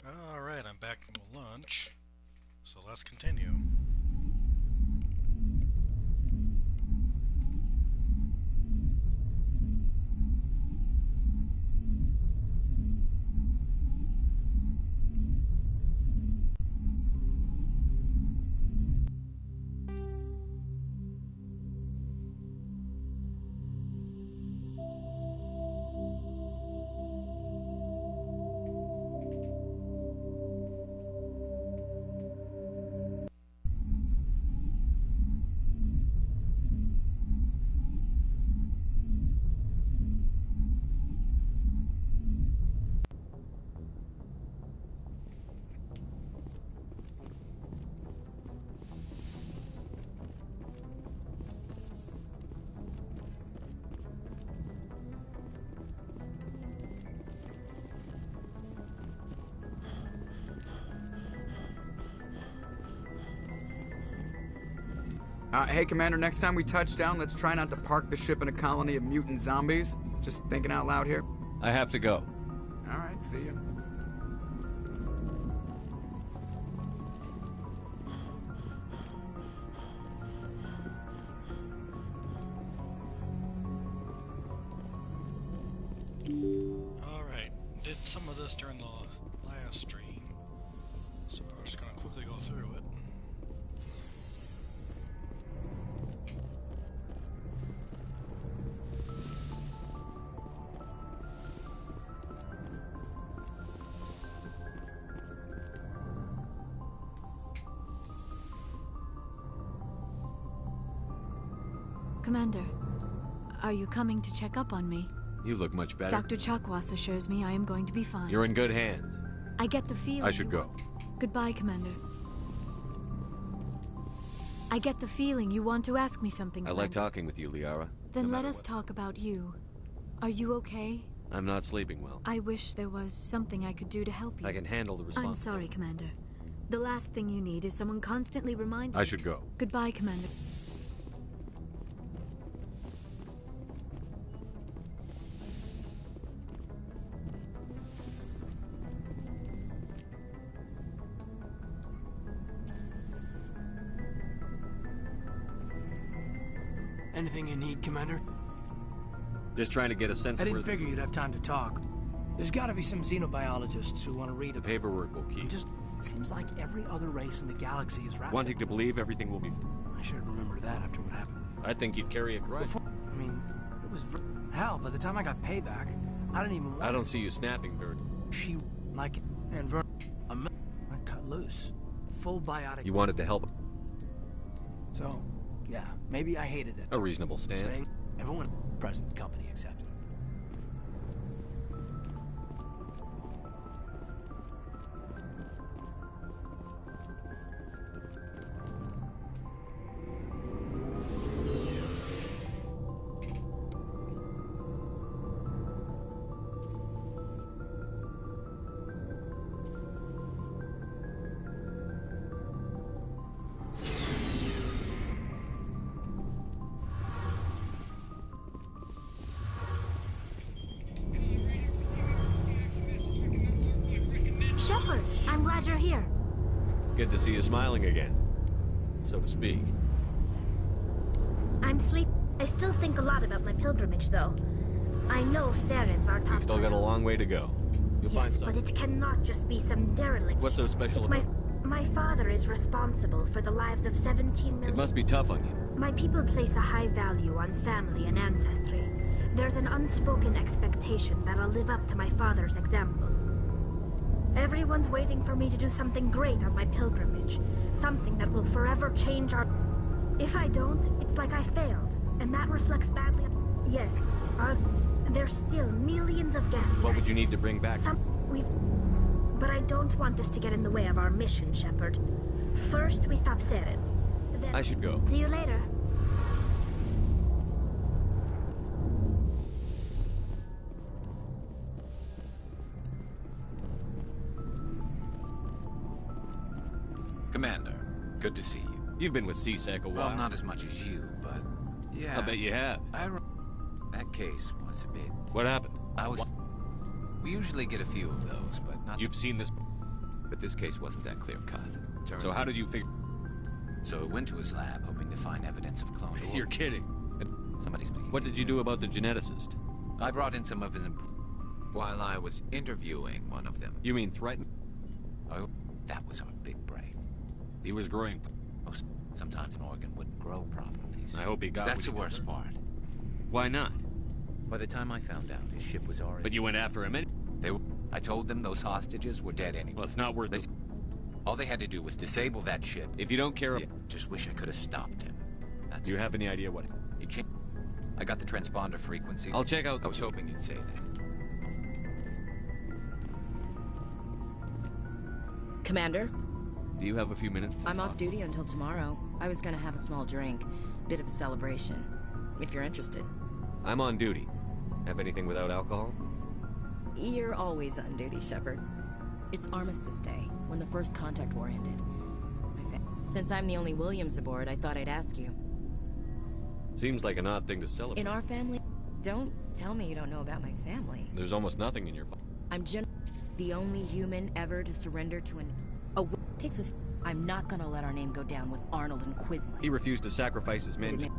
Alright, I'm back from lunch, so let's continue. Hey, Commander, next time we touch down, let's try not to park the ship in a colony of mutant zombies. Just thinking out loud here. I have to go. All right, see you. Alright, did some of this during the last stream, so we're just gonna quickly go through it. Commander, are you coming to check up on me? You look much better. Dr. Chakwas assures me I am going to be fine. You're in good hands. I get the feeling... I should go. Goodbye, Commander. I get the feeling you want to ask me something, I Commander. like talking with you, Liara. Then No let matter us what. talk about you. Are you okay? I'm not sleeping well. I wish there was something I could do to help you. I can handle the I'm responsibility. sorry, Commander. The last thing you need is someone constantly reminding I should go. Goodbye, Commander. Anything you need, Commander? Just trying to get a sense I of didn't where figure you'd have time to talk. There's gotta be some xenobiologists who want to read the about paperwork will it. keep. Just seems like every other race in the galaxy is wrapped Wanting to believe everything will be... I should remember that after what happened with... I think you'd carry a grudge. I mean, it was... Hell, by the time I got payback, I didn't even want... I don't see you snapping, Bird. She... like... and I cut loose. Full biotic... You wanted to help. So, yeah, maybe I hated it. A reasonable stance. Staying, everyone present, company accepted. Shepard, I'm glad you're here. Good to see you smiling again, so to speak. I'm sleep. I still think a lot about my pilgrimage, though. I know Theron's our top We've still got a priority. long way to go. You'll find Yes, but something. it cannot just be some derelict. What's so special It's about my father is responsible for the lives of 17 million. it? Must be tough on you. My people place a high value on family and ancestry. There's an unspoken expectation that I'll live up to my father's example. Everyone's waiting for me to do something great on my pilgrimage. Something that will forever change our... If I don't, it's like I failed. And that reflects badly on... Yes, there's still millions of Geth. What would you need to bring back? We've... But I don't want this to get in the way of our mission, Shepard. First, we stop Seren. Then... I should go. See you later. Commander, good to see you. You've been with CSEC a while. Well, not as much as you, but yeah. I bet you have. That case was a bit... What happened? We usually get a few of those, but not... You've seen this... But this case wasn't that clear-cut. So how did you figure... So I went to his lab, hoping to find evidence of cloned. You're kidding. Somebody's making... What did you do about the geneticist? I brought in some of his... while I was interviewing one of them. You mean threaten? Oh, that was our big break. He was growing... Sometimes an organ wouldn't grow properly. So I hope he got... That's the worst part. Why not? By the time I found out, his ship was already... But you went after him anyway? I told them those hostages were dead anyway. Well, it's not worth it. All they had to do was disable that ship. If you don't care... Just wish I could have stopped him. Do you have any idea what... He changed... I got the transponder frequency. I'll check out... I was hoping you'd say that. Commander? Do you have a few minutes? I'm off duty until tomorrow. I was gonna have a small drink. Bit of a celebration. If you're interested. I'm on duty. Have anything without alcohol? You're always on duty, Shepard. It's Armistice Day, when the first contact war ended. Since I'm the only Williams aboard, I thought I'd ask you. Seems like an odd thing to celebrate. In our family... Don't tell me you don't know about my family. There's almost nothing in your... I'm the only human ever to surrender to an... takes us... I'm not gonna let our name go down with Arnold and Quisling. He refused to sacrifice his men.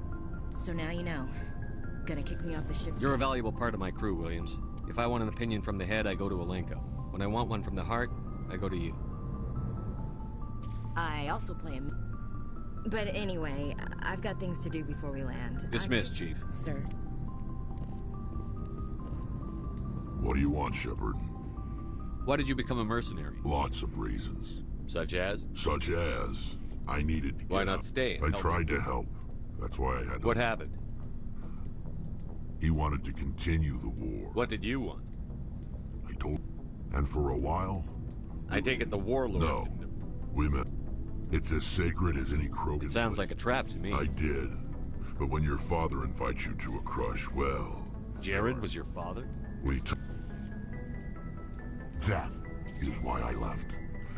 So now you know. Gonna kick me off the ship. You're a valuable part of my crew, Williams. If I want an opinion from the head, I go to Alenko. When I want one from the heart, I go to you. I also play him. But anyway, I've got things to do before we land. Dismissed, Chief. Sir. What do you want, Shepard? Why did you become a mercenary? Lots of reasons. Such as? Such as, I needed to get Why not out. stay and I help tried him? to help. That's why I had to... What happened? He wanted to continue the war. What did you want? I told... And for a while... I take it the warlord... No. We met. It's as sacred as any Krogan... It sounds like a trap to me. I did. But when your father invites you to a crush, well... Jared was your father? We took... That is why I left.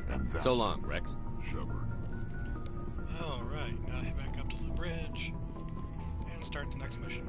And that's... So long, Rex. Shepard. Alright, now head back up to the bridge and start the next mission.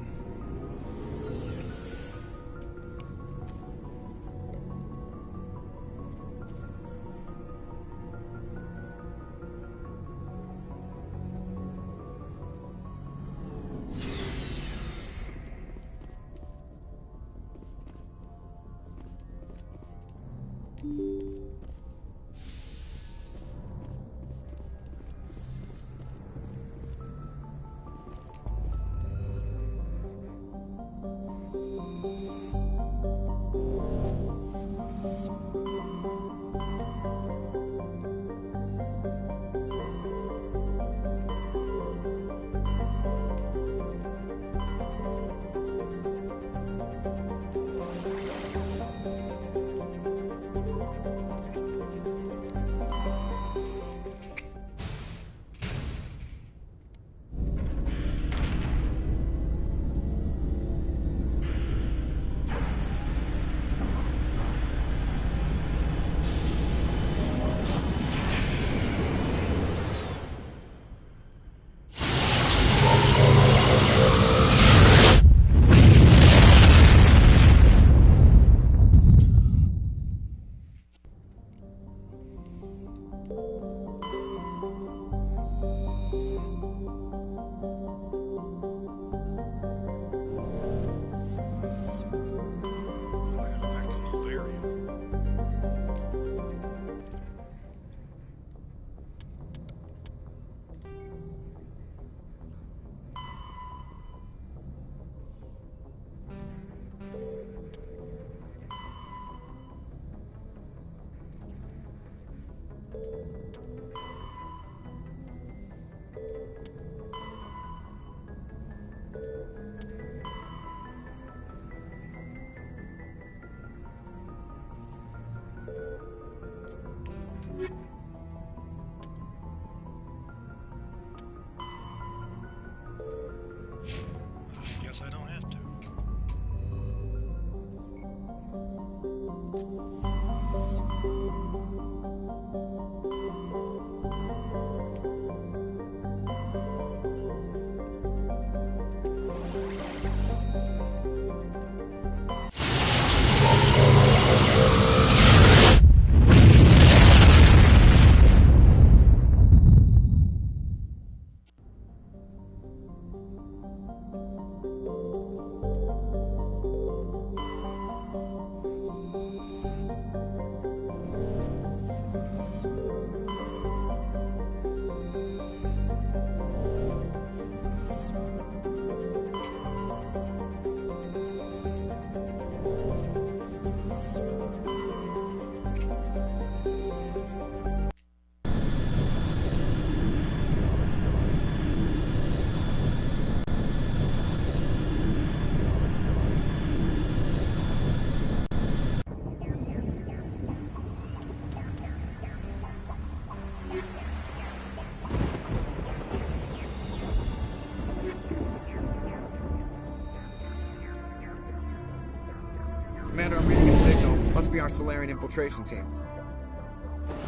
our Solarian infiltration team.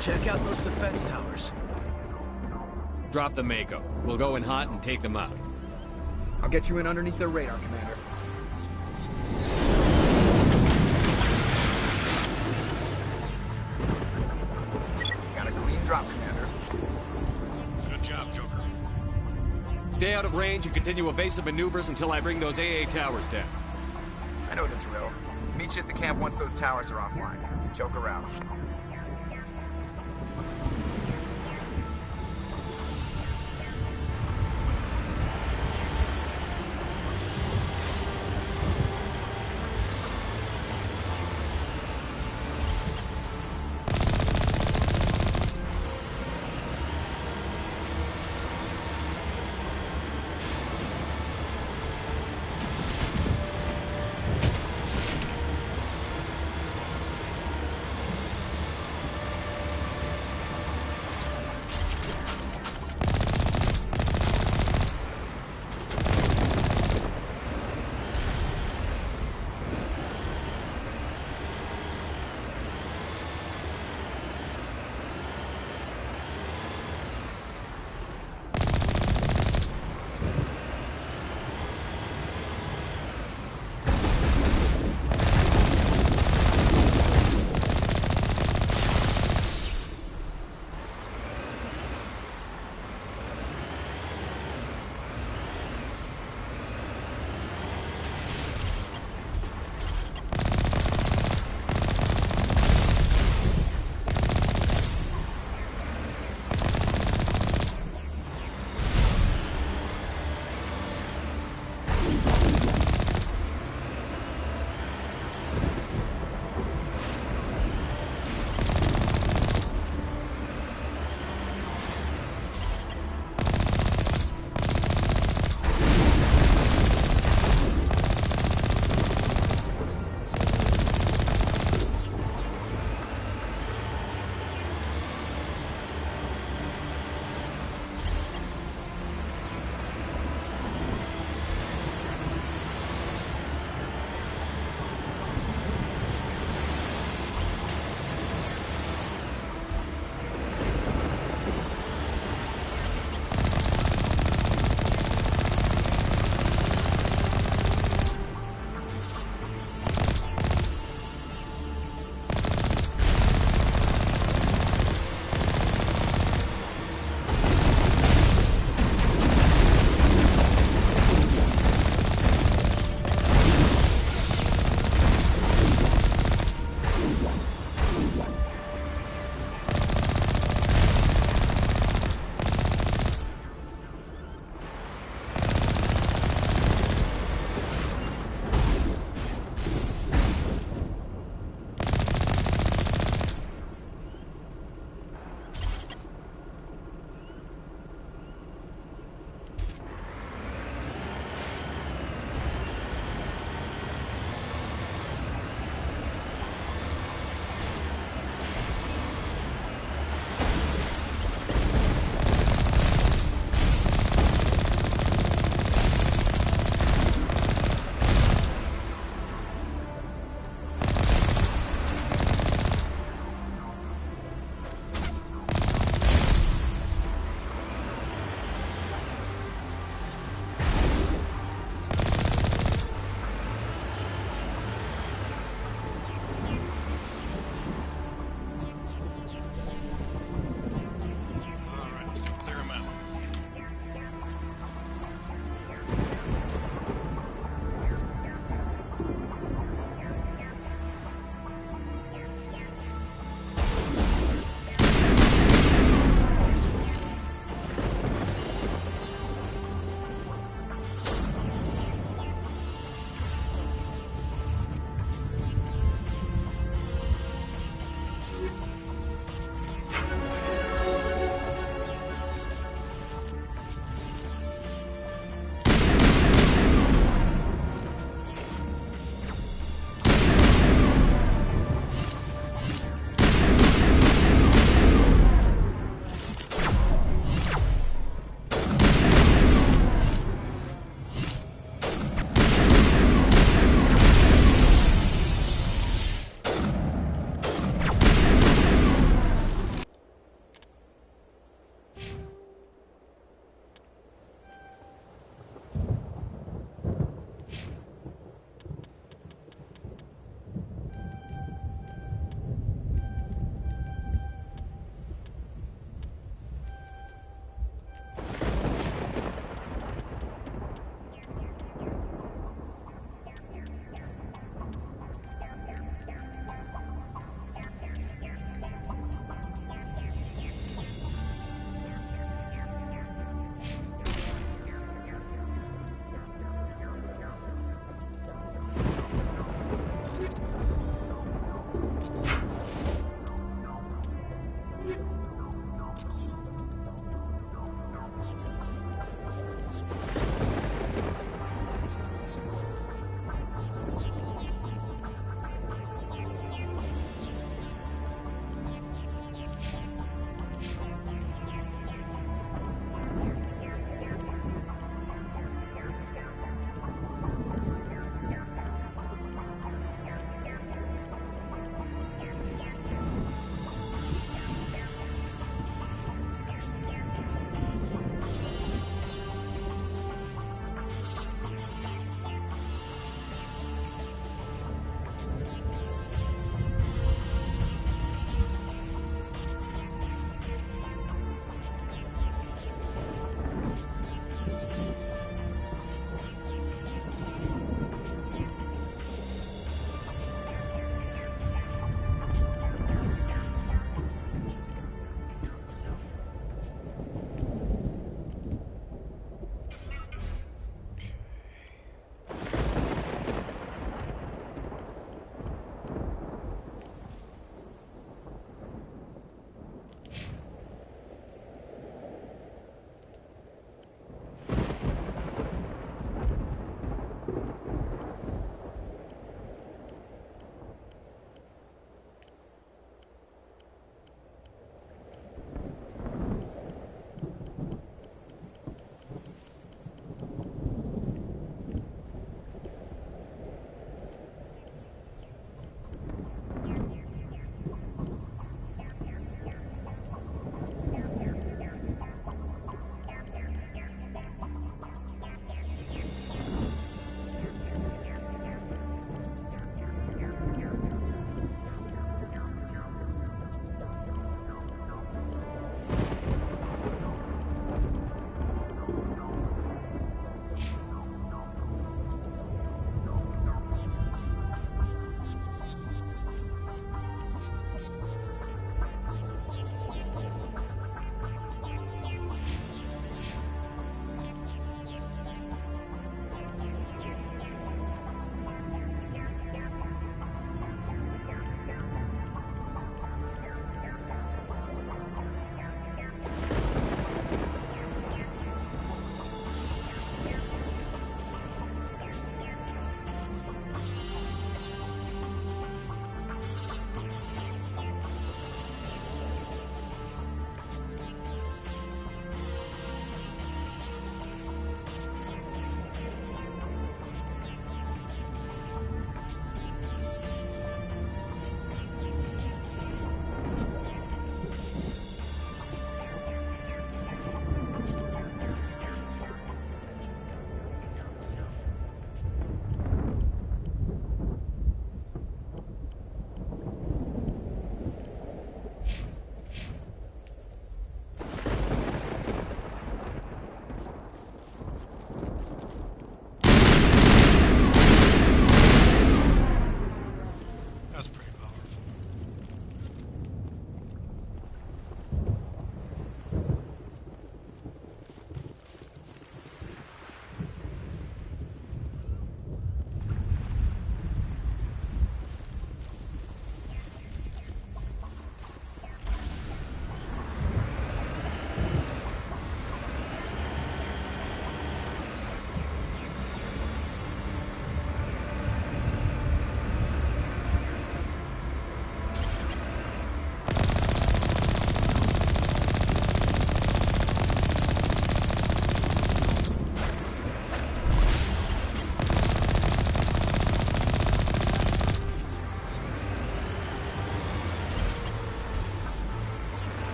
Check out those defense towers. Drop the Mako. We'll go in hot and take them out. I'll get you in underneath their radar, Commander. Got a clean drop, Commander. Good job, Joker. Stay out of range and continue evasive maneuvers until I bring those AA towers down. I know the drill. Meet you at the camp once those towers are offline. Joker out.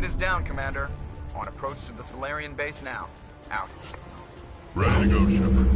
Unit is down, Commander. On approach to the Solarian base now. Out. Ready to go, Shepard.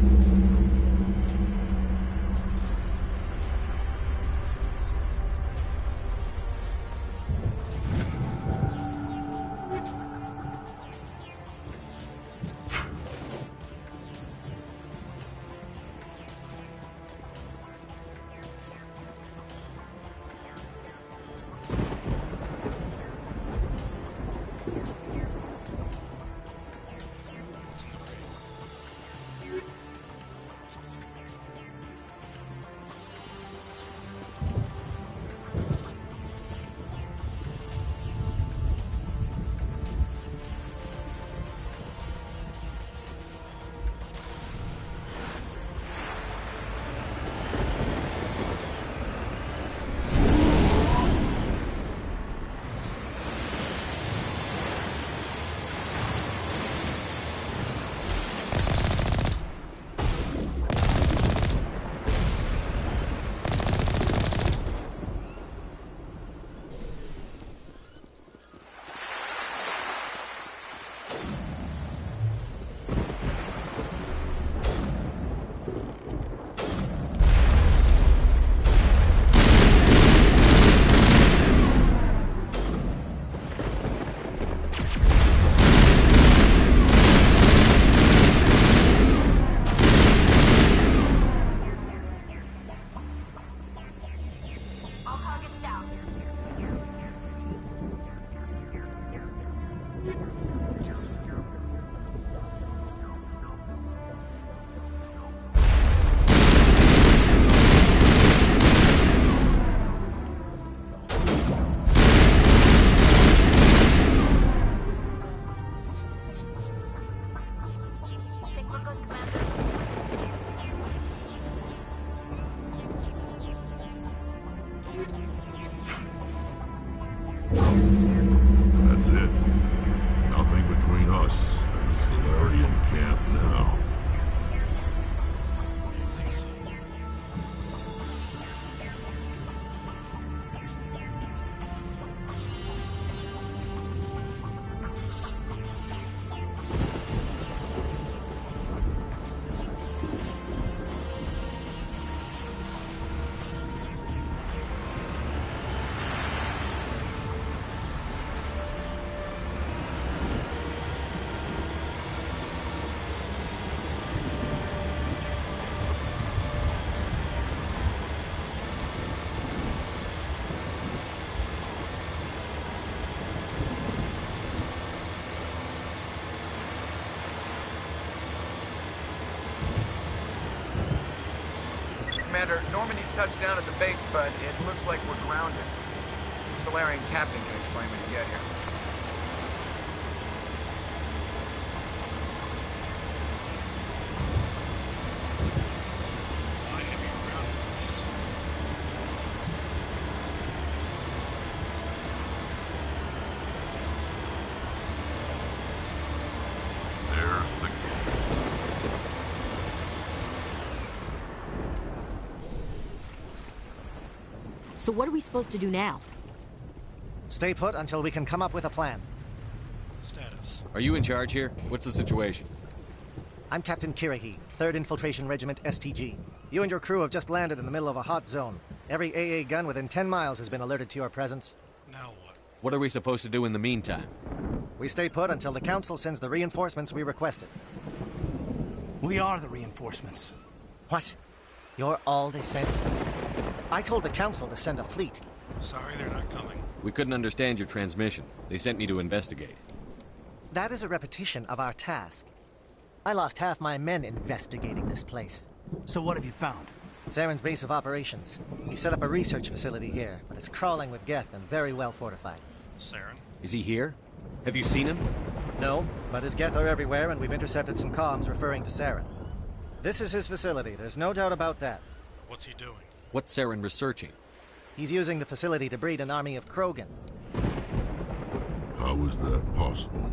That's it. Nothing between us and the Solarian camp now. I think so. Commander, Normandy's touched down at the base, but it looks like we're grounded. The Solarian captain can explain when you get here. Why have you grounded us? There's the camp. So what are we supposed to do now? Stay put until we can come up with a plan. Status. Are you in charge here? What's the situation? I'm Captain Kirahi, 3rd Infiltration Regiment STG. You and your crew have just landed in the middle of a hot zone. Every AA gun within 10 miles has been alerted to your presence. Now what? What are we supposed to do in the meantime? We stay put until the Council sends the reinforcements we requested. We are the reinforcements. What? You're all they sent? I told the Council to send a fleet. Sorry, they're not coming. We couldn't understand your transmission. They sent me to investigate. That is a repetition of our task. I lost half my men investigating this place. So what have you found? Saren's base of operations. He set up a research facility here, but it's crawling with Geth and very well fortified. Saren? Is he here? Have you seen him? No, but his Geth are everywhere, and we've intercepted some comms referring to Saren. This is his facility, there's no doubt about that. What's he doing? What's Saren researching? He's using the facility to breed an army of Krogan. How is that possible?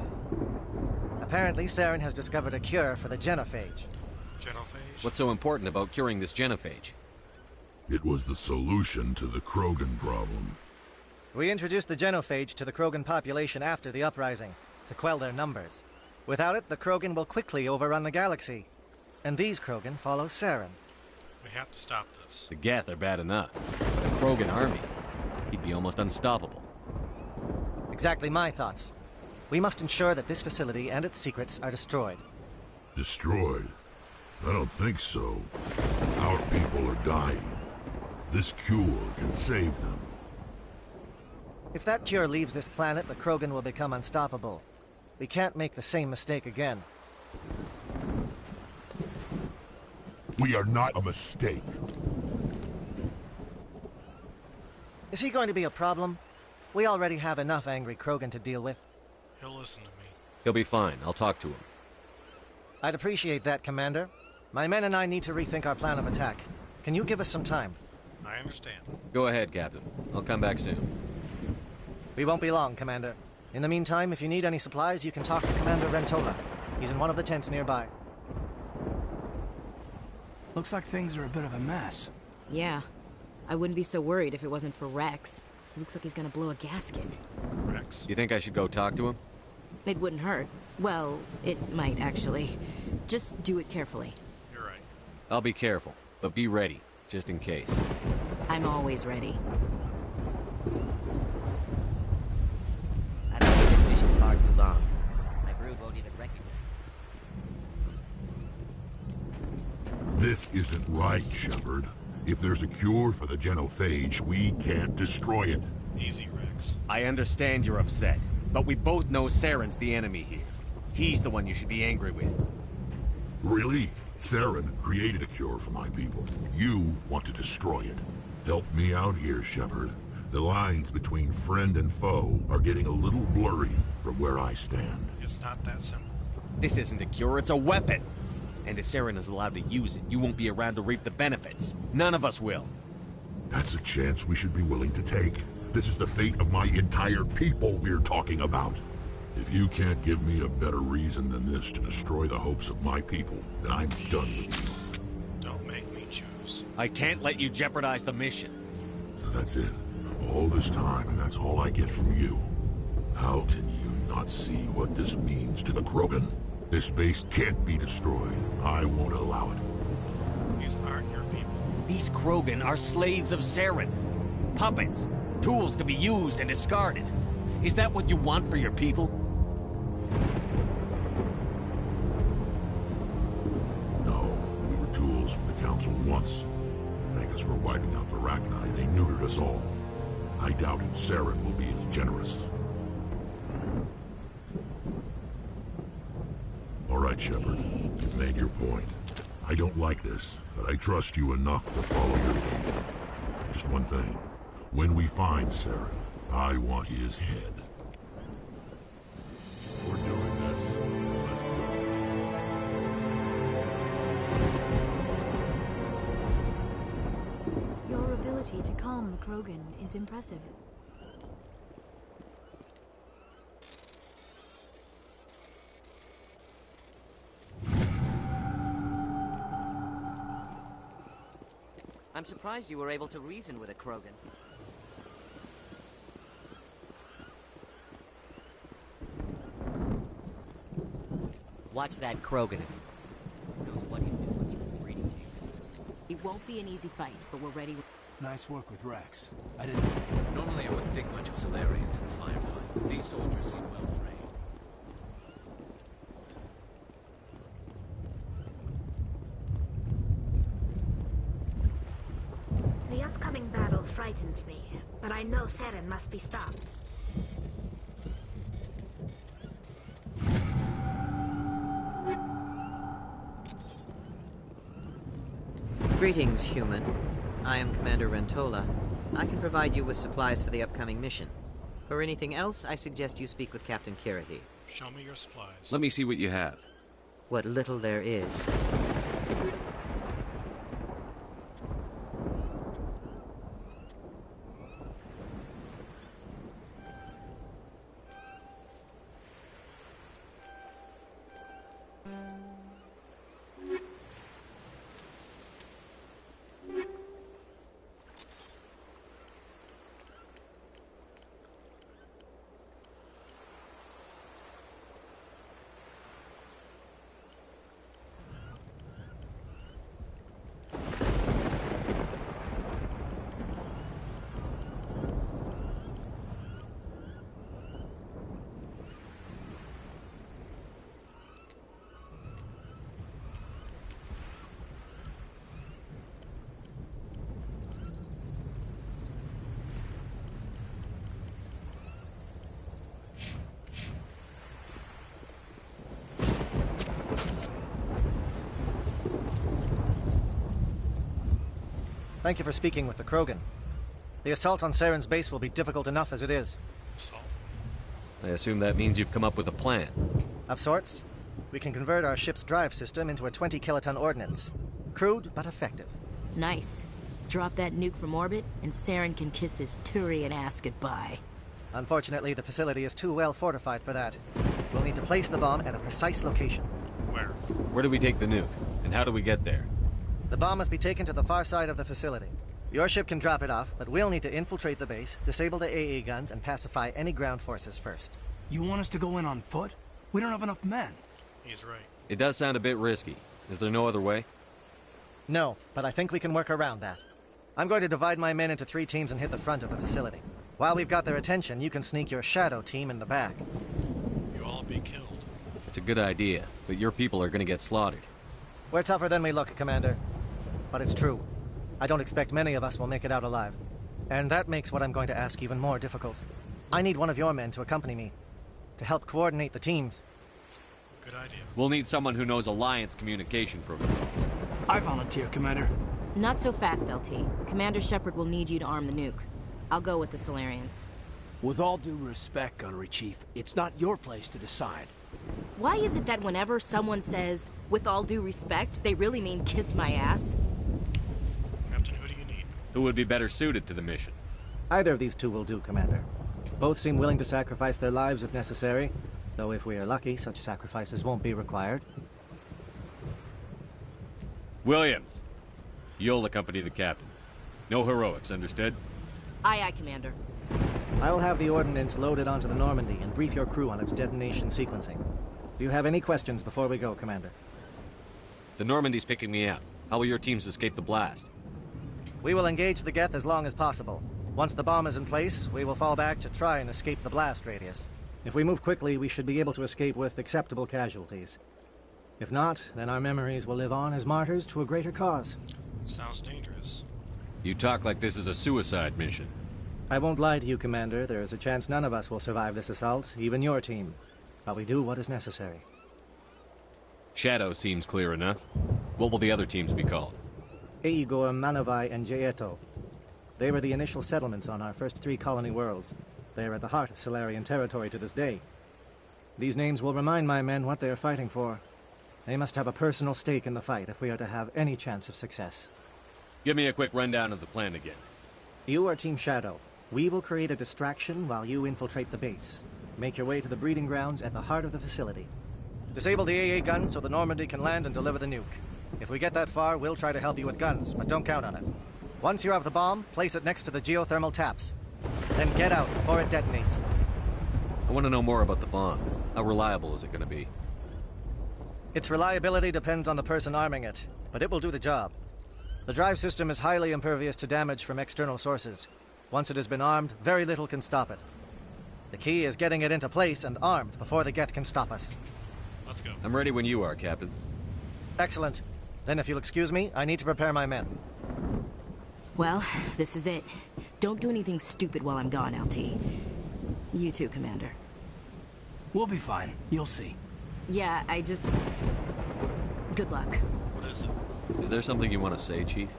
Apparently, Saren has discovered a cure for the genophage. Genophage? What's so important about curing this genophage? It was the solution to the Krogan problem. We introduced the genophage to the Krogan population after the uprising, to quell their numbers. Without it, the Krogan will quickly overrun the galaxy. And these Krogan follow Saren. We have to stop this. The Geth are bad enough, but a Krogan army, he'd be almost unstoppable. Exactly my thoughts. We must ensure that this facility and its secrets are destroyed. Destroyed? I don't think so. Our people are dying. This cure can save them. If that cure leaves this planet, the Krogan will become unstoppable. We can't make the same mistake again. We are not a mistake. Is he going to be a problem? We already have enough angry Krogan to deal with. He'll listen to me. He'll be fine. I'll talk to him. I'd appreciate that, Commander. My men and I need to rethink our plan of attack. Can you give us some time? I understand. Go ahead, Captain. I'll come back soon. We won't be long, Commander. In the meantime, if you need any supplies, you can talk to Commander Rentola. He's in one of the tents nearby. Looks like things are a bit of a mess. Yeah. I wouldn't be so worried if it wasn't for Rex. He looks like he's gonna blow a gasket. Rex. You think I should go talk to him? It wouldn't hurt. Well, it might actually. Just do it carefully. You're right. I'll be careful, but be ready, just in case. I'm always ready. I've been on this mission far too long. My brood won't even recognize it. This isn't right, Shepard. If there's a cure for the genophage, we can't destroy it. Easy, Rex. I understand you're upset, but we both know Saren's the enemy here. He's the one you should be angry with. Really? Saren created a cure for my people. You want to destroy it. Help me out here, Shepard. The lines between friend and foe are getting a little blurry from where I stand. It's not that simple. This isn't a cure, it's a weapon! And if Saren is allowed to use it, you won't be around to reap the benefits. None of us will. That's a chance we should be willing to take. This is the fate of my entire people we're talking about. If you can't give me a better reason than this to destroy the hopes of my people, then I'm done with you. Don't make me choose. I can't let you jeopardize the mission. So that's it. All this time, and that's all I get from you. How can you not see what this means to the Krogan? This base can't be destroyed. I won't allow it. These aren't your people. These Krogan are slaves of Saren. Puppets. Tools to be used and discarded. Is that what you want for your people? No, we were tools for the Council once. Thank us for wiping out the Rachni. They neutered us all. I doubt Saren will be as generous. All right, Shepard. You've made your point. I don't like this, but I trust you enough to follow your lead. Just one thing. When we find Saren, I want his head. We're doing this. Let's go. Your ability to calm the Krogan is impressive. I'm surprised you were able to reason with a Krogan. Watch that Krogan. Who knows what he'll do once you're in the breeding chambers. It won't be an easy fight, but we're ready. Nice work with Rex. I didn't... Normally I wouldn't think much of Solarians in a firefight, but these soldiers seem well trained. The upcoming battle frightens me, but I know Saren must be stopped. Greetings, human. I am Commander Rentola. I can provide you with supplies for the upcoming mission. For anything else, I suggest you speak with Captain Kirahi. Show me your supplies. Let me see what you have. What little there is. Thank you for speaking with the Krogan. The assault on Saren's base will be difficult enough as it is. Assault. I assume that means you've come up with a plan. Of sorts. We can convert our ship's drive system into a 20-kiloton ordnance. Crude, but effective. Nice. Drop that nuke from orbit, and Saren can kiss his Turian ass goodbye. Unfortunately, the facility is too well fortified for that. We'll need to place the bomb at a precise location. Where? Where do we take the nuke? And how do we get there? The bomb must be taken to the far side of the facility. Your ship can drop it off, but we'll need to infiltrate the base, disable the AA guns, and pacify any ground forces first. You want us to go in on foot? We don't have enough men. He's right. It does sound a bit risky. Is there no other way? No, but I think we can work around that. I'm going to divide my men into 3 teams and hit the front of the facility. While we've got their attention, you can sneak your shadow team in the back. You'll all be killed. It's a good idea, but your people are gonna get slaughtered. We're tougher than we look, Commander. But it's true. I don't expect many of us will make it out alive. And that makes what I'm going to ask even more difficult. I need one of your men to accompany me, to help coordinate the teams. Good idea. We'll need someone who knows Alliance communication protocols. I volunteer, Commander. Not so fast, LT. Commander Shepard will need you to arm the nuke. I'll go with the Solarians. With all due respect, Gunnery Chief, it's not your place to decide. Why is it that whenever someone says, with all due respect, they really mean kiss my ass? Captain, who do you need? Who would be better suited to the mission? Either of these 2 will do, Commander. Both seem willing to sacrifice their lives if necessary, though if we are lucky, such sacrifices won't be required. Williams, you'll accompany the captain. No heroics, understood? Aye, aye, Commander. I will have the ordnance loaded onto the Normandy and brief your crew on its detonation sequencing. Do you have any questions before we go, Commander? The Normandy's picking me up. How will your teams escape the blast? We will engage the Geth as long as possible. Once the bomb is in place, we will fall back to try and escape the blast radius. If we move quickly, we should be able to escape with acceptable casualties. If not, then our memories will live on as martyrs to a greater cause. Sounds dangerous. You talk like this is a suicide mission. I won't lie to you, Commander. There is a chance none of us will survive this assault, even your team. But we do what is necessary. Shadow seems clear enough. What will the other teams be called? Igor, Manavai, and Jaeto. They were the initial settlements on our first 3 colony worlds. They are at the heart of Solarian territory to this day. These names will remind my men what they are fighting for. They must have a personal stake in the fight if we are to have any chance of success. Give me a quick rundown of the plan again. You are Team Shadow. We will create a distraction while you infiltrate the base. Make your way to the breeding grounds at the heart of the facility. Disable the AA guns so the Normandy can land and deliver the nuke. If we get that far, we'll try to help you with guns, but don't count on it. Once you have the bomb, place it next to the geothermal taps. Then get out before it detonates. I want to know more about the bomb. How reliable is it going to be? Its reliability depends on the person arming it, but it will do the job. The drive system is highly impervious to damage from external sources. Once it has been armed, very little can stop it. The key is getting it into place and armed before the Geth can stop us. Let's go. I'm ready when you are, Captain. Excellent. Then if you'll excuse me, I need to prepare my men. Well, this is it. Don't do anything stupid while I'm gone, LT. You too, Commander. We'll be fine. You'll see. Yeah, good luck. What is it? Is there something you want to say, Chief?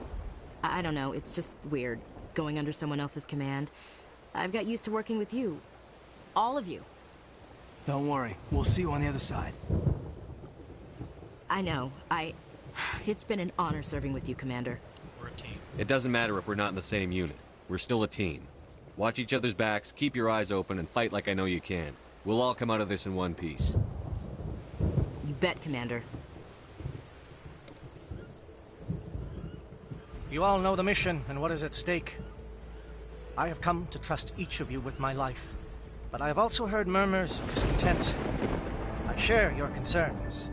I don't know, it's just weird, going under someone else's command. I've got used to working with you. All of you. Don't worry. We'll see you on the other side. I know. It's been an honor serving with you, Commander. We're a team. It doesn't matter if we're not in the same unit. We're still a team. Watch each other's backs, keep your eyes open, and fight like I know you can. We'll all come out of this in one piece. You bet, Commander. You all know the mission and what is at stake. I have come to trust each of you with my life, but I have also heard murmurs of discontent. I share your concerns.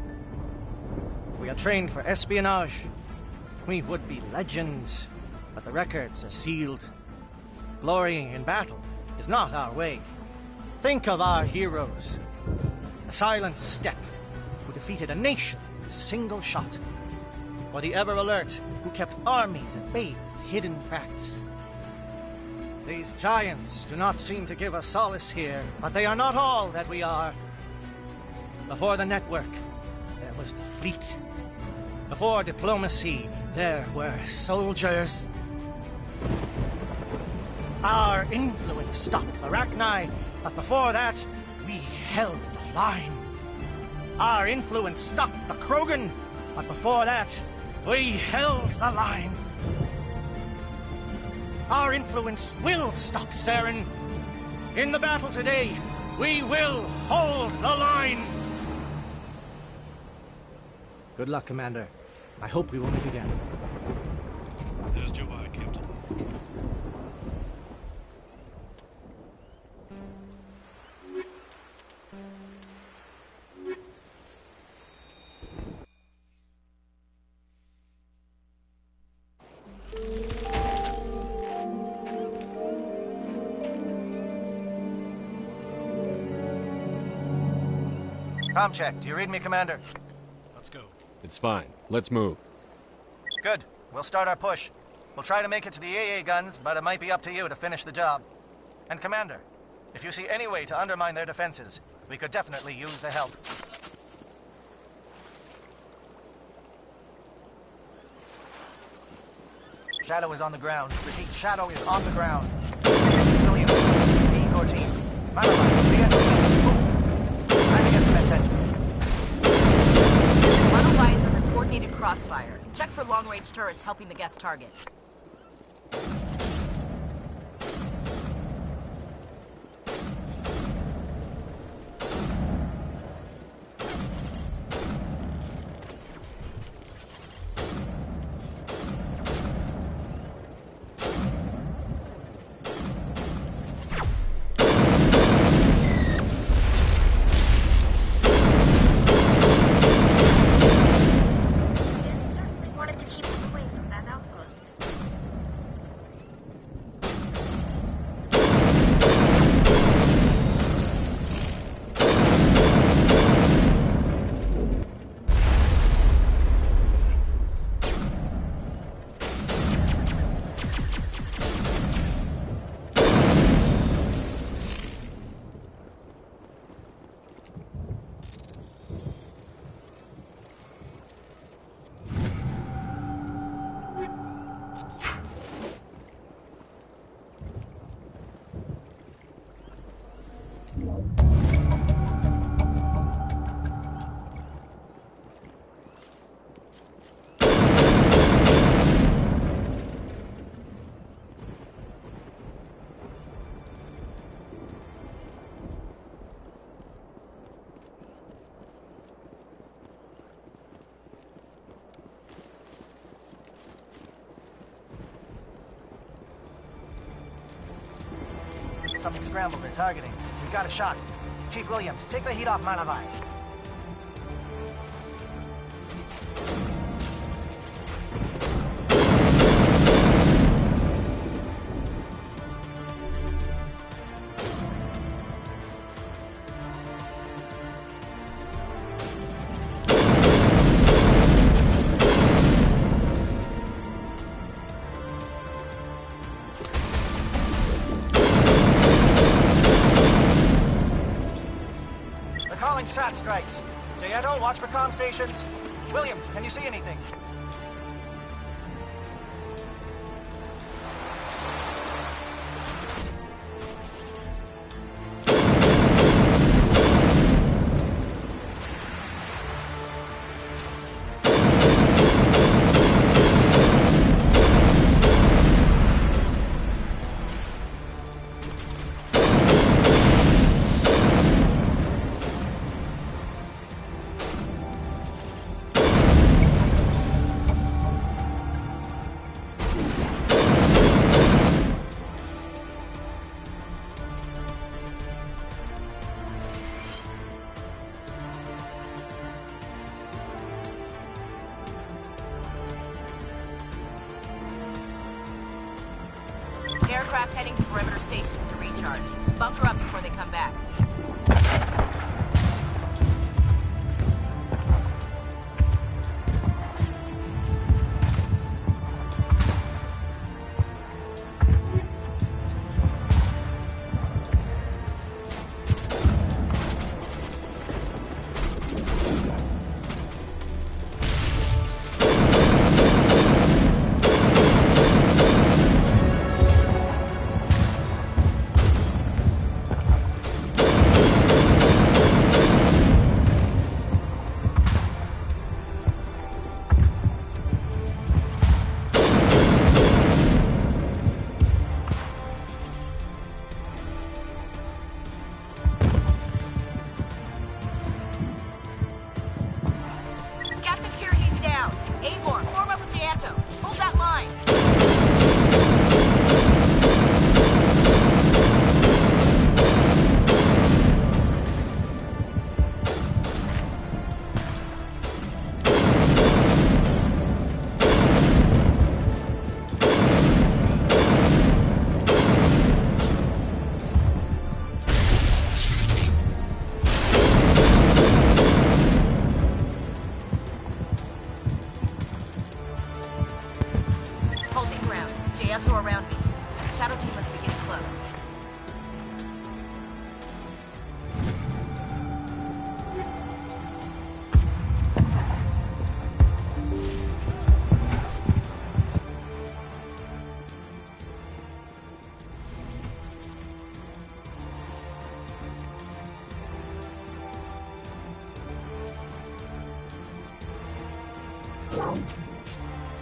We are trained for espionage. We would be legends, but the records are sealed. Glorying in battle is not our way. Think of our heroes. The silent steppe, who defeated a nation with a single shot. Or the ever-alert, who kept armies at bay with hidden facts. These giants do not seem to give us solace here, but they are not all that we are. Before the network, there was the fleet. Before diplomacy, there were soldiers. Our influence stopped the Rachni, but before that, we held the line. Our influence stopped the Krogan, but before that, we held the line. Our influence will stop Saren. In the battle today, we will hold the line. Good luck, Commander. I hope we will meet again. As do I, Captain. Comm check. Do you read me, Commander? Let's go. It's fine. Let's move. Good. We'll start our push. We'll try to make it to the AA guns, but it might be up to you to finish the job. And Commander, if you see any way to undermine their defenses, we could definitely use the help. Shadow is on the ground. Repeat, Shadow is on the ground. Williams, E core team. Malachi, the enemy. Move. Trying to get some attention. Monophy is under coordinated crossfire. Check for long-range turrets helping the Geth target. Something scrambled. They're targeting. We got a shot. Chief Williams, take the heat off Malachi. SAT strikes. Jayeto, watch for comm stations. Williams, can you see anything? Aircraft heading to perimeter stations to recharge. Bunker up before they come back.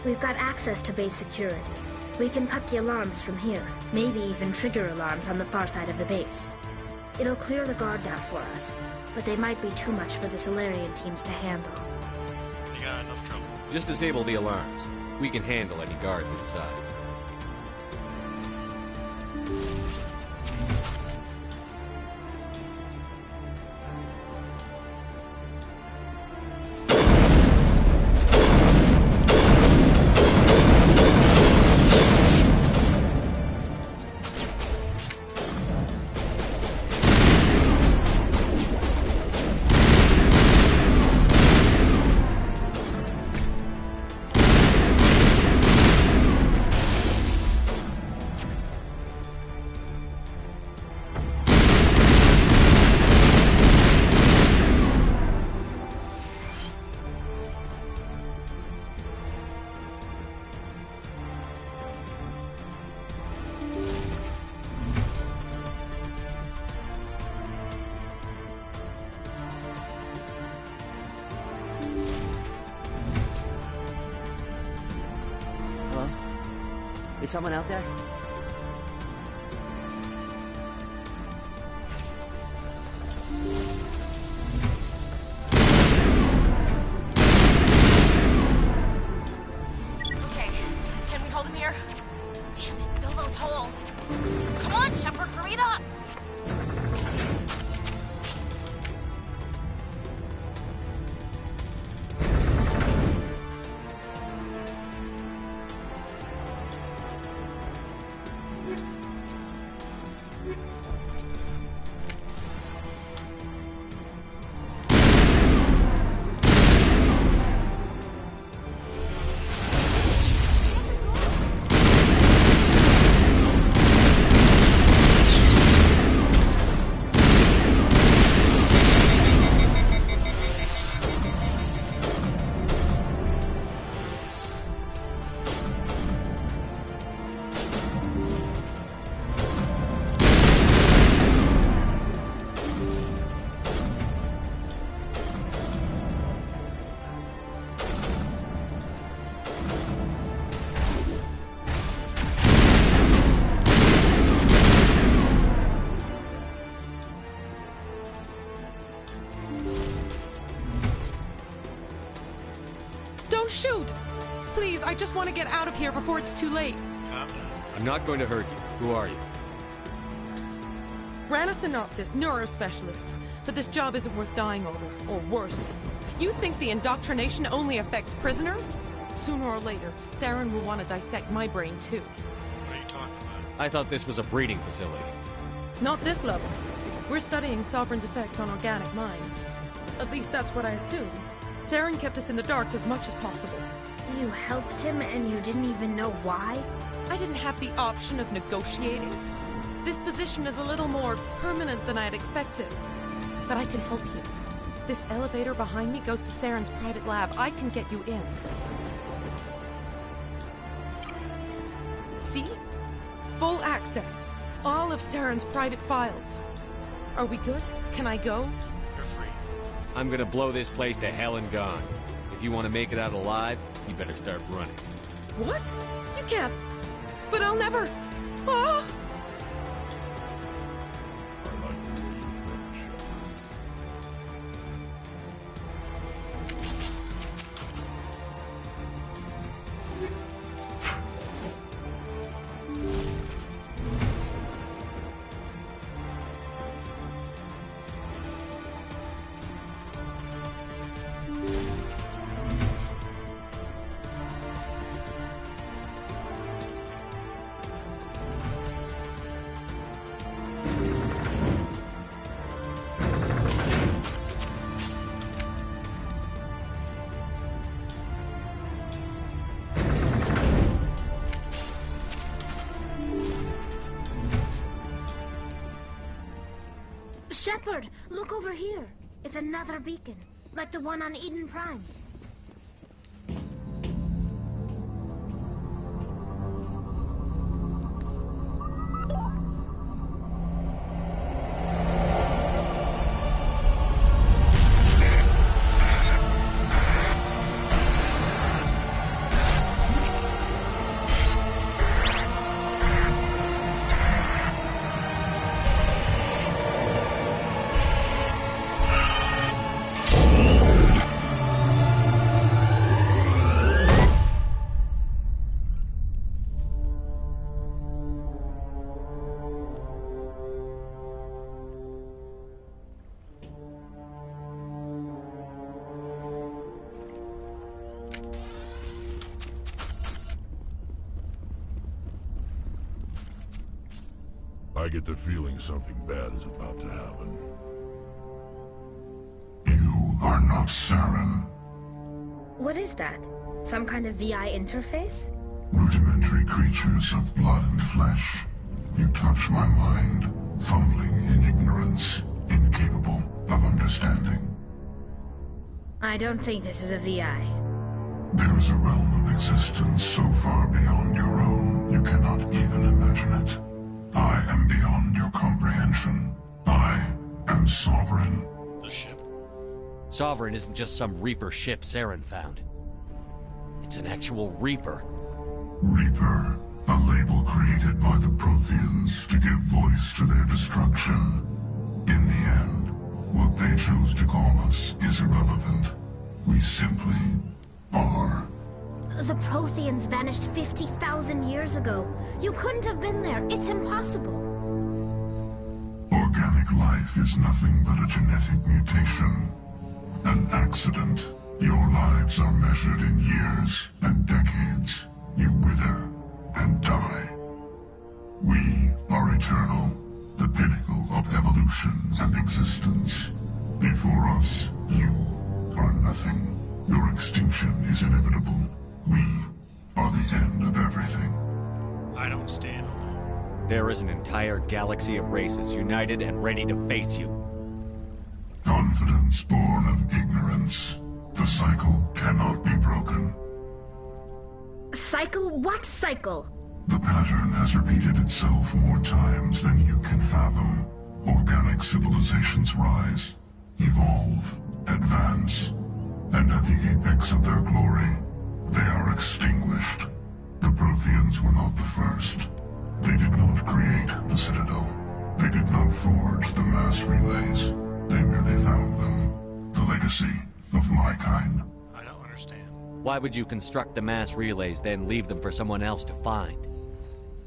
We've got access to base security. We can put the alarms from here. Maybe even trigger alarms on the far side of the base. It'll clear the guards out for us, but they might be too much for the Solarian teams to handle. You got enough trouble. Just disable the alarms. We can handle any guards inside. Is someone out there? Okay, can we hold him here? Damn it, fill those holes. Come on, Shepard, hurry it up! Shoot! Please, I just want to get out of here before it's too late. Calm down. I'm not going to hurt you. Who are you? Ranathan Noctis, neurospecialist. But this job isn't worth dying over, or worse. You think the indoctrination only affects prisoners? Sooner or later, Saren will want to dissect my brain too. What are you talking about? I thought this was a breeding facility. Not this level. We're studying Sovereign's effect on organic minds. At least that's what I assumed. Saren kept us in the dark as much as possible. You helped him and you didn't even know why? I didn't have the option of negotiating. This position is a little more permanent than I had expected. But I can help you. This elevator behind me goes to Saren's private lab. I can get you in. See? Full access. All of Saren's private files. Are we good? Can I go? You're free. I'm gonna blow this place to hell and gone. If you want to make it out alive, you better start running. What? You can't. But I'll never. Ah! Shepard, look over here. It's another beacon, like the one on Eden Prime. I get the feeling something bad is about to happen. You are not Saren. What is that? Some kind of VI interface? Rudimentary creatures of blood and flesh. You touch my mind, fumbling in ignorance, incapable of understanding. I don't think this is a VI. There is a realm of existence so far beyond your own, you cannot even imagine it. I am beyond your comprehension. I am Sovereign. The ship? Sovereign isn't just some Reaper ship Saren found. It's an actual Reaper. Reaper, a label created by the Protheans to give voice to their destruction. In the end, what they chose to call us is irrelevant. We simply are. The Protheans vanished 50,000 years ago. You couldn't have been there. It's impossible. Organic life is nothing but a genetic mutation. An accident. Your lives are measured in years and decades. You wither and die. We are eternal, the pinnacle of evolution and existence. Before us, you are nothing. Your extinction is inevitable. We are the end of everything. I don't stand alone. There is an entire galaxy of races united and ready to face you. Confidence born of ignorance. The cycle cannot be broken. Cycle? What cycle? The pattern has repeated itself more times than you can fathom. Organic civilizations rise, evolve, advance, and at the apex of their glory, they are extinguished. The Protheans were not the first. They did not create the Citadel. They did not forge the mass relays. They merely found them. The legacy of my kind. I don't understand. Why would you construct the mass relays, then leave them for someone else to find?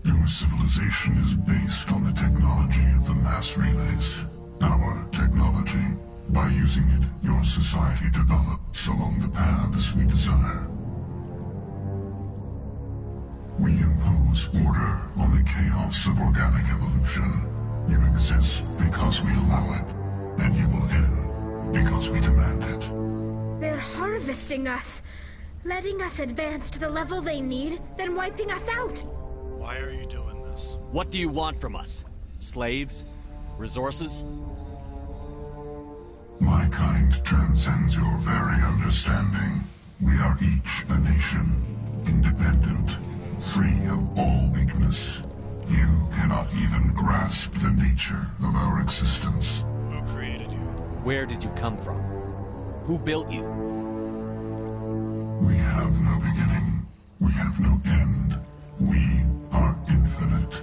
Your civilization is based on the technology of the mass relays. Our technology. By using it, your society develops along the paths we desire. We impose order on the chaos of organic evolution. You exist because we allow it, and you will end because we demand it. They're harvesting us, letting us advance to the level they need, then wiping us out. Why are you doing this? What do you want from us? Slaves? Resources? My kind transcends your very understanding. We are each a nation, independent, free of all weakness. You cannot even grasp the nature of our existence. Who created you? Where did you come from? Who built you? We have no beginning. We have no end. We are infinite.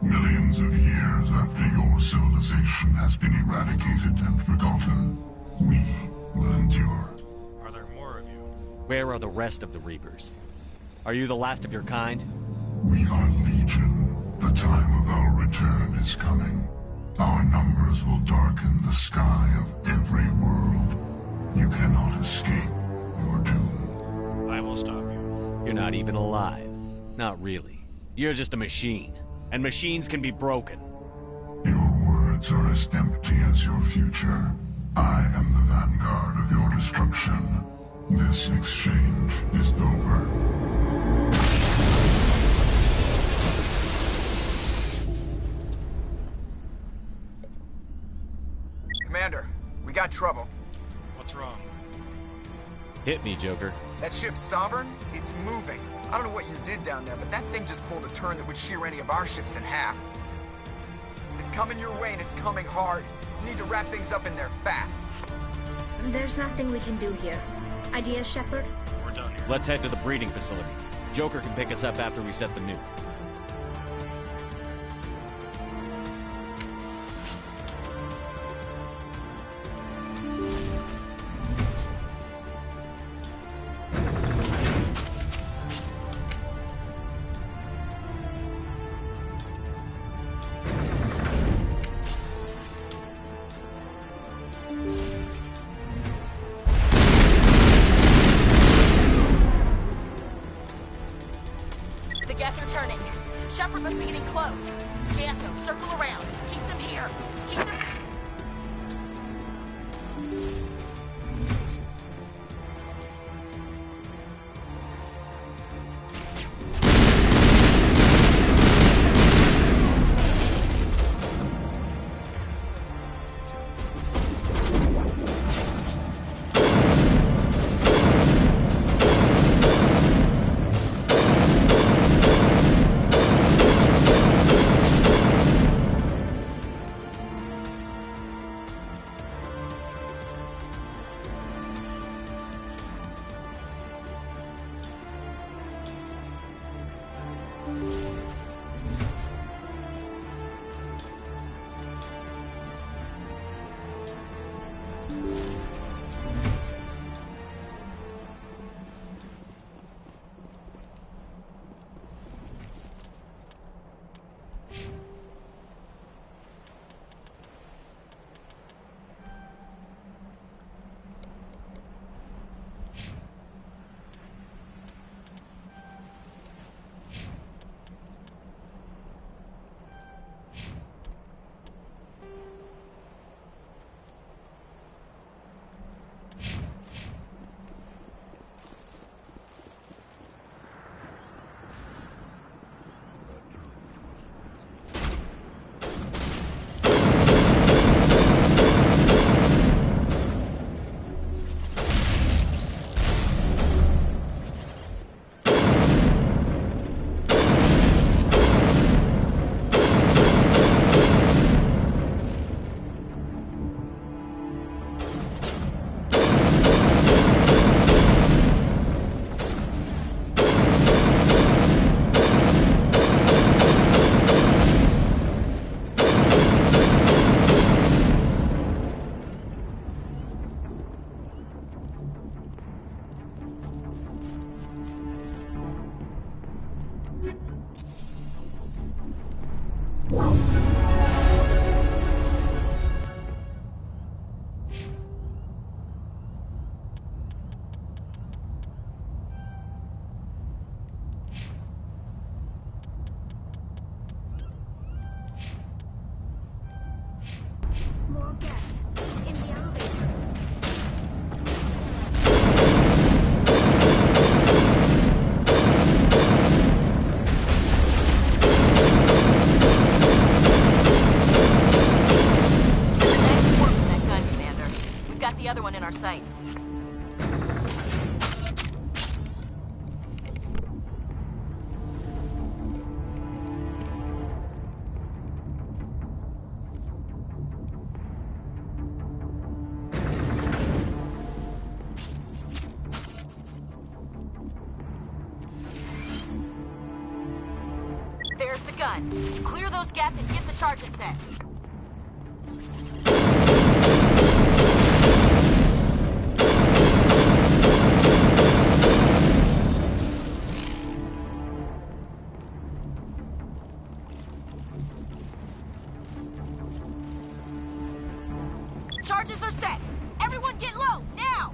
Millions of years after your civilization has been eradicated and forgotten, we will endure. Are there more of you? Where are the rest of the Reapers? Are you the last of your kind? We are Legion. The time of our return is coming. Our numbers will darken the sky of every world. You cannot escape your doom. I will stop you. You're not even alive. Not really. You're just a machine. And machines can be broken. Your words are as empty as your future. I am the vanguard of your destruction. This exchange is over. Commander, we got trouble. What's wrong? Hit me, Joker. That ship's Sovereign? It's moving. I don't know what you did down there, but that thing just pulled a turn that would shear any of our ships in half. It's coming your way, and it's coming hard. You need to wrap things up in there fast. There's nothing we can do here. Ideas, Shepard? We're done here. Let's head to the breeding facility. Joker can pick us up after we set the nuke. The Geth are turning. in our sights. There's the gun. Clear those gaps and get the charges set. Charges are set. Everyone get low, now!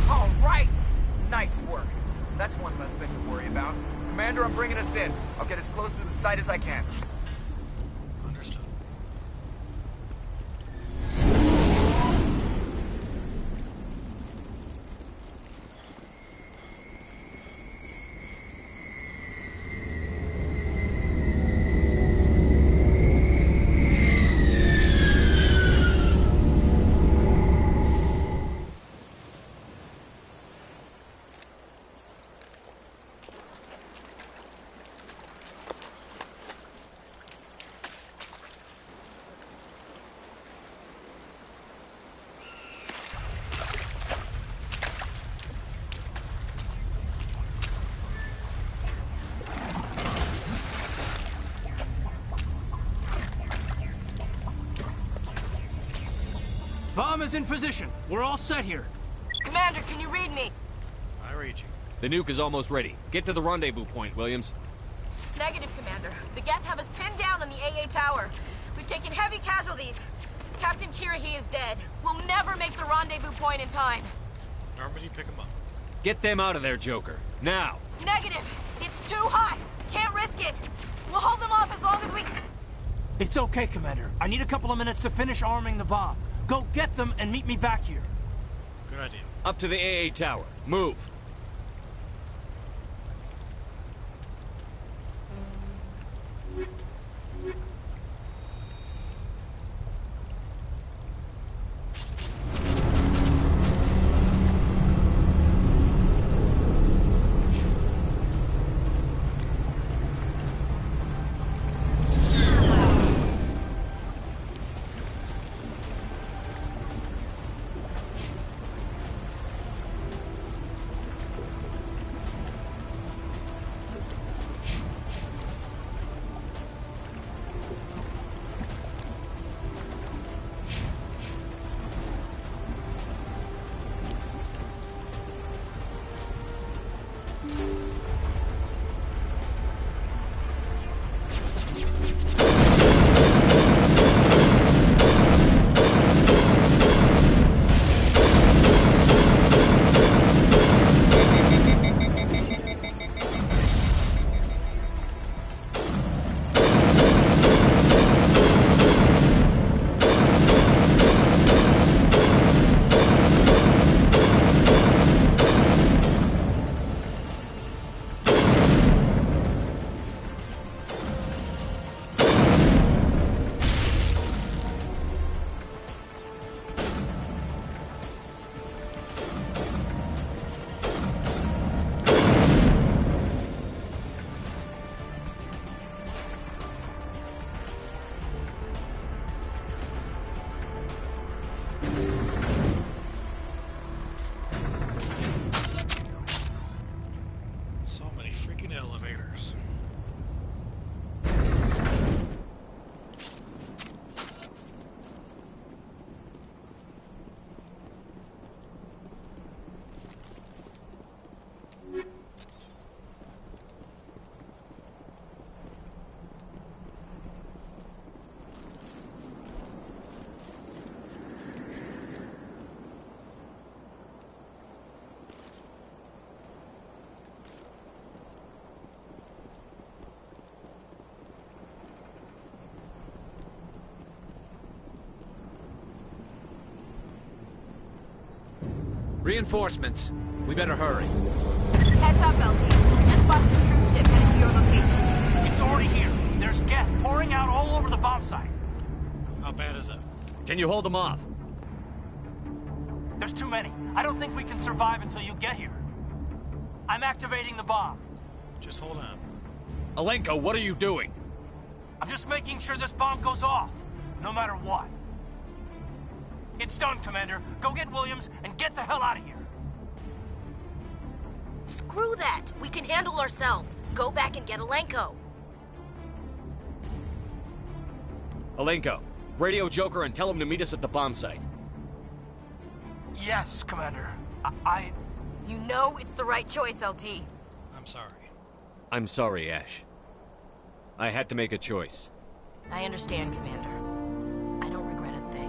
All right! Nice work. That's one less thing to worry about. Commander, I'm bringing us in. I'll get as close to the site as I can. Understood. Bomb is in position. We're all set here. Commander, can you read me? I read you. The nuke is almost ready. Get to the rendezvous point, Williams. Negative, Commander. The Geth have us pinned down on the AA tower. We've taken heavy casualties. Captain Kirahi is dead. We'll never make the rendezvous point in time. Normandy, pick him up. Get them out of there, Joker. Now! Negative! It's too hot! Can't risk it! We'll hold them off as long as we... It's okay, Commander. I need a couple of minutes to finish arming the bomb. Go get them and meet me back here. Good idea. Up to the AA tower. Move! So many freaking elevators. Reinforcements. We better hurry. Heads up, LT. We just spotted a troop ship headed to your location. It's already here. There's gas pouring out all over the bomb site. How bad is it? Can you hold them off? There's too many. I don't think we can survive until you get here. I'm activating the bomb. Just hold on. Alenko, what are you doing? I'm just making sure this bomb goes off, no matter what. It's done, Commander. Go get Williams and get the hell out of here. Screw that. We can handle ourselves. Go back and get Alenko. Alenko, radio Joker and tell him to meet us at the bomb site. Yes, Commander. You know it's the right choice, LT. I'm sorry. I'm sorry, Ash. I had to make a choice. I understand, Commander. I don't regret a thing.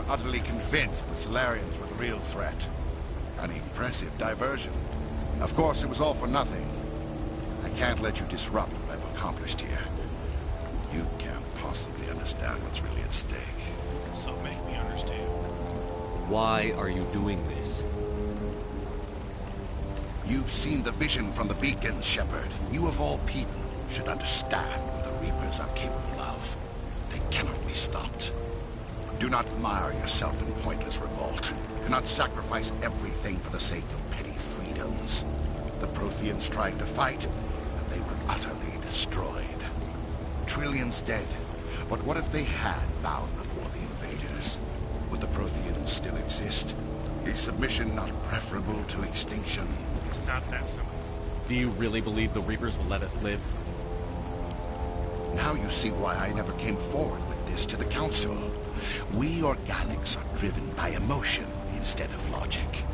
Utterly convinced the Solarians were the real threat. An impressive diversion. Of course, it was all for nothing. I can't let you disrupt what I've accomplished here. You can't possibly understand what's really at stake. So make me understand. Why are you doing this? You've seen the vision from the beacons, Shepard. You of all people should understand what the Reapers are capable of. They cannot be stopped. Do not mire yourself in pointless revolt. Do not sacrifice everything for the sake of petty freedoms. The Protheans tried to fight, and they were utterly destroyed. Trillions dead. But what if they had bowed before the invaders? Would the Protheans still exist? Is submission not preferable to extinction? It's not that simple. Do you really believe the Reapers will let us live? Now you see why I never came forward with this to the Council. We organics are driven by emotion instead of logic.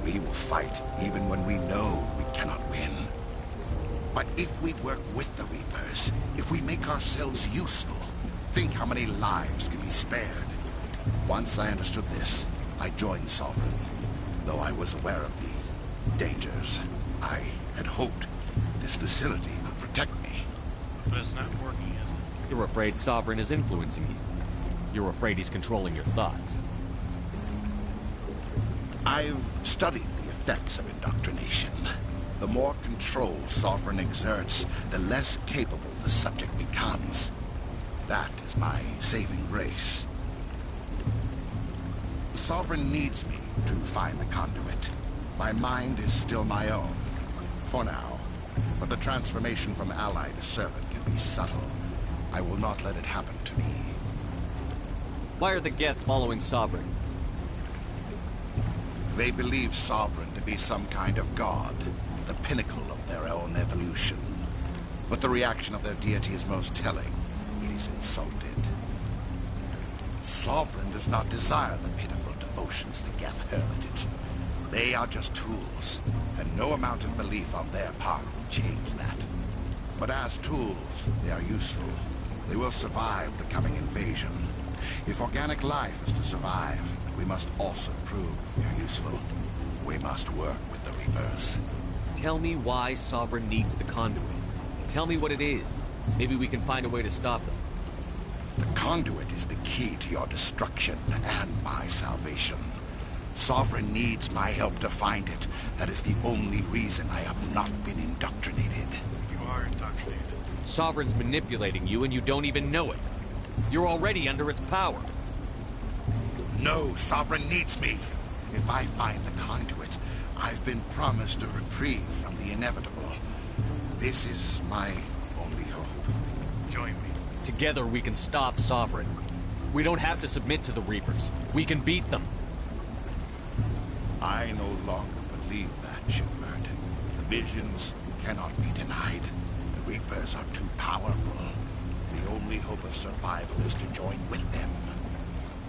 We will fight even when we know we cannot win. But if we work with the Reapers, if we make ourselves useful, think how many lives can be spared. Once I understood this, I joined Sovereign. Though I was aware of the dangers, I had hoped this facility could protect me. But it's not working, is it? You're afraid Sovereign is influencing you. You're afraid he's controlling your thoughts. I've studied the effects of indoctrination. The more control Sovereign exerts, the less capable the subject becomes. That is my saving grace. The Sovereign needs me to find the conduit. My mind is still my own, for now. But the transformation from ally to servant can be subtle. I will not let it happen to me. Why are the Geth following Sovereign? They believe Sovereign to be some kind of god, the pinnacle of their own evolution. But the reaction of their deity is most telling. It is insulted. Sovereign does not desire the pitiful devotions the Geth hurl at it. They are just tools, and no amount of belief on their part will change that. But as tools, they are useful. They will survive the coming invasion. If organic life is to survive, we must also prove we are useful. We must work with the Reapers. Tell me why Sovereign needs the conduit. Tell me what it is. Maybe we can find a way to stop them. The conduit is the key to your destruction and my salvation. Sovereign needs my help to find it. That is the only reason I have not been indoctrinated. You are indoctrinated. Sovereign's manipulating you and you don't even know it. You're already under its power. No, Sovereign needs me. If I find the conduit, I've been promised a reprieve from the inevitable. This is my only hope. Join me. Together we can stop Sovereign. We don't have to submit to the Reapers. We can beat them. I no longer believe that, Shepard. The visions cannot be denied. The Reapers are too powerful. The only hope of survival is to join with them.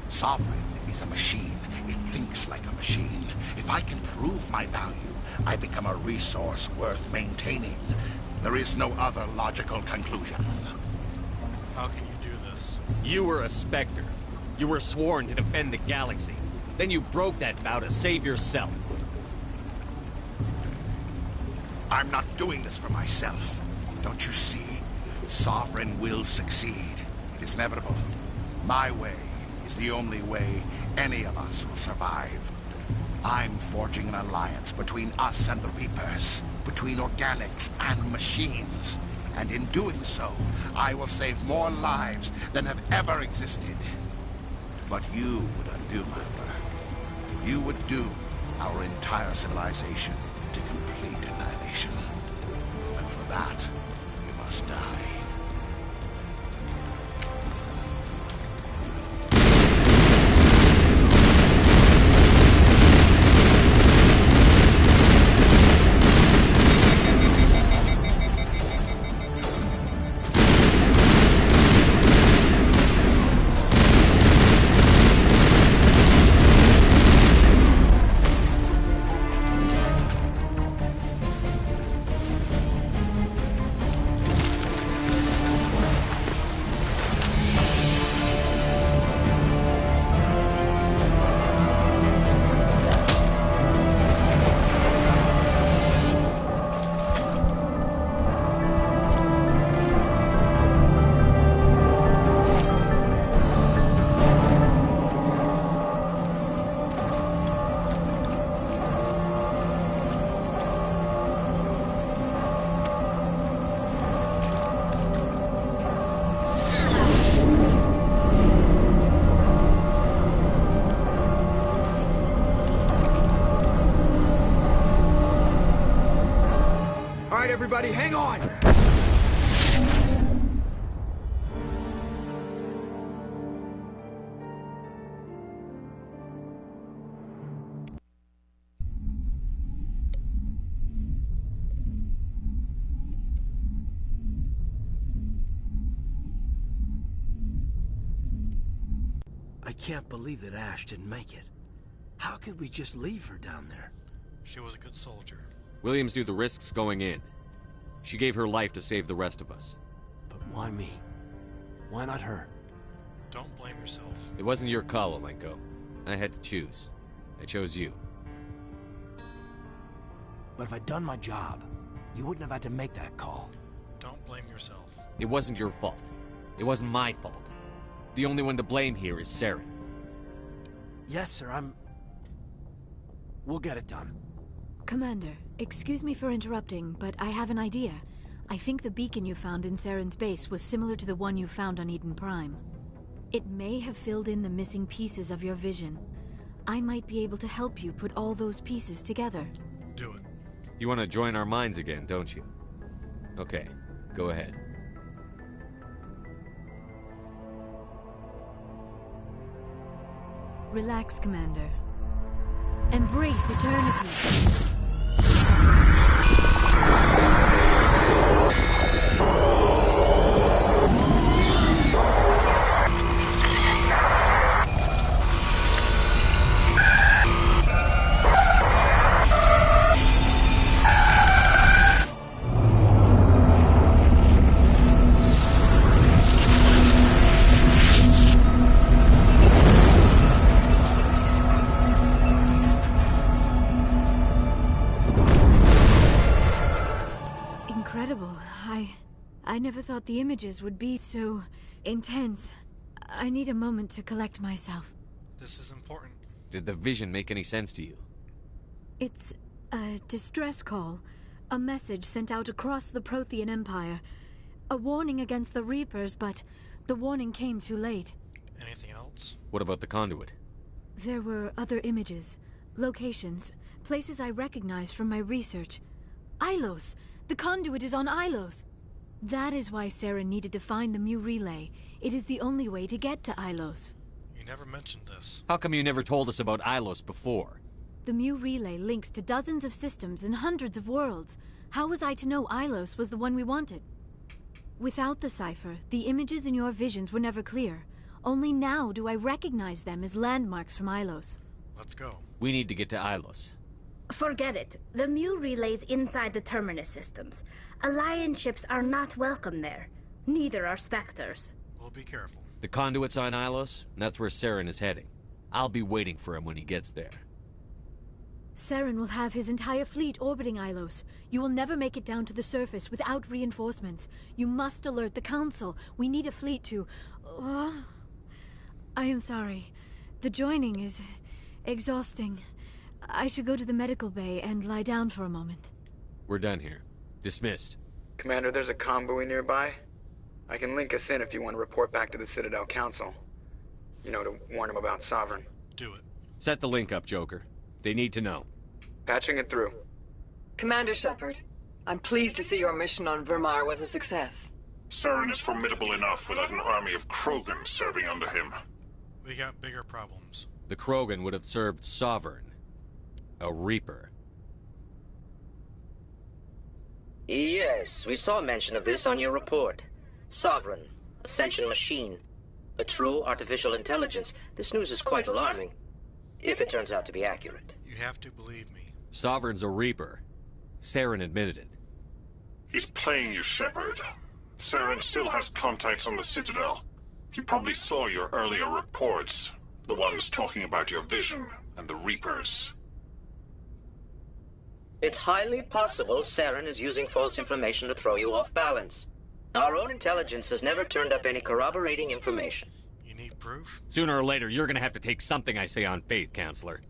Sovereign is a machine. It thinks like a machine. If I can prove my value, I become a resource worth maintaining. There is no other logical conclusion. How can you do this? You were a Spectre. You were sworn to defend the galaxy. Then you broke that vow to save yourself. I'm not doing this for myself. Don't you see? Sovereign will succeed. It is inevitable. My way is the only way any of us will survive. I'm forging an alliance between us and the Reapers, between organics and machines. And in doing so, I will save more lives than have ever existed. But you would undo my work. You would doom our entire civilization to complete annihilation. And for that, you must die. Everybody, hang on! I can't believe that Ash didn't make it. How could we just leave her down there? She was a good soldier. Williams knew the risks going in. She gave her life to save the rest of us. But why me? Why not her? Don't blame yourself. It wasn't your call, Alenko. I had to choose. I chose you. But if I'd done my job, you wouldn't have had to make that call. Don't blame yourself. It wasn't your fault. It wasn't my fault. The only one to blame here is Saren. Yes, sir, We'll get it done. Commander, excuse me for interrupting, but I have an idea. I think the beacon you found in Saren's base was similar to the one you found on Eden Prime. It may have filled in the missing pieces of your vision. I might be able to help you put all those pieces together. Do it. You want to join our minds again, don't you? Okay, go ahead. Relax, Commander. Embrace eternity. Incredible. I never thought the images would be so intense. I need a moment to collect myself. This is important. Did the vision make any sense to you? It's a distress call. A message sent out across the Prothean Empire. A warning against the Reapers, but the warning came too late. Anything else? What about the conduit? There were other images, locations, places I recognized from my research. Ilos! The conduit is on Ilos! That is why Saren needed to find the Mu relay. It is the only way to get to Ilos. You never mentioned this. How come you never told us about Ilos before? The Mu relay links to dozens of systems and hundreds of worlds. How was I to know Ilos was the one we wanted? Without the cipher, the images in your visions were never clear. Only now do I recognize them as landmarks from Ilos. Let's go. We need to get to Ilos. Forget it. The Mu relay's inside the Terminus systems. Alliance ships are not welcome there. Neither are Spectres. We'll be careful. The conduit's on Ilos, and that's where Saren is heading. I'll be waiting for him when he gets there. Saren will have his entire fleet orbiting Ilos. You will never make it down to the surface without reinforcements. You must alert the Council. We need a fleet to... I am sorry. The joining is exhausting. I should go to the medical bay and lie down for a moment. We're done here. Dismissed. Commander, there's a comm buoy nearby. I can link us in if you want to report back to the Citadel Council. You know, to warn them about Sovereign. Do it. Set the link up, Joker. They need to know. Patching it through. Commander Shepard, I'm pleased to see your mission on Vermar was a success. Saren is formidable enough without an army of Krogan serving under him. We got bigger problems. The Krogan would have served Sovereign. A Reaper. Yes, we saw mention of this on your report. Sovereign, Ascension machine, a true artificial intelligence. This news is quite alarming, if it turns out to be accurate. You have to believe me. Sovereign's a Reaper. Saren admitted it. He's playing you, Shepard. Saren still has contacts on the Citadel. He probably saw your earlier reports. The ones talking about your vision and the Reapers. It's highly possible Saren is using false information to throw you off balance. Our own intelligence has never turned up any corroborating information. You need proof? Sooner or later, you're gonna have to take something I say on faith, Counselor.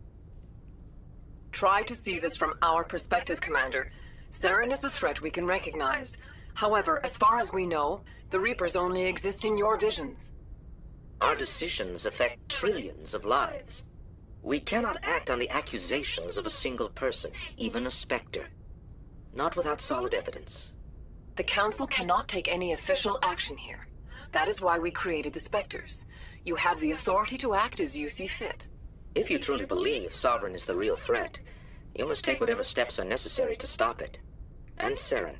Try to see this from our perspective, Commander. Saren is a threat we can recognize. However, as far as we know, the Reapers only exist in your visions. Our decisions affect trillions of lives. We cannot act on the accusations of a single person, even a Spectre. Not without solid evidence. The Council cannot take any official action here. That is why we created the Spectres. You have the authority to act as you see fit. If you truly believe Sovereign is the real threat, you must take whatever steps are necessary to stop it. And Saren.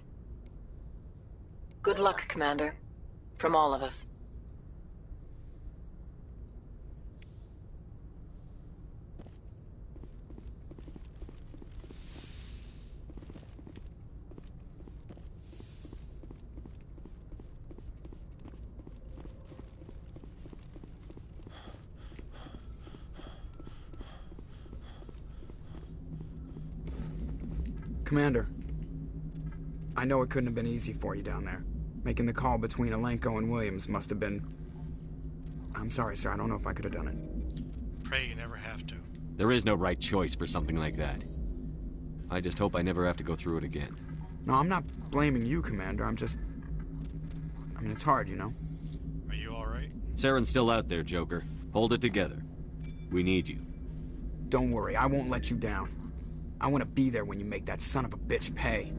Good luck, Commander. From all of us. Commander, I know it couldn't have been easy for you down there. Making the call between Alenko and Williams must have been... I'm sorry, sir. I don't know if I could have done it. Pray you never have to. There is no right choice for something like that. I just hope I never have to go through it again. No, I'm not blaming you, Commander. I mean, it's hard, you know? Are you alright? Saren's still out there, Joker. Hold it together. We need you. Don't worry, I won't let you down. I want to be there when you make that son of a bitch pay.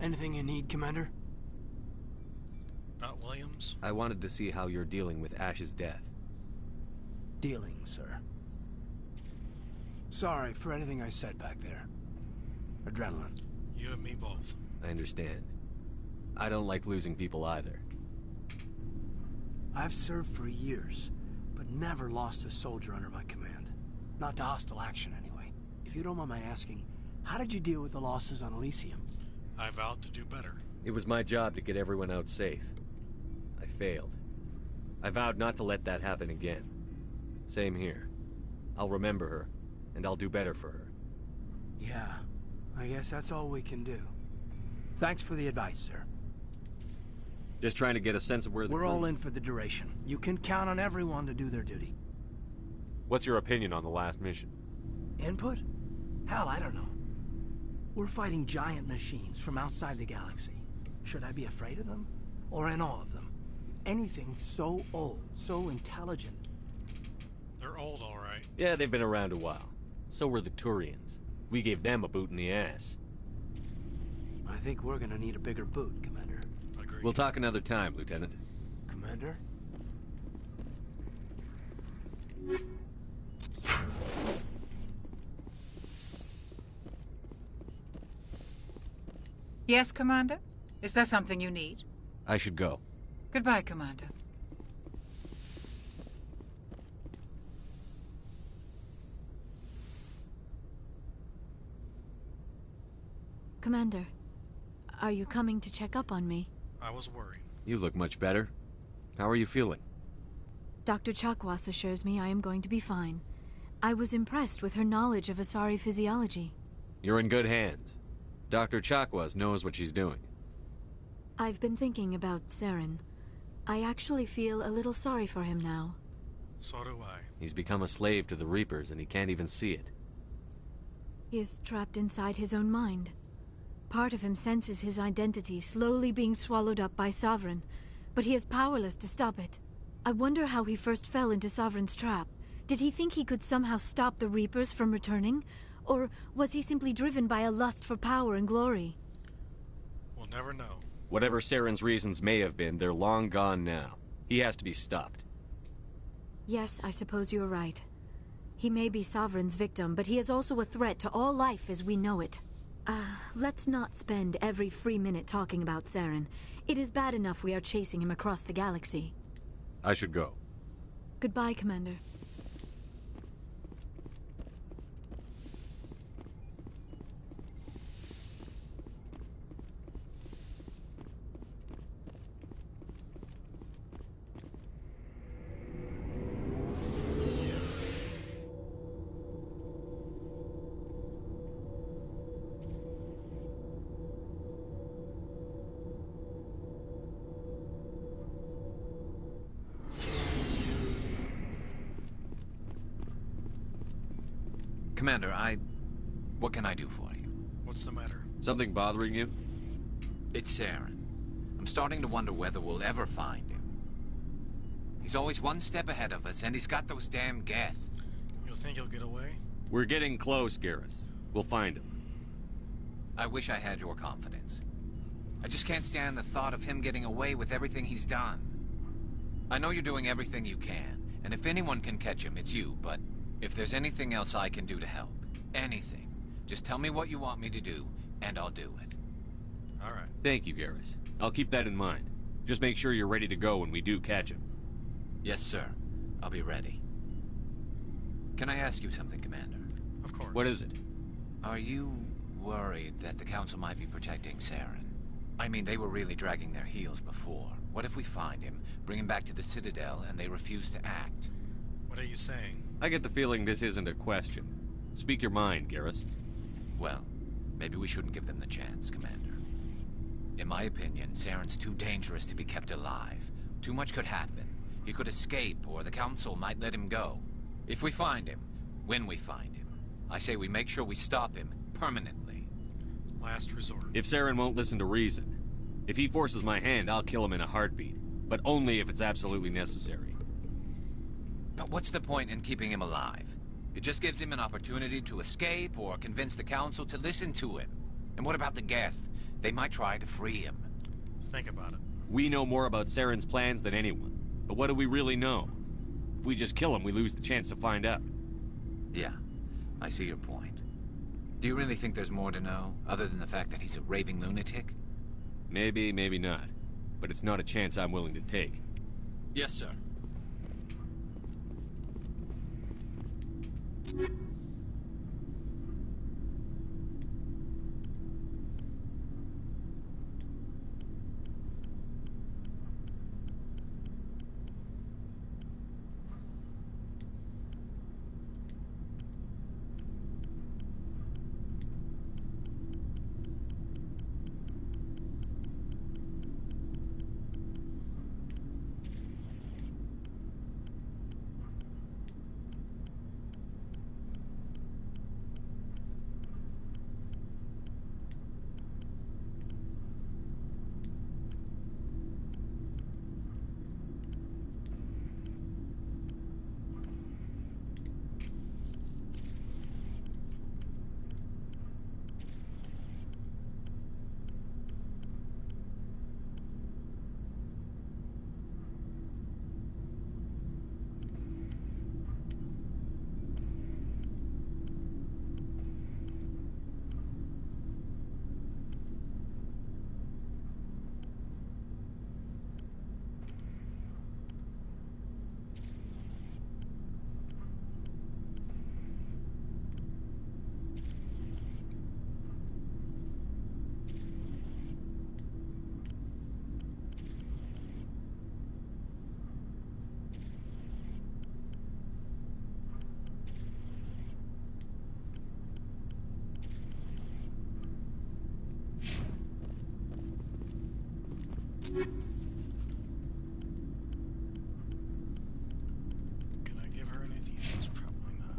Anything you need, Commander? Not Williams? I wanted to see how you're dealing with Ash's death. Dealing, sir. Sorry for anything I said back there. Adrenaline. You and me both. I understand. I don't like losing people either. I've served for years, but never lost a soldier under my command. Not to hostile action, anyway. If you don't mind my asking, how did you deal with the losses on Elysium? I vowed to do better. It was my job to get everyone out safe. I failed. I vowed not to let that happen again. Same here. I'll remember her, and I'll do better for her. Yeah, I guess that's all we can do. Thanks for the advice, sir. Just trying to get a sense of where We're all in for the duration. You can count on everyone to do their duty. What's your opinion on the last mission? Input? Hell, I don't know. We're fighting giant machines from outside the galaxy. Should I be afraid of them? Or in awe of them? Anything so old, so intelligent. They're old, alright. Yeah, they've been around a while. So were the Turians. We gave them a boot in the ass. I think we're gonna need a bigger boot, Commander. We'll talk another time, Lieutenant. Commander? Yes, Commander? Is there something you need? I should go. Goodbye, Commander. Commander, are you coming to check up on me? I was worried. You look much better. How are you feeling? Dr. Chakwas assures me I am going to be fine. I was impressed with her knowledge of Asari physiology. You're in good hands. Dr. Chakwas knows what she's doing. I've been thinking about Saren. I actually feel a little sorry for him now. So do I. He's become a slave to the Reapers, and he can't even see it. He is trapped inside his own mind. Part of him senses his identity slowly being swallowed up by Sovereign, but he is powerless to stop it. I wonder how he first fell into Sovereign's trap. Did he think he could somehow stop the Reapers from returning? Or was he simply driven by a lust for power and glory? We'll never know. Whatever Saren's reasons may have been, they're long gone now. He has to be stopped. Yes, I suppose you're right. He may be Sovereign's victim, but he is also a threat to all life as we know it. Let's not spend every free minute talking about Saren. It is bad enough we are chasing him across the galaxy. I should go. Goodbye, Commander. Commander, what can I do for you? What's the matter? Something bothering you? It's Saren. I'm starting to wonder whether we'll ever find him. He's always one step ahead of us, and he's got those damn Geth. You think he'll get away? We're getting close, Garrus. We'll find him. I wish I had your confidence. I just can't stand the thought of him getting away with everything he's done. I know you're doing everything you can, and if anyone can catch him, it's you, but if there's anything else I can do to help, anything, just tell me what you want me to do, and I'll do it. All right. Thank you, Garrus. I'll keep that in mind. Just make sure you're ready to go when we do catch him. Yes, sir. I'll be ready. Can I ask you something, Commander? Of course. What is it? Are you worried that the Council might be protecting Saren? I mean, they were really dragging their heels before. What if we find him, bring him back to the Citadel, and they refuse to act? What are you saying? I get the feeling this isn't a question. Speak your mind, Garrus. Well, maybe we shouldn't give them the chance, Commander. In my opinion, Saren's too dangerous to be kept alive. Too much could happen. He could escape, or the Council might let him go. If we find him, when we find him, I say we make sure we stop him permanently. Last resort. If Saren won't listen to reason, if he forces my hand, I'll kill him in a heartbeat. But only if it's absolutely necessary. But what's the point in keeping him alive? It just gives him an opportunity to escape or convince the Council to listen to him. And what about the Geth? They might try to free him. Think about it. We know more about Saren's plans than anyone. But what do we really know? If we just kill him, we lose the chance to find out. Yeah, I see your point. Do you really think there's more to know, other than the fact that he's a raving lunatic? Maybe, maybe not. But it's not a chance I'm willing to take. Yes, sir. Can I give her anything else? Probably not.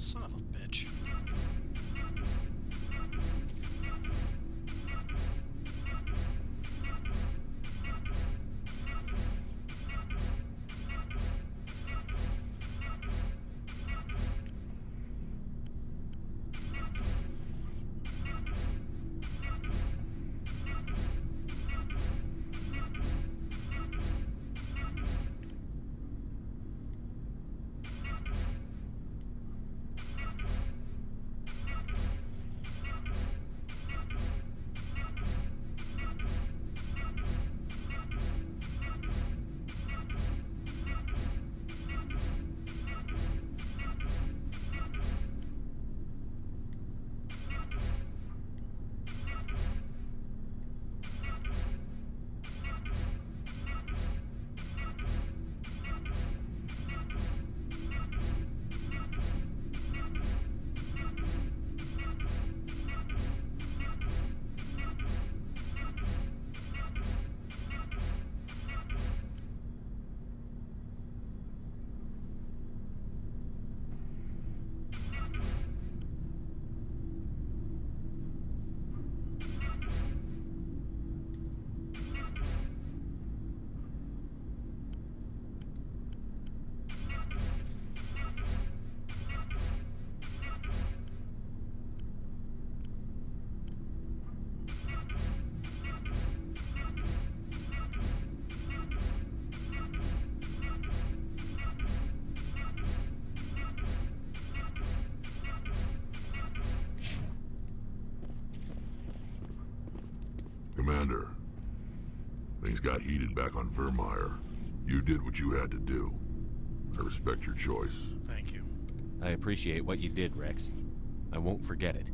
Son of a bitch. Commander, things got heated back on Vermeer. You did what you had to do. I respect your choice. Thank you. I appreciate what you did, Rex. I won't forget it.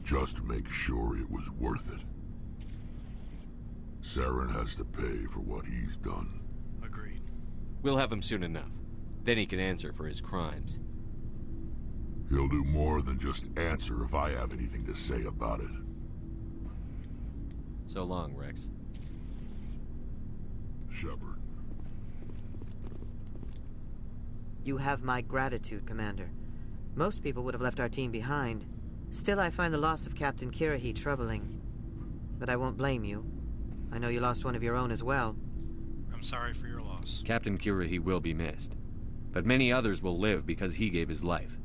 Just make sure it was worth it. Saren has to pay for what he's done. Agreed. We'll have him soon enough. Then he can answer for his crimes. He'll do more than just answer if I have anything to say about it. So long, Rex. Shepard. You have my gratitude, Commander. Most people would have left our team behind. Still, I find the loss of Captain Kirahi troubling. But I won't blame you. I know you lost one of your own as well. I'm sorry for your loss. Captain Kirahi will be missed. But many others will live because he gave his life.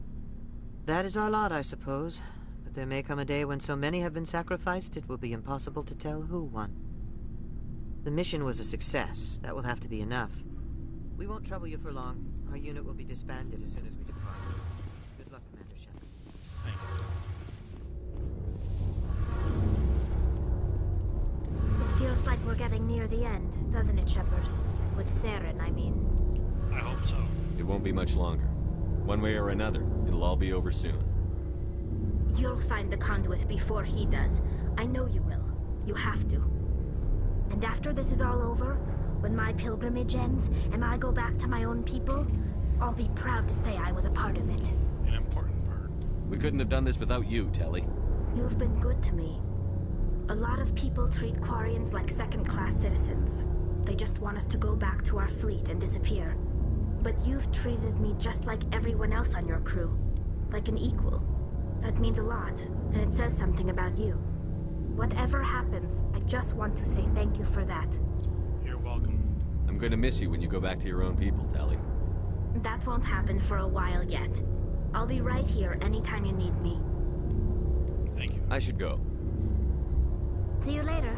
That is our lot, I suppose. But there may come a day when so many have been sacrificed, it will be impossible to tell who won. The mission was a success. That will have to be enough. We won't trouble you for long. Our unit will be disbanded as soon as we depart. Good luck, Commander Shepard. Thank you. It feels like we're getting near the end, doesn't it, Shepard? With Saren, I mean. I hope so. It won't be much longer. One way or another, it'll all be over soon. You'll find the conduit before he does. I know you will. You have to. And after this is all over, when my pilgrimage ends and I go back to my own people, I'll be proud to say I was a part of it. An important part. We couldn't have done this without you, Telly. You've been good to me. A lot of people treat Quarians like second-class citizens. They just want us to go back to our fleet and disappear. But you've treated me just like everyone else on your crew. Like an equal. That means a lot, and it says something about you. Whatever happens, I just want to say thank you for that. You're welcome. I'm going to miss you when you go back to your own people, Telly. That won't happen for a while yet. I'll be right here anytime you need me. Thank you. I should go. See you later.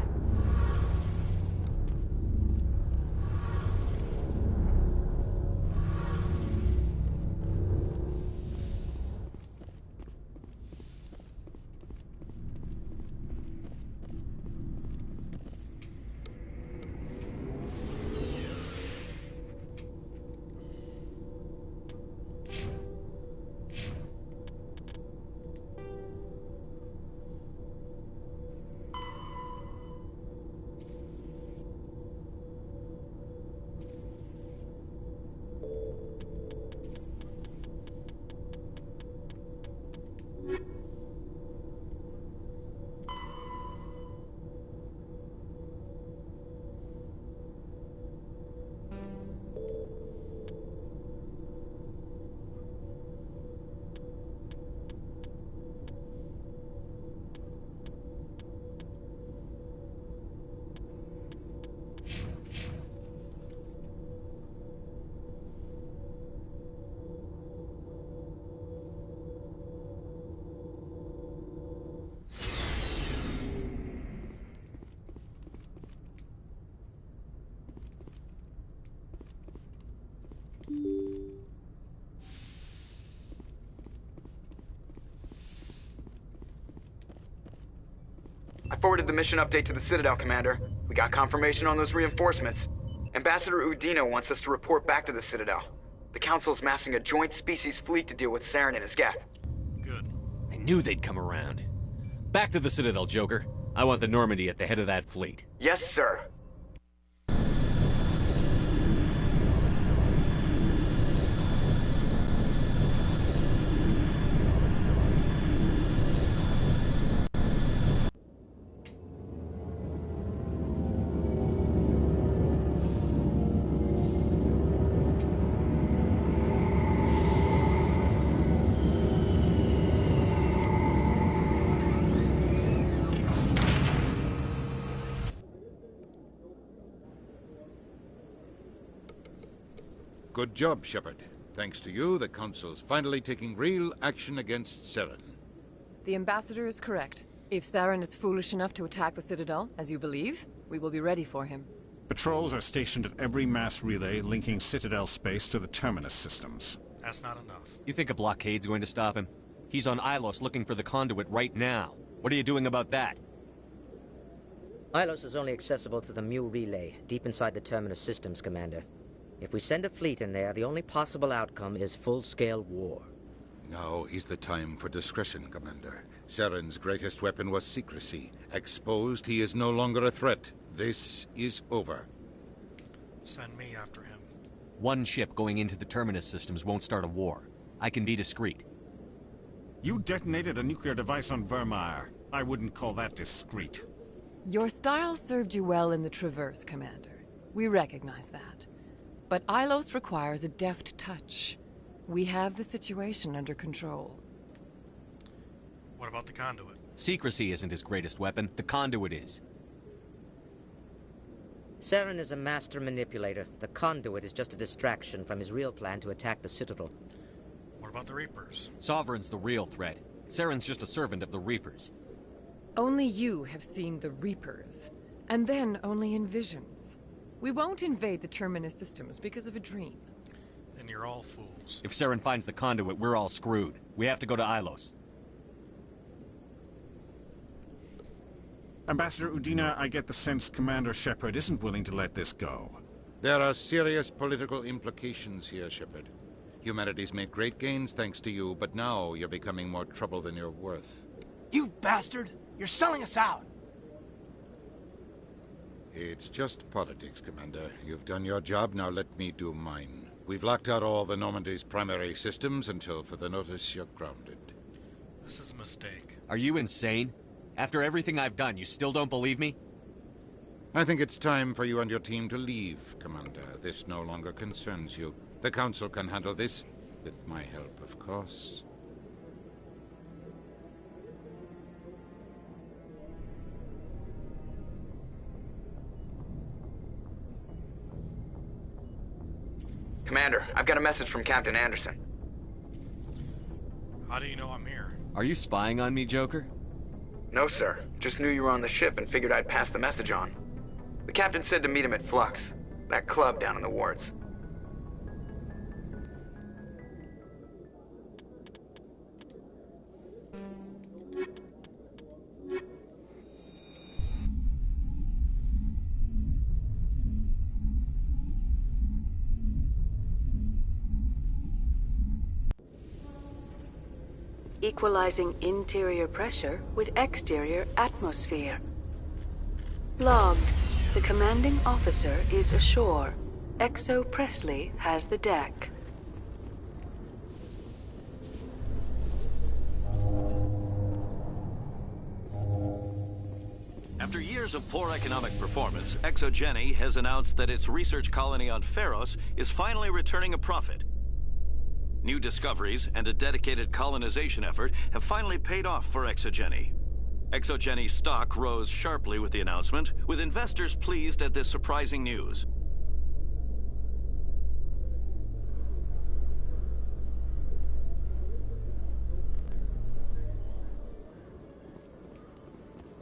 forwarded the mission update to the Citadel, Commander. We got confirmation on those reinforcements. Ambassador Udina wants us to report back to the Citadel. The Council's massing a joint species fleet to deal with Saren and his Geth. Good. I knew they'd come around. Back to the Citadel, Joker. I want the Normandy at the head of that fleet. Yes, sir. Good job, Shepard. Thanks to you, the Council's finally taking real action against Saren. The Ambassador is correct. If Saren is foolish enough to attack the Citadel, as you believe, we will be ready for him. Patrols are stationed at every mass relay linking Citadel space to the Terminus systems. That's not enough. You think a blockade's going to stop him? He's on Ilos looking for the conduit right now. What are you doing about that? Ilos is only accessible through the Mu relay, deep inside the Terminus systems, Commander. If we send a fleet in there, the only possible outcome is full-scale war. Now is the time for discretion, Commander. Saren's greatest weapon was secrecy. Exposed, he is no longer a threat. This is over. Send me after him. One ship going into the Terminus systems won't start a war. I can be discreet. You detonated a nuclear device on Vermeer. I wouldn't call that discreet. Your style served you well in the Traverse, Commander. We recognize that. But Ilos requires a deft touch. We have the situation under control. What about the conduit? Secrecy isn't his greatest weapon. The conduit is. Saren is a master manipulator. The conduit is just a distraction from his real plan to attack the Citadel. What about the Reapers? Sovereign's the real threat. Saren's just a servant of the Reapers. Only you have seen the Reapers, and then only in visions. We won't invade the Terminus systems because of a dream. Then you're all fools. If Saren finds the conduit, we're all screwed. We have to go to Ilos. Ambassador Udina, I get the sense Commander Shepard isn't willing to let this go. There are serious political implications here, Shepard. Humanity's made great gains thanks to you, but now you're becoming more trouble than you're worth. You bastard! You're selling us out! It's just politics, Commander. You've done your job, now let me do mine. We've locked out all the Normandy's primary systems until further notice you're grounded. This is a mistake. Are you insane? After everything I've done, you still don't believe me? I think it's time for you and your team to leave, Commander. This no longer concerns you. The Council can handle this, with my help, of course. Commander, I've got a message from Captain Anderson. How do you know I'm here? Are you spying on me, Joker? No, sir. Just knew you were on the ship and figured I'd pass the message on. The captain said to meet him at Flux, that club down in the wards. Equalizing interior pressure with exterior atmosphere. Logged. The commanding officer is ashore. Exo Presley has the deck. After years of poor economic performance, ExoGeni has announced that its research colony on Pharos is finally returning a profit. New discoveries and a dedicated colonization effort have finally paid off for ExoGeni. ExoGeni's stock rose sharply with the announcement, with investors pleased at this surprising news.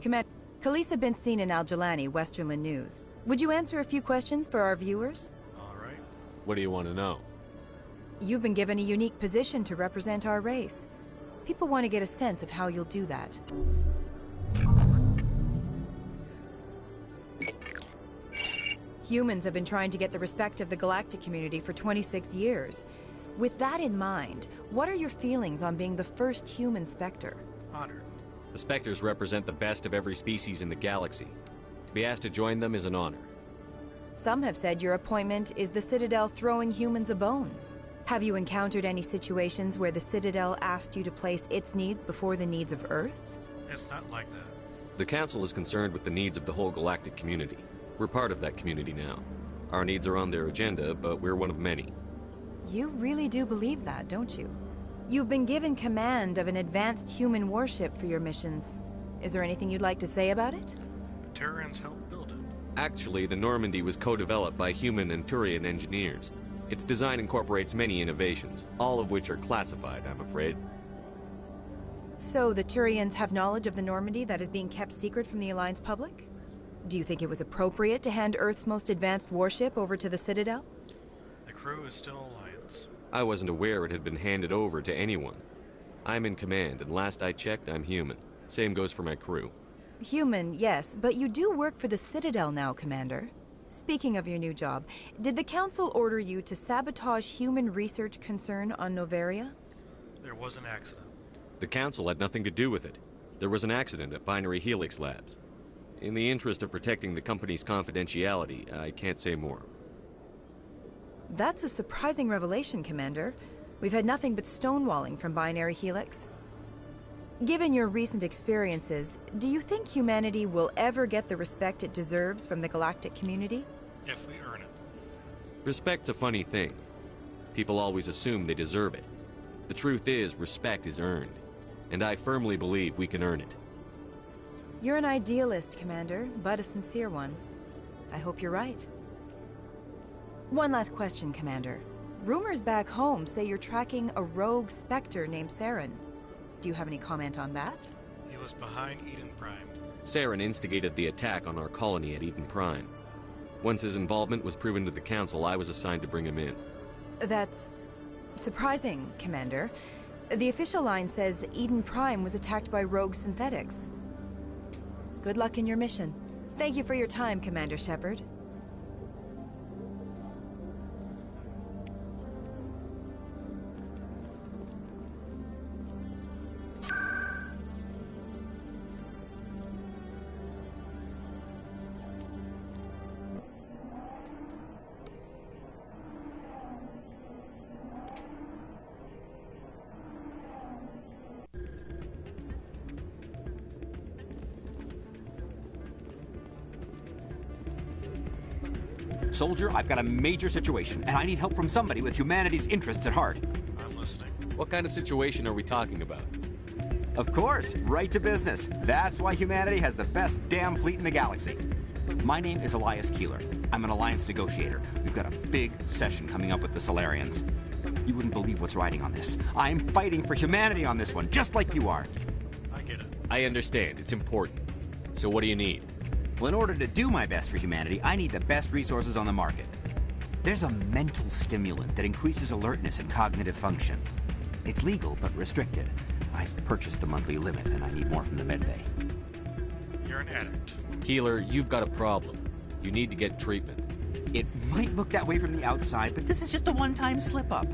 Commander, Khaleesa been seen in Al-Jalani, Westerland News. Would you answer a few questions for our viewers? All right. What do you want to know? You've been given a unique position to represent our race. People want to get a sense of how you'll do that. Humans have been trying to get the respect of the galactic community for 26 years. With that in mind, what are your feelings on being the first human Spectre? Honored. The Spectres represent the best of every species in the galaxy. To be asked to join them is an honor. Some have said your appointment is the Citadel throwing humans a bone. Have you encountered any situations where the Citadel asked you to place its needs before the needs of Earth? It's not like that. The Council is concerned with the needs of the whole galactic community. We're part of that community now. Our needs are on their agenda, but we're one of many. You really do believe that, don't you? You've been given command of an advanced human warship for your missions. Is there anything you'd like to say about it? The Turians helped build it. Actually, the Normandy was co-developed by human and Turian engineers. Its design incorporates many innovations, all of which are classified, I'm afraid. So the Turians have knowledge of the Normandy that is being kept secret from the Alliance public? Do you think it was appropriate to hand Earth's most advanced warship over to the Citadel? The crew is still Alliance. I wasn't aware it had been handed over to anyone. I'm in command, and last I checked, I'm human. Same goes for my crew. Human, yes, but you do work for the Citadel now, Commander. Speaking of your new job, did the Council order you to sabotage human research concern on Noveria? There was an accident. The Council had nothing to do with it. There was an accident at Binary Helix Labs. In the interest of protecting the company's confidentiality, I can't say more. That's a surprising revelation, Commander. We've had nothing but stonewalling from Binary Helix. Given your recent experiences, do you think humanity will ever get the respect it deserves from the galactic community? If we earn it. Respect's a funny thing. People always assume they deserve it. The truth is, respect is earned. And I firmly believe we can earn it. You're an idealist, Commander, but a sincere one. I hope you're right. One last question, Commander. Rumors back home say you're tracking a rogue Spectre named Saren. Do you have any comment on that? He was behind Eden Prime. Saren instigated the attack on our colony at Eden Prime. Once his involvement was proven to the Council, I was assigned to bring him in. That's surprising, Commander. The official line says Eden Prime was attacked by rogue synthetics. Good luck in your mission. Thank you for your time, Commander Shepard. Soldier, I've got a major situation, and I need help from somebody with humanity's interests at heart. I'm listening. What kind of situation are we talking about? Of course, right to business. That's why humanity has the best damn fleet in the galaxy. My name is Elias Keeler. I'm an Alliance negotiator. We've got a big session coming up with the Solarians. You wouldn't believe what's riding on this. I'm fighting for humanity on this one, just like you are. I get it. I understand. It's important. So what do you need? Well, in order to do my best for humanity, I need the best resources on the market. There's a mental stimulant that increases alertness and cognitive function. It's legal, but restricted. I've purchased the monthly limit, and I need more from the medbay. You're an addict. Keeler, you've got a problem. You need to get treatment. It might look that way from the outside, but this is just a one-time slip-up.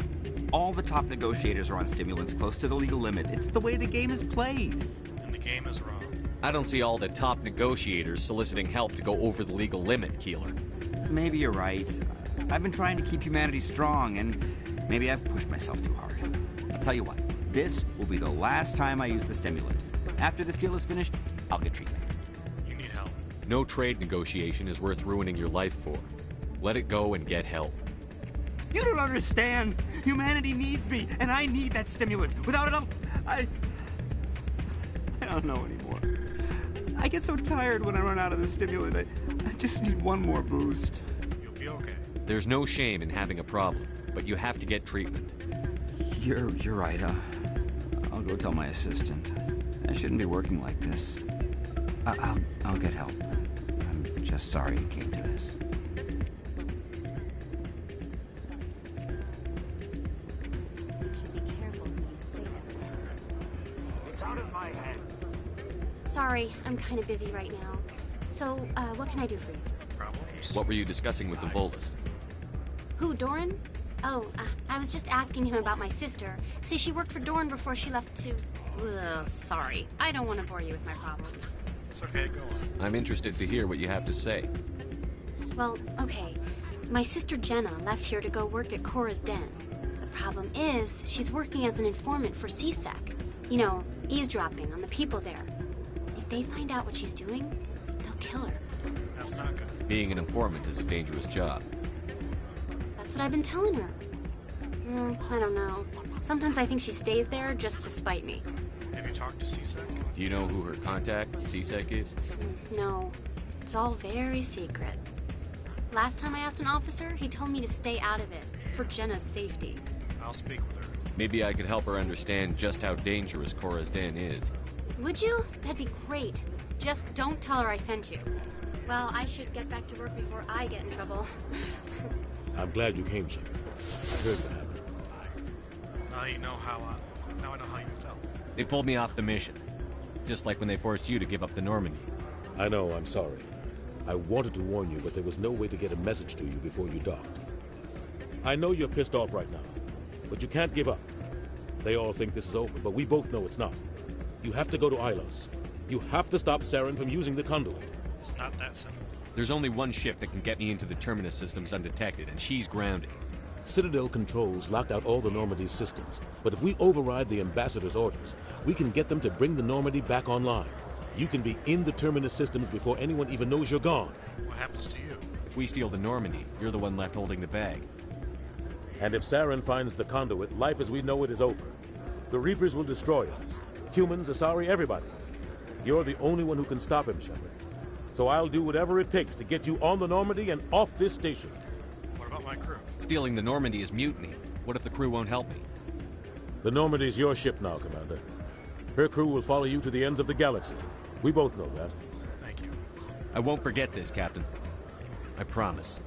All the top negotiators are on stimulants close to the legal limit. It's the way the game is played. And the game is wrong. I don't see all the top negotiators soliciting help to go over the legal limit, Keeler. Maybe you're right. I've been trying to keep humanity strong, and maybe I've pushed myself too hard. I'll tell you what, this will be the last time I use the stimulant. After this deal is finished, I'll get treatment. You need help. No trade negotiation is worth ruining your life for. Let it go and get help. You don't understand! Humanity needs me, and I need that stimulant. Without it, I don't know anymore. I get so tired when I run out of the stimulant. I just need one more boost. You'll be okay. There's no shame in having a problem, but you have to get treatment. You're right. I'll go tell my assistant. I shouldn't be working like this. I'll get help. I'm just sorry it came to this. You should be careful when you say that. It's out of my head. Sorry, I'm kind of busy right now. So, what can I do for you? Problem orders. What were you discussing with the Volus? Who, Doran? Oh, I was just asking him about my sister. See, she worked for Doran before she left to... Ugh, sorry. I don't want to bore you with my problems. It's okay, go on. I'm interested to hear what you have to say. Well, okay. My sister Jenna left here to go work at Cora's Den. The problem is, she's working as an informant for CSEC. You know, eavesdropping on the people there. If they find out what she's doing, they'll kill her. That's not good. Being an informant is a dangerous job. That's what I've been telling her. I don't know. Sometimes I think she stays there just to spite me. Have you talked to CSEC? Do you know who her contact, CSEC, is? No. It's all very secret. Last time I asked an officer, he told me to stay out of it, for Jenna's safety. I'll speak with her. Maybe I could help her understand just how dangerous Cora's Den is. Would you? That'd be great. Just don't tell her I sent you. Well, I should get back to work before I get in trouble. I'm glad you came, Shepard. I heard what happened. Now I know how you felt. They pulled me off the mission. Just like when they forced you to give up the Normandy. I know, I'm sorry. I wanted to warn you, but there was no way to get a message to you before you docked. I know you're pissed off right now, but you can't give up. They all think this is over, but we both know it's not. You have to go to Ilos. You have to stop Saren from using the conduit. It's not that simple. There's only one ship that can get me into the Terminus systems undetected, and she's grounded. Citadel controls locked out all the Normandy's systems, but if we override the Ambassador's orders, we can get them to bring the Normandy back online. You can be in the Terminus systems before anyone even knows you're gone. What happens to you? If we steal the Normandy, you're the one left holding the bag. And if Saren finds the conduit, life as we know it is over. The Reapers will destroy us. Humans, Asari, everybody. You're the only one who can stop him, Shepard. So I'll do whatever it takes to get you on the Normandy and off this station. What about my crew? Stealing the Normandy is mutiny. What if the crew won't help me? The Normandy's your ship now, Commander. Her crew will follow you to the ends of the galaxy. We both know that. Thank you. I won't forget this, Captain. I promise.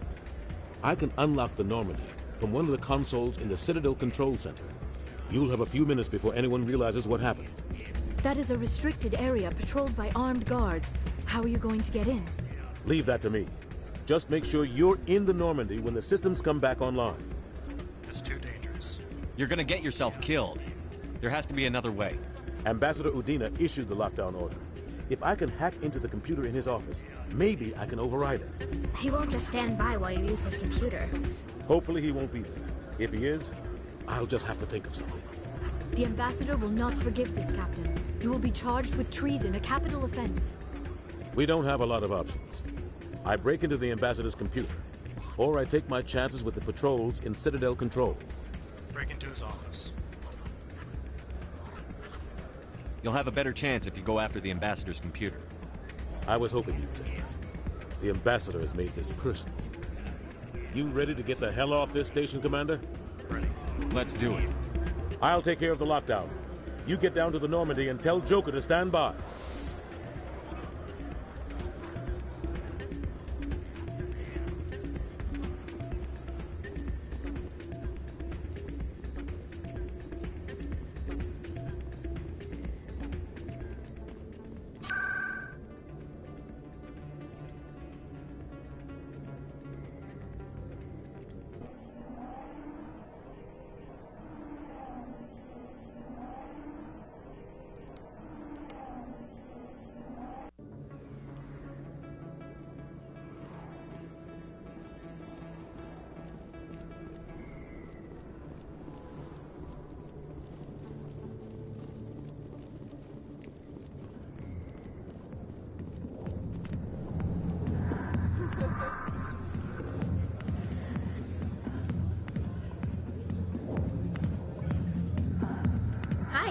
I can unlock the Normandy from one of the consoles in the Citadel Control Center. You'll have a few minutes before anyone realizes what happened. That is a restricted area patrolled by armed guards. How are you going to get in? Leave that to me. Just make sure you're in the Normandy when the systems come back online. It's too dangerous. You're gonna get yourself killed. There has to be another way. Ambassador Udina issued the lockdown order. If I can hack into the computer in his office, maybe I can override it. He won't just stand by while you use his computer. Hopefully he won't be there. If he is, I'll just have to think of something. The Ambassador will not forgive this, Captain. You will be charged with treason, a capital offense. We don't have a lot of options. I break into the Ambassador's computer, or I take my chances with the patrols in Citadel Control. Break into his office. You'll have a better chance if you go after the Ambassador's computer. I was hoping you'd say that. The Ambassador has made this personal. You ready to get the hell off this station, Commander? Ready. Let's do it. I'll take care of the lockdown. You get down to the Normandy and tell Joker to stand by.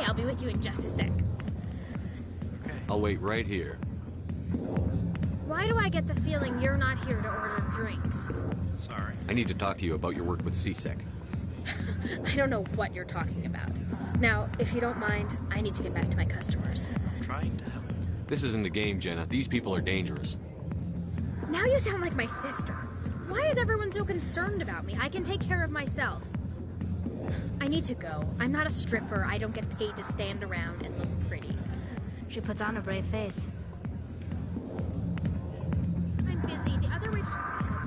I'll be with you in just a sec. I'll wait right here. Why do I get the feeling you're not here to order drinks? Sorry. I need to talk to you about your work with CSEC. I don't know what you're talking about. Now, if you don't mind, I need to get back to my customers. I'm trying to help. This isn't a game, Jenna. These people are dangerous. Now you sound like my sister. Why is everyone so concerned about me? I can take care of myself. I need to go. I'm not a stripper. I don't get paid to stand around and look pretty. She puts on a brave face. I'm busy. The other waitresses can help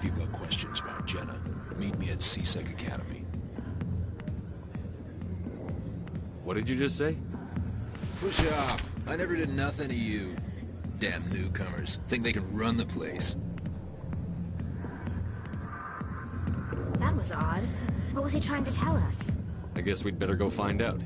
If you've got questions about Jenna, meet me at CSEC Academy. What did you just say? Push off. I never did nothing to you. Damn newcomers. Think they can run the place. That was odd. What was he trying to tell us? I guess we'd better go find out.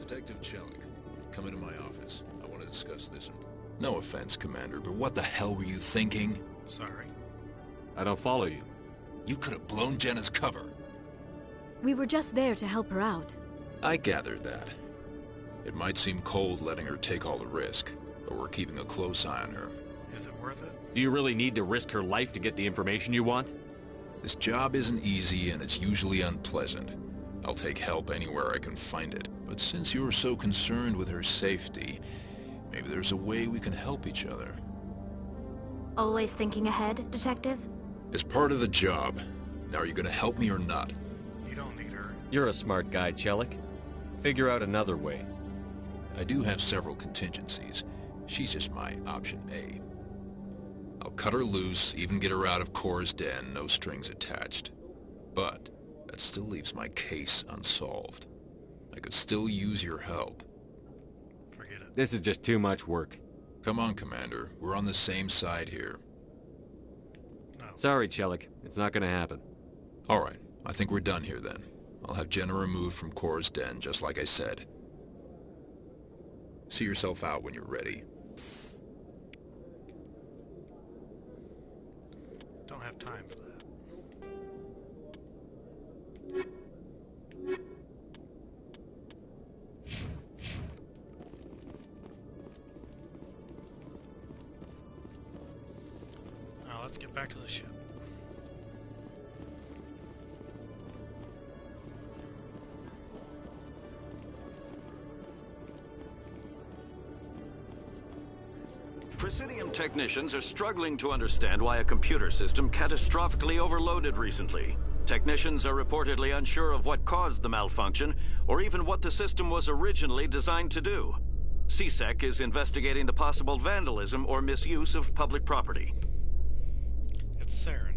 Detective Chelik, come into my office. I want to discuss this. No offense, Commander, but what the hell were you thinking? Sorry. I don't follow you. You could have blown Jenna's cover. We were just there to help her out. I gathered that. It might seem cold letting her take all the risk, but we're keeping a close eye on her. Is it worth it? Do you really need to risk her life to get the information you want? This job isn't easy and it's usually unpleasant. I'll take help anywhere I can find it. But since you're so concerned with her safety, maybe there's a way we can help each other. Always thinking ahead, Detective? It's part of the job. Now, are you gonna help me or not? You don't need her. You're a smart guy, Chelik. Figure out another way. I do have several contingencies. She's just my option A. I'll cut her loose, even get her out of Cora's den, no strings attached. But that still leaves my case unsolved. I could still use your help. Forget it. This is just too much work. Come on, Commander. We're on the same side here. No. Sorry, Chelik. It's not gonna happen. All right. I think we're done here then. I'll have Jenna removed from Cora's den, just like I said. See yourself out when you're ready. Don't have time for that. Now let's get back to the ship. Presidium technicians are struggling to understand why a computer system catastrophically overloaded recently. Technicians are reportedly unsure of what caused the malfunction, or even what the system was originally designed to do. CSEC is investigating the possible vandalism or misuse of public property. It's Saren.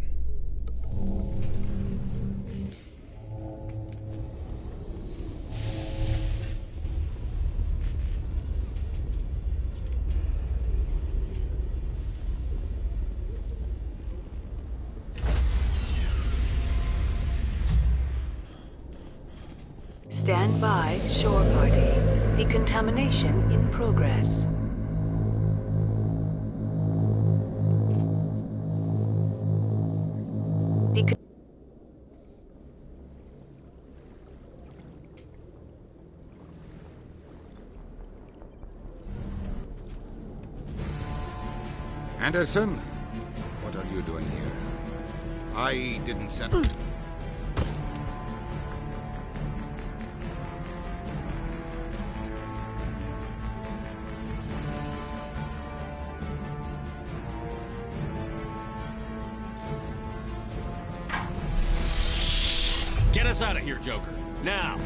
Stand by, shore party. Decontamination in progress. Anderson, what are you doing here? I didn't send... Get us out of here, Joker. Now!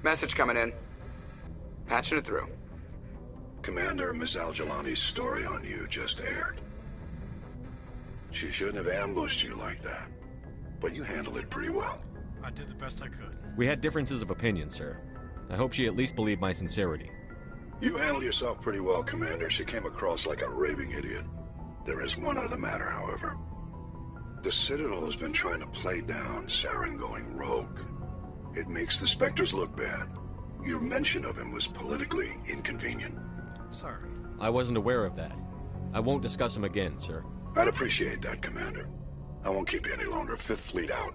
Message coming in. Patching it through. Commander, Miss Al-Jalani's story on you just aired. She shouldn't have ambushed you like that, but you handled it pretty well. I did the best I could. We had differences of opinion, sir. I hope she at least believed my sincerity. You handled yourself pretty well, Commander. She came across like a raving idiot. There is one other matter, however. The Citadel has been trying to play down Saren going rogue. It makes the Spectres look bad. Your mention of him was politically inconvenient. Sorry. I wasn't aware of that. I won't discuss him again, sir. I'd appreciate that, Commander. I won't keep you any longer. Fifth Fleet out.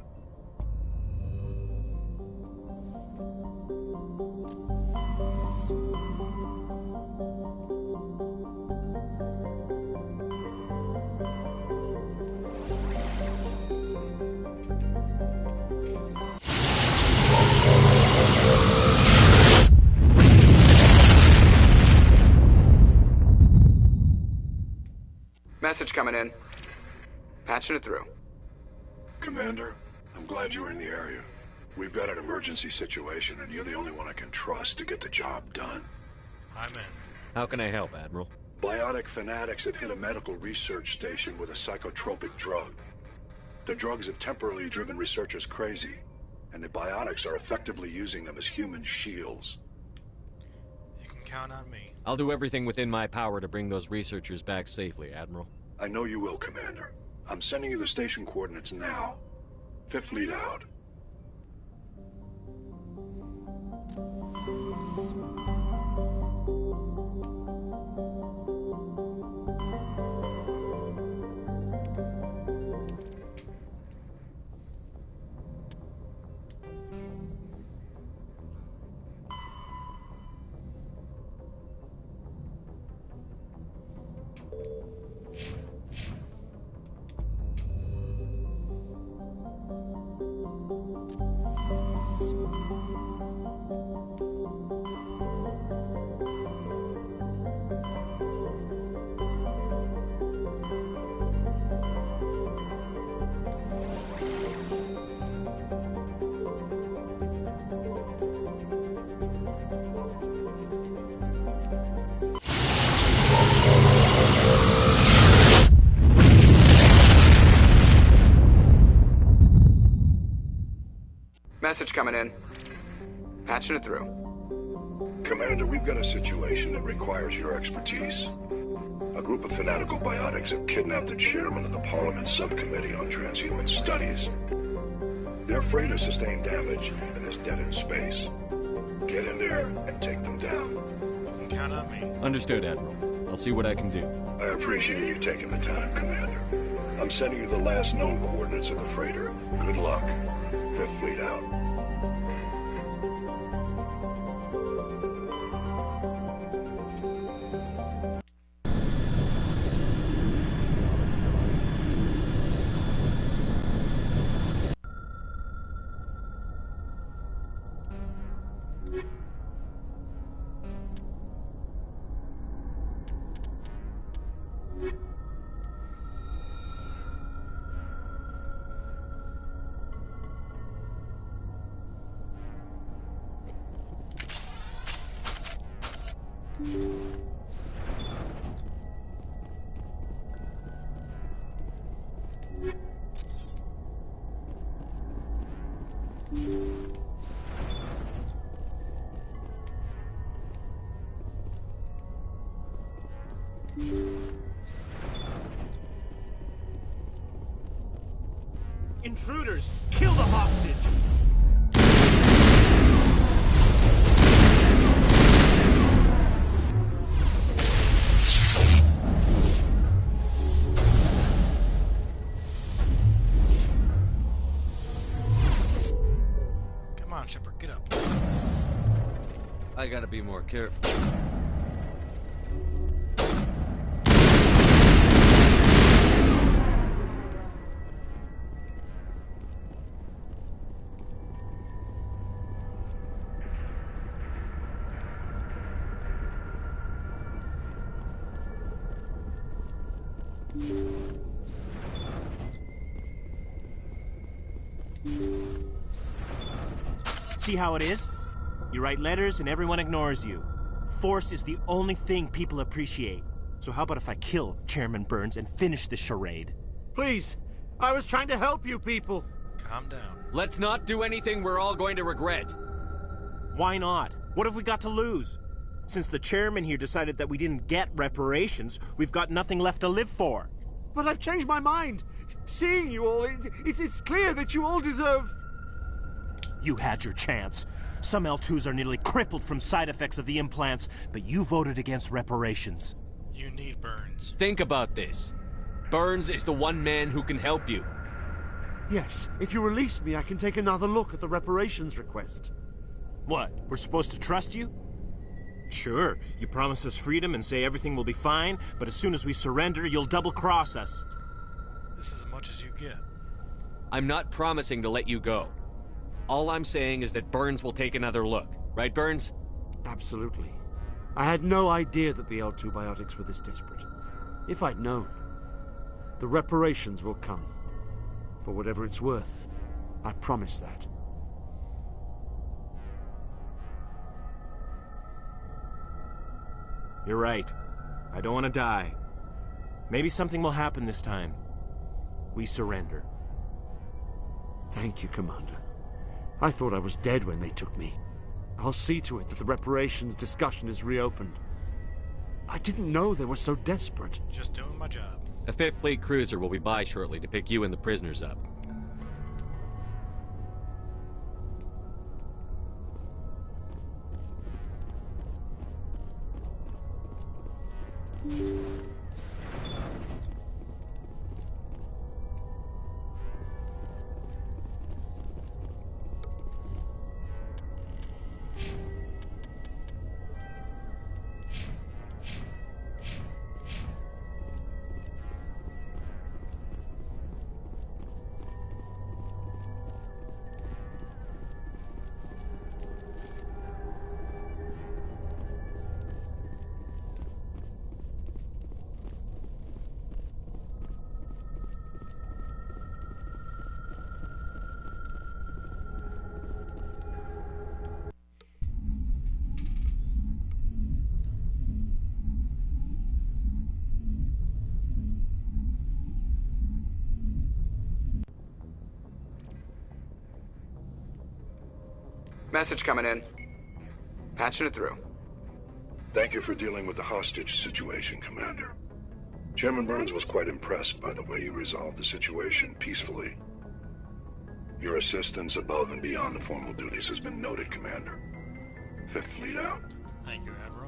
Message coming in. Patching it through. Commander, I'm glad you were in the area. We've got an emergency situation, and you're the only one I can trust to get the job done. I'm in. How can I help, Admiral? Biotic fanatics have hit a medical research station with a psychotropic drug. The drugs have temporarily driven researchers crazy, and the biotics are effectively using them as human shields. You can count on me. I'll do everything within my power to bring those researchers back safely, Admiral. I know you will, Commander. I'm sending you the station coordinates now. Fifth Fleet out. Message coming in. Patching it through. Commander, we've got a situation that requires your expertise. A group of fanatical biotics have kidnapped the chairman of the Parliament Subcommittee on Transhuman Studies. Their freighter sustained damage and is dead in space. Get in there and take them down. You can count on me. Understood, Admiral. I'll see what I can do. I appreciate you taking the time, Commander. I'm sending you the last known coordinates of the freighter. Good luck. Fifth Fleet out. Intruders! Kill the hostage! Come on, Shepard, get up. I gotta be more careful. See how it is? You write letters and everyone ignores you. Force is the only thing people appreciate. So how about if I kill Chairman Burns and finish this charade? Please, I was trying to help you people. Calm down. Let's not do anything we're all going to regret. Why not? What have we got to lose? Since the chairman here decided that we didn't get reparations, we've got nothing left to live for. But I've changed my mind. Seeing you all, it's clear that you all deserve... You had your chance. Some L2s are nearly crippled from side effects of the implants, but you voted against reparations. You need Burns. Think about this. Burns is the one man who can help you. Yes, if you release me, I can take another look at the reparations request. What, we're supposed to trust you? Sure, you promise us freedom and say everything will be fine, but as soon as we surrender, you'll double-cross us. This is as much as you get. I'm not promising to let you go. All I'm saying is that Burns will take another look. Right, Burns? Absolutely. I had no idea that the L2 biotics were this desperate. If I'd known, the reparations will come. For whatever it's worth, I promise that. You're right. I don't want to die. Maybe something will happen this time. We surrender. Thank you, Commander. I thought I was dead when they took me. I'll see to it that the reparations discussion is reopened. I didn't know they were so desperate. Just doing my job. A 5th Fleet cruiser will be by shortly to pick you and the prisoners up. Message coming in. Patching it through. Thank you for dealing with the hostage situation, Commander. Chairman Burns was quite impressed by the way you resolved the situation peacefully. Your assistance above and beyond the formal duties has been noted, Commander. 5th Fleet out. Thank you, Admiral.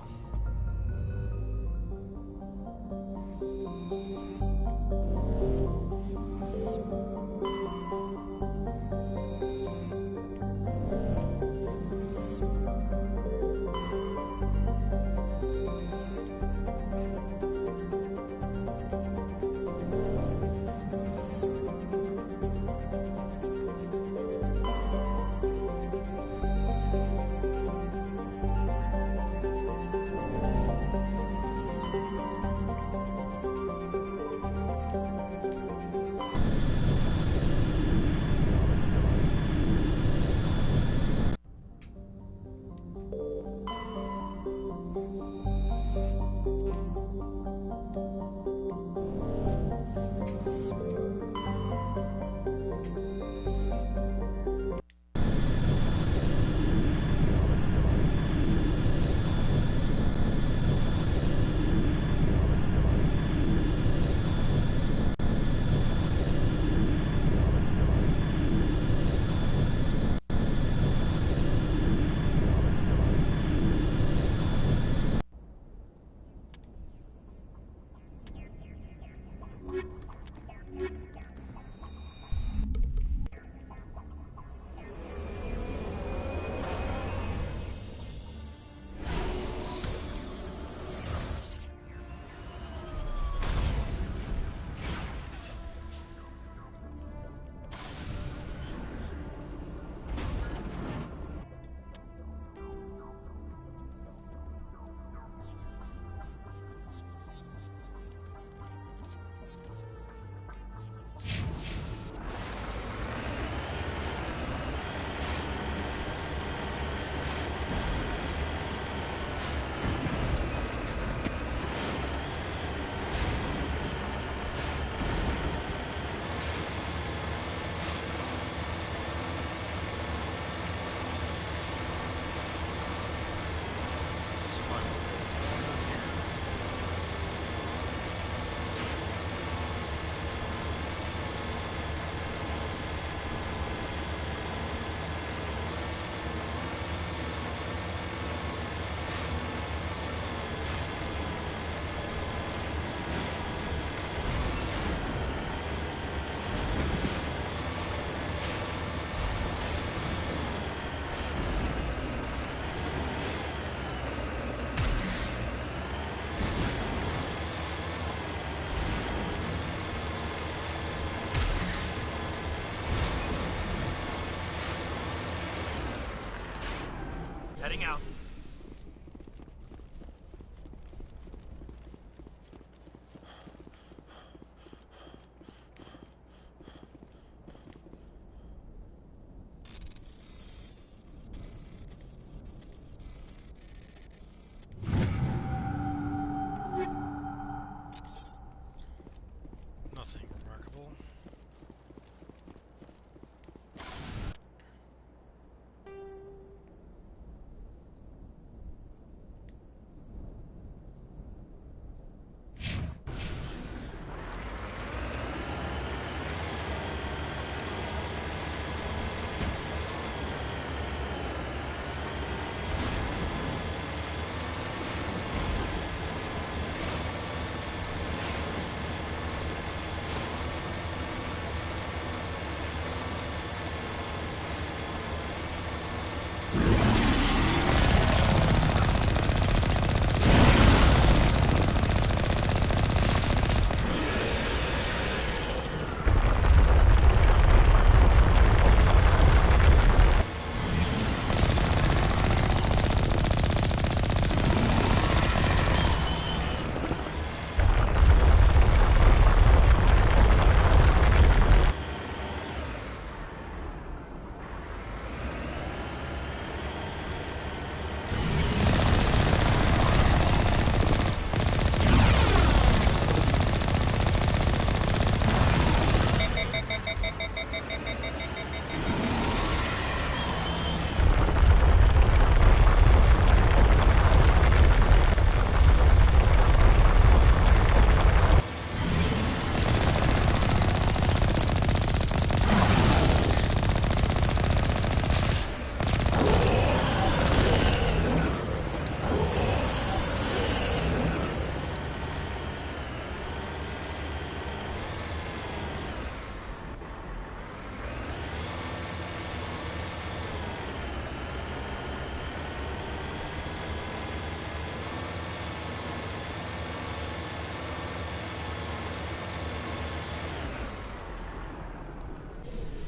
survival. What's going on here? Heading out. Nothing remarkable.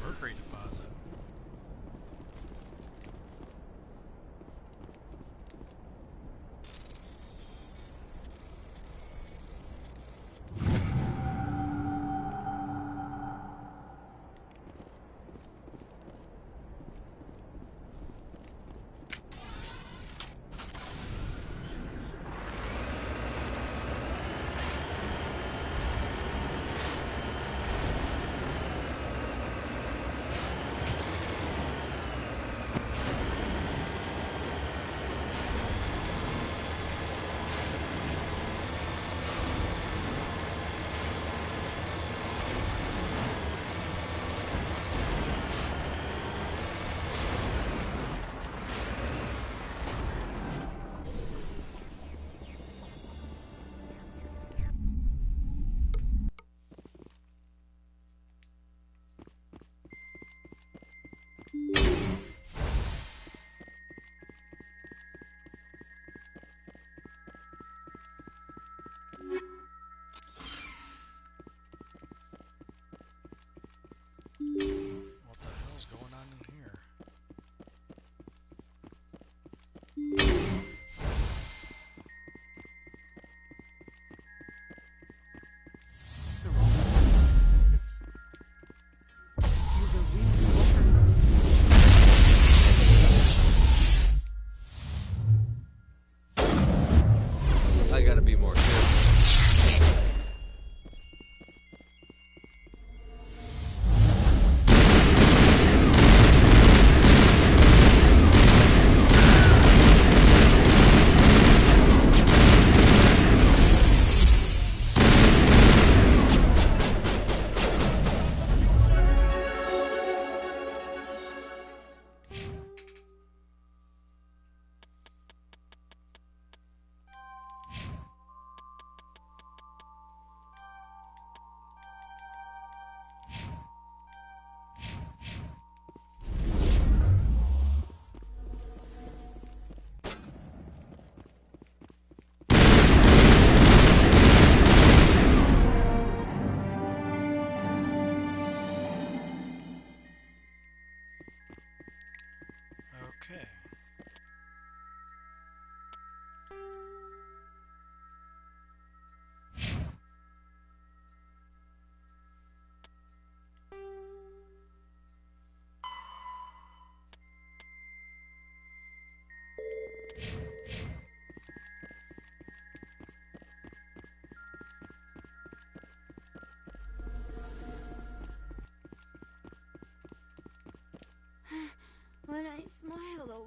Mercury deposit. What the hell's going on in here? I gotta be more careful.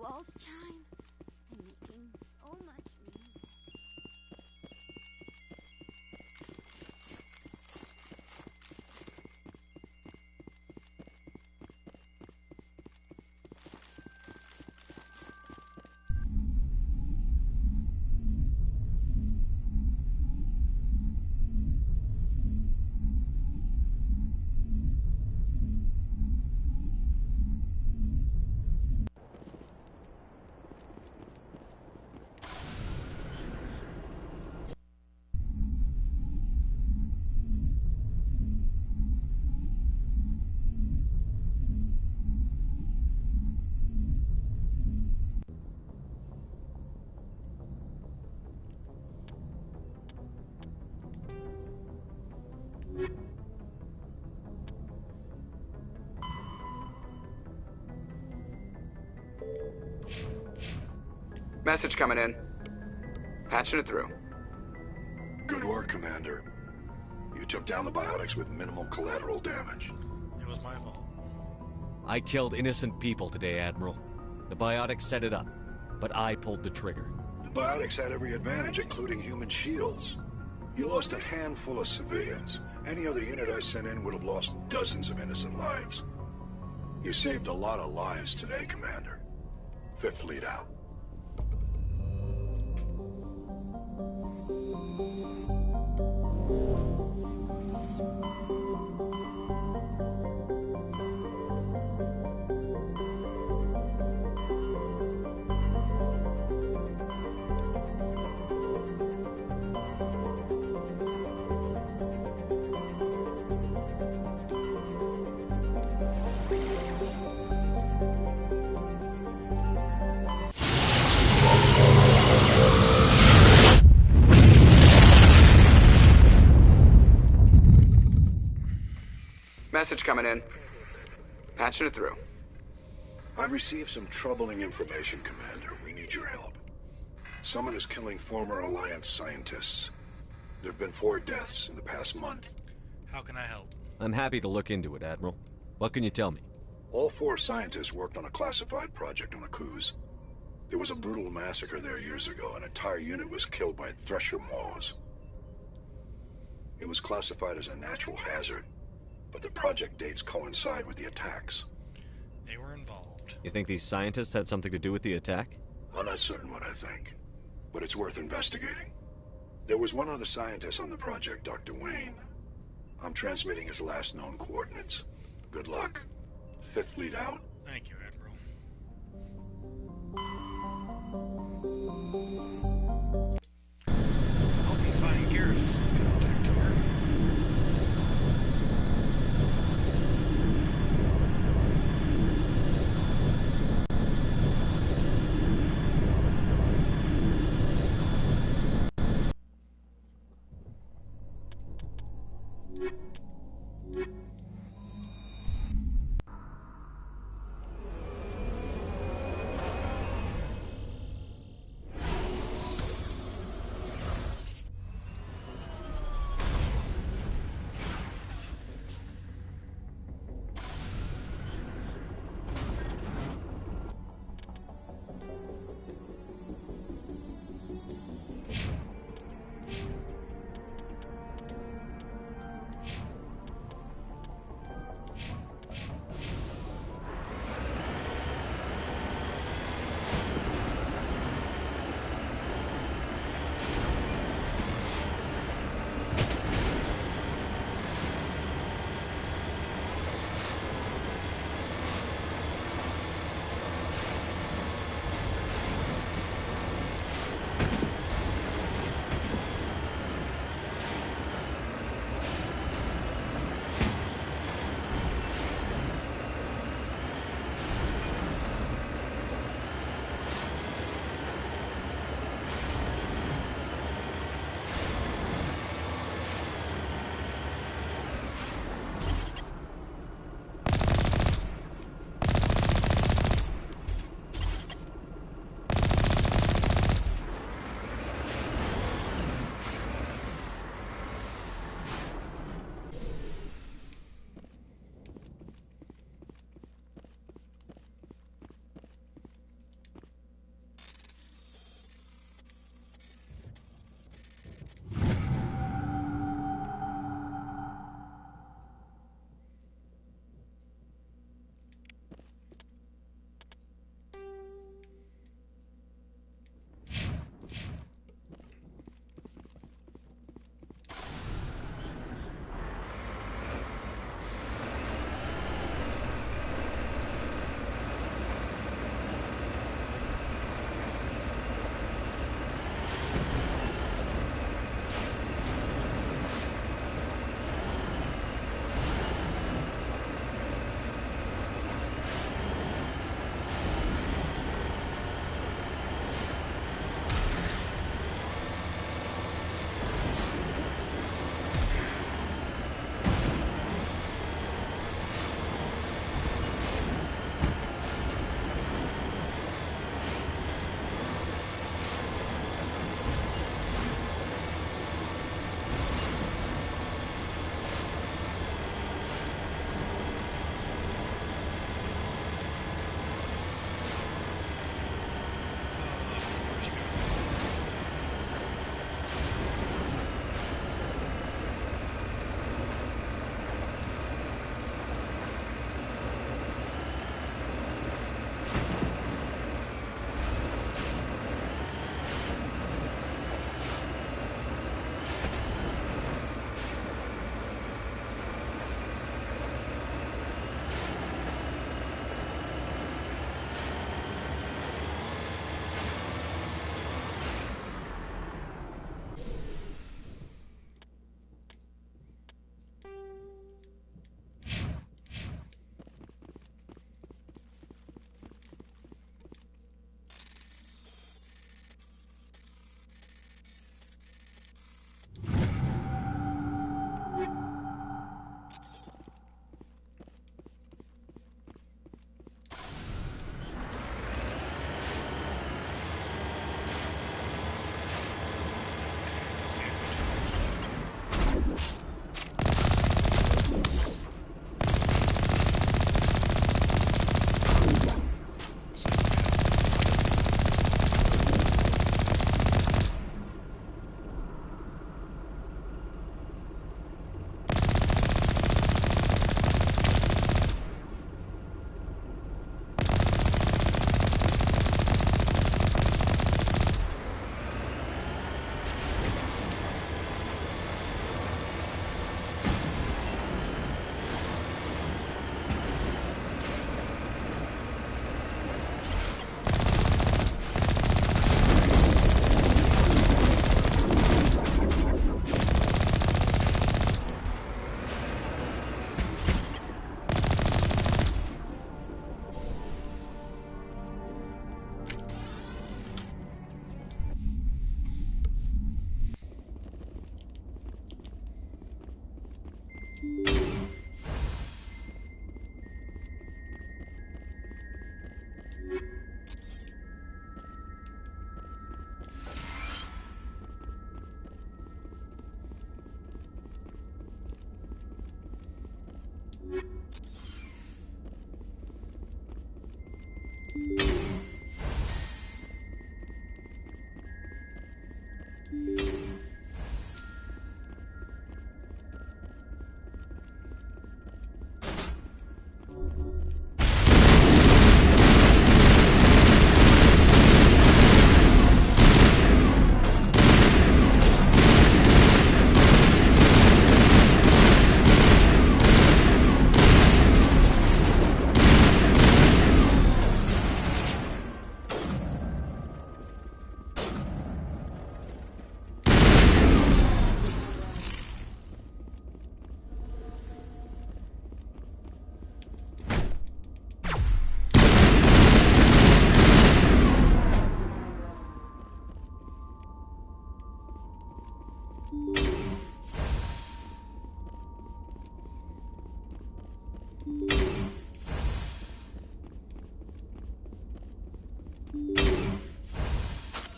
walls chime. I'm making so much music. Message coming in. Patching it through. Good work, Commander. You took down the biotics with minimal collateral damage. It was my fault. I killed innocent people today, Admiral. The biotics set it up, but I pulled the trigger. The biotics had every advantage, including human shields. You lost a handful of civilians. Any other unit I sent in would have lost dozens of innocent lives. You saved a lot of lives today, Commander. Fifth Fleet out. Message coming in. Patching it through. I've received some troubling information, Commander. We need your help. Someone is killing former Alliance scientists. There have been 4 deaths in the past month. How can I help? I'm happy to look into it, Admiral. What can you tell me? All 4 scientists worked on a classified project on Akuz. There was a brutal massacre there years ago. An entire unit was killed by Thresher Maws. It was classified as a natural hazard, but the project dates coincide with the attacks. They were involved. You think these scientists had something to do with the attack? I'm not certain what I think, but it's worth investigating. There was one other scientist on the project, Dr. Wayne. I'm transmitting his last known coordinates. Good luck. Fifth Fleet out. Thank you, Admiral. Hope you find Garrus. Contact her.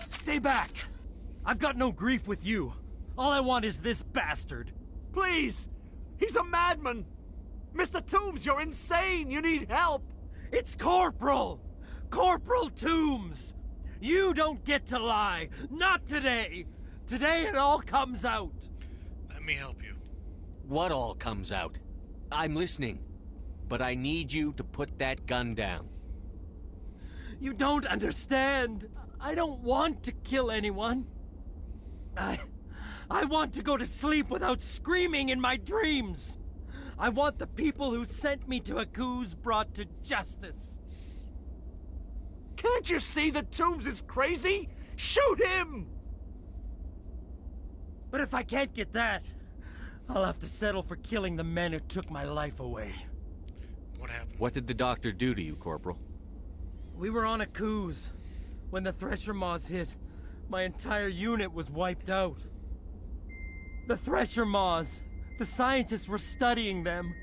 Stay back! I've got no grief with you. All I want is this bastard. Please! He's a madman! Mr. Toombs, you're insane! You need help! It's Corporal! Corporal Toombs! You don't get to lie! Not today! Today it all comes out! Let me help you. What all comes out? I'm listening. But I need you to put that gun down. You don't understand. I don't want to kill anyone. I want to go to sleep without screaming in my dreams. I want the people who sent me to Akuz brought to justice. Can't you see that Toombs is crazy? Shoot him! But if I can't get that, I'll have to settle for killing the men who took my life away. What happened? What did the doctor do to you, Corporal? We were on Akuz. When the Thresher Maws hit, my entire unit was wiped out. The Thresher Maws, the scientists were studying them.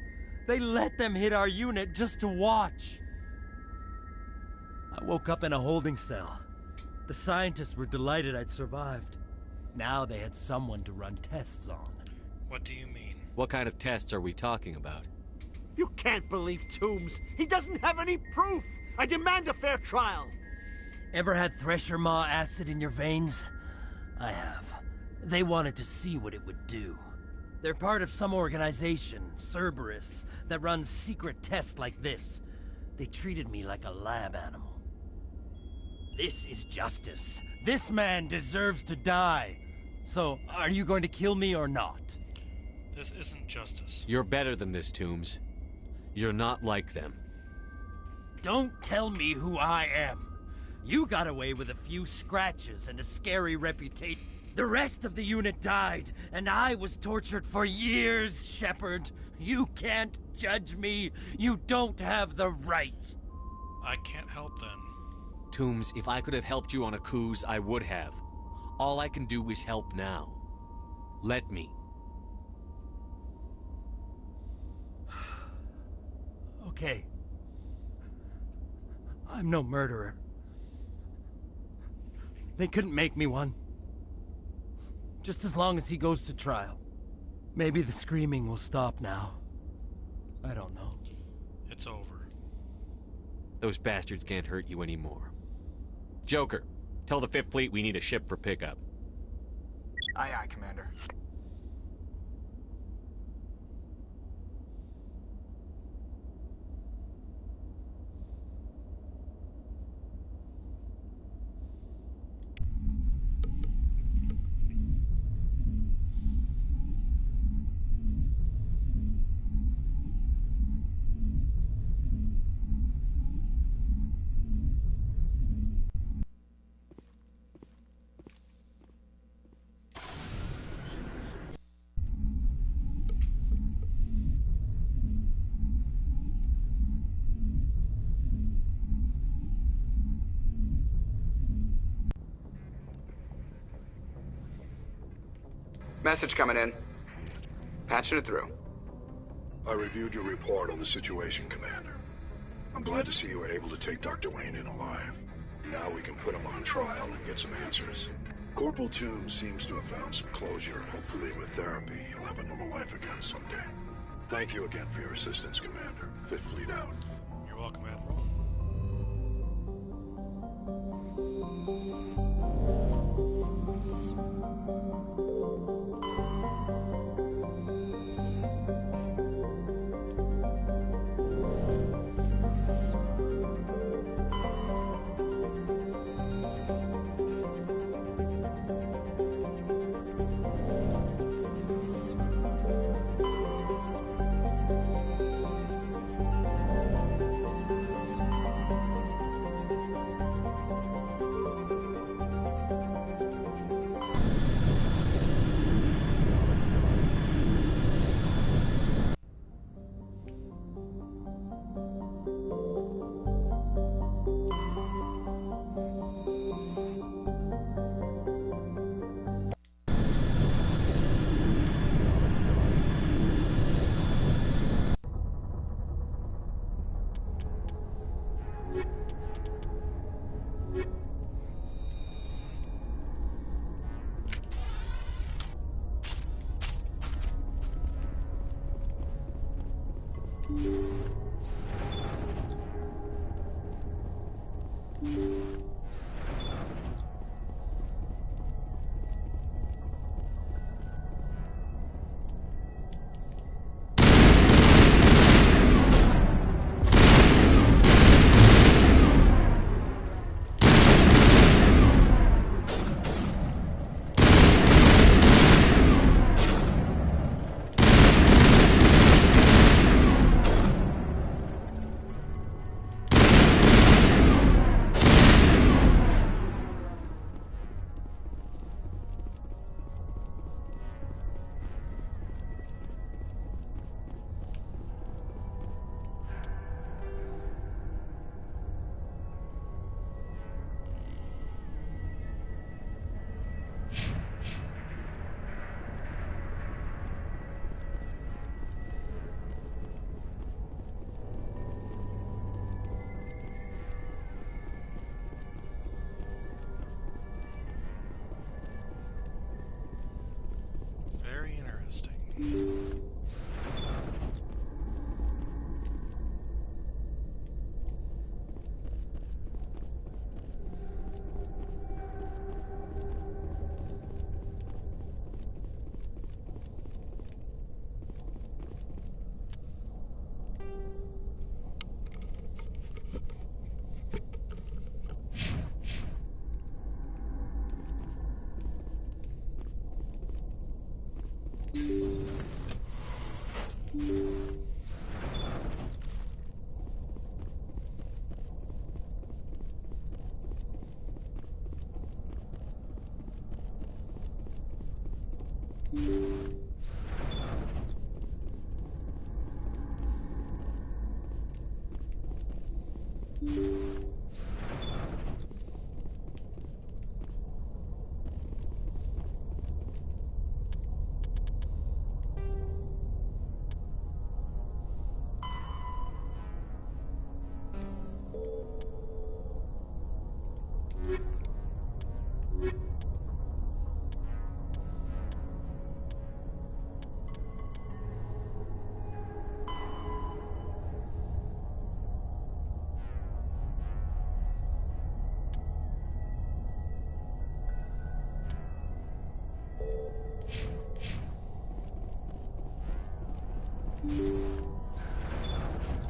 They let them hit our unit just to watch. I woke up in a holding cell. The scientists were delighted I'd survived. Now they had someone to run tests on. What do you mean? What kind of tests are we talking about? You can't believe Toombs. He doesn't have any proof. I demand a fair trial. Ever had Thresher Maw acid in your veins? I have. They wanted to see what it would do. They're part of some organization, Cerberus, that runs secret tests like this. They treated me like a lab animal. This is justice. This man deserves to die. So, are you going to kill me or not? This isn't justice. You're better than this, Toombs. You're not like them. Don't tell me who I am. You got away with a few scratches and a scary reputation. The rest of the unit died, and I was tortured for years, Shepard. You can't judge me. You don't have the right. I can't help then. Toombs, if I could have helped you on Akuz, I would have. All I can do is help now. Let me. Okay. I'm no murderer. They couldn't make me one. Just as long as he goes to trial. Maybe the screaming will stop now. I don't know. It's over. Those bastards can't hurt you anymore. Joker, tell the 5th Fleet we need a ship for pickup. Aye, aye, Commander. Message coming in. Patching it through. I reviewed your report on the situation, Commander. I'm glad to see you were able to take Dr. Wayne in alive. Now we can put him on trial and get some answers. Corporal Toombs seems to have found some closure. Hopefully with therapy, he'll have a normal life again someday. Thank you again for your assistance, Commander. 5th Fleet out. You're welcome, Admiral. Very interesting.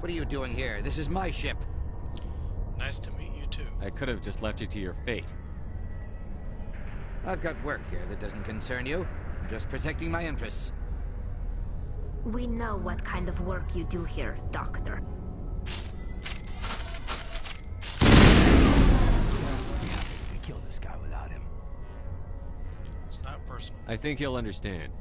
What are you doing here? This is my ship. Nice to meet you too. I could have just left you to your fate. I've got work here that doesn't concern you. I'm just protecting my interests. We know what kind of work you do here, Doctor. We kill this guy without him. It's not personal. I think he'll understand.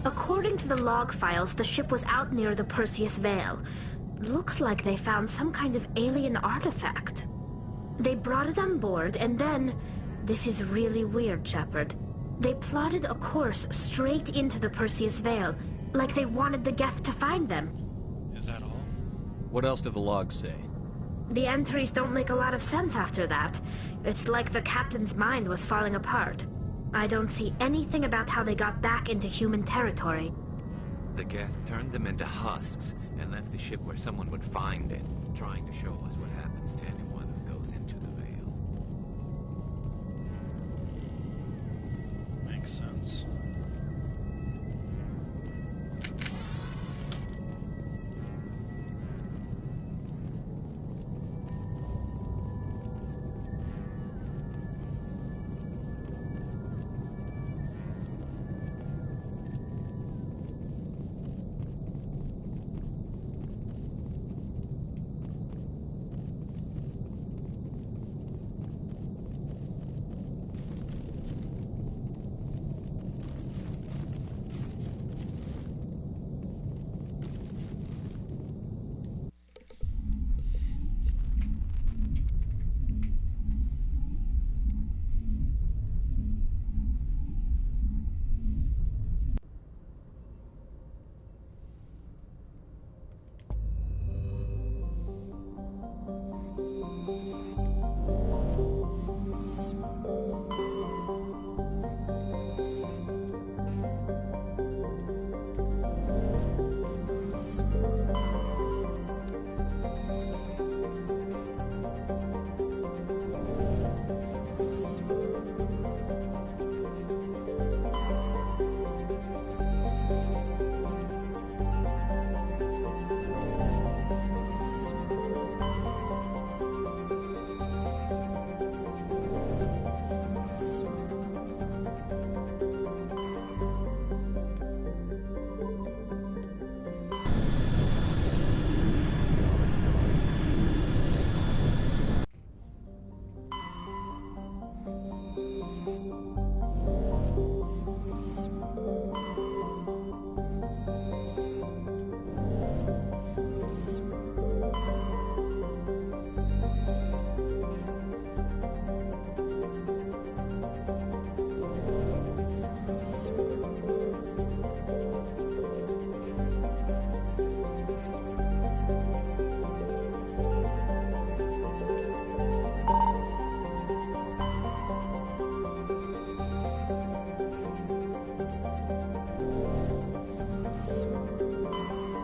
According to the log files, the ship was out near the Perseus Veil. Looks like they found some kind of alien artifact. They brought it on board, and then... This is really weird, Shepard. They plotted a course straight into the Perseus Veil, like they wanted the Geth to find them. Is that all? What else do the logs say? The entries don't make a lot of sense after that. It's like the captain's mind was falling apart. I don't see anything about how they got back into human territory. The Geth turned them into husks and left the ship where someone would find it, trying to show us what happens to anyone who goes into the Veil. Makes sense.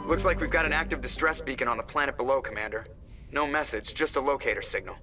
Looks like we've got an active distress beacon on the planet below, Commander. No message, just a locator signal.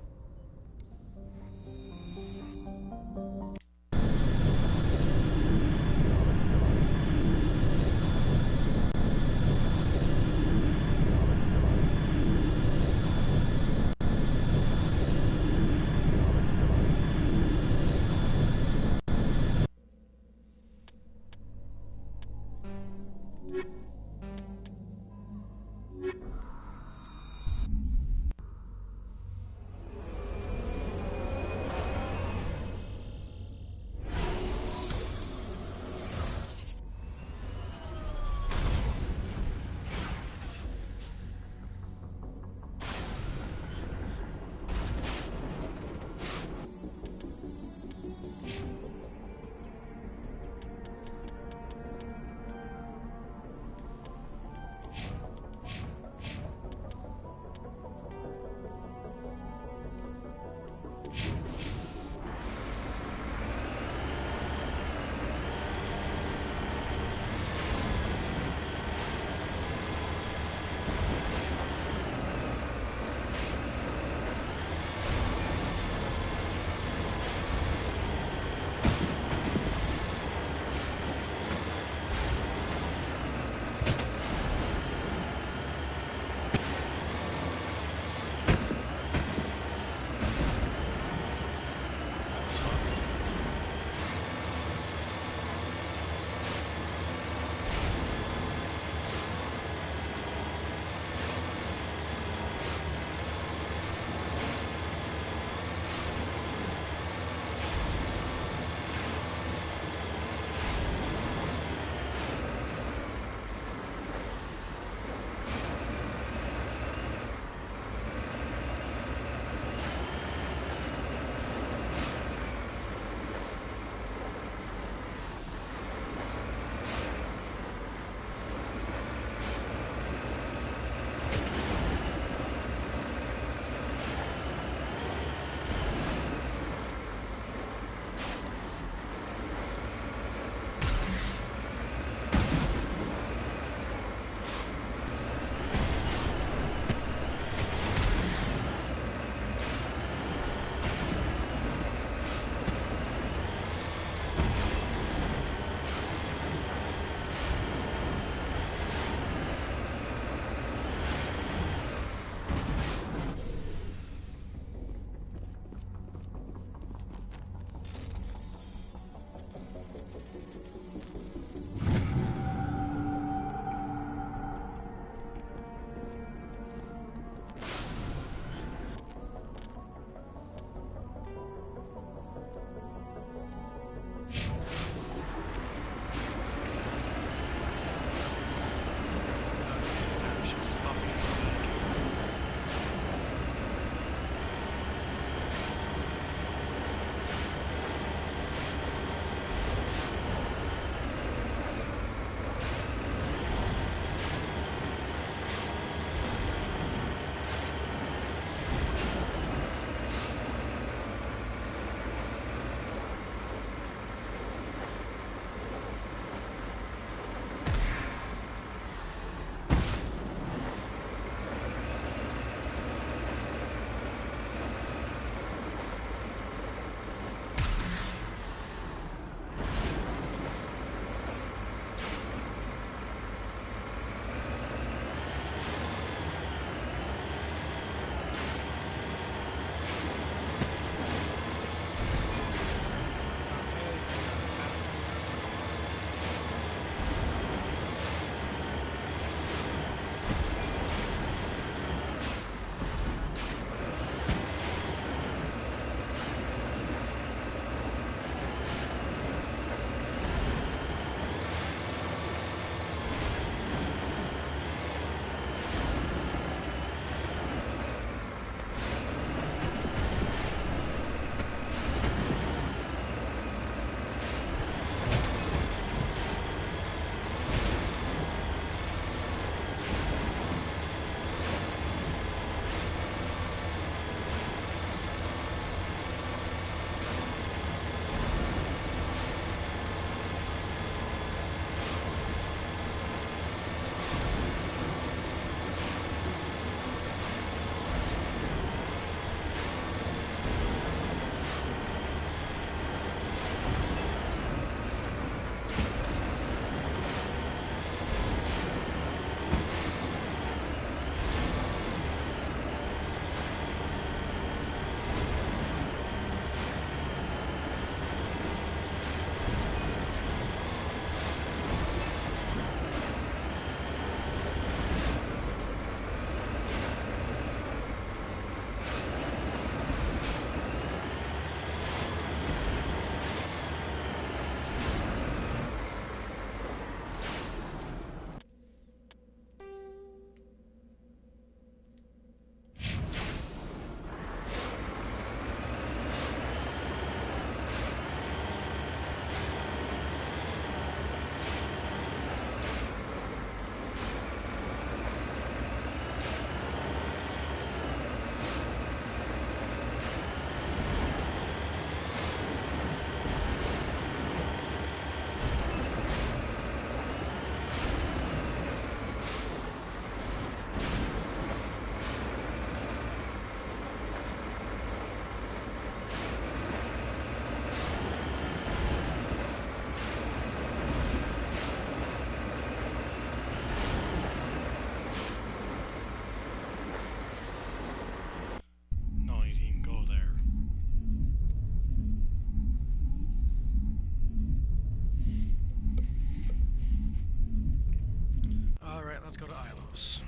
go to Ilos.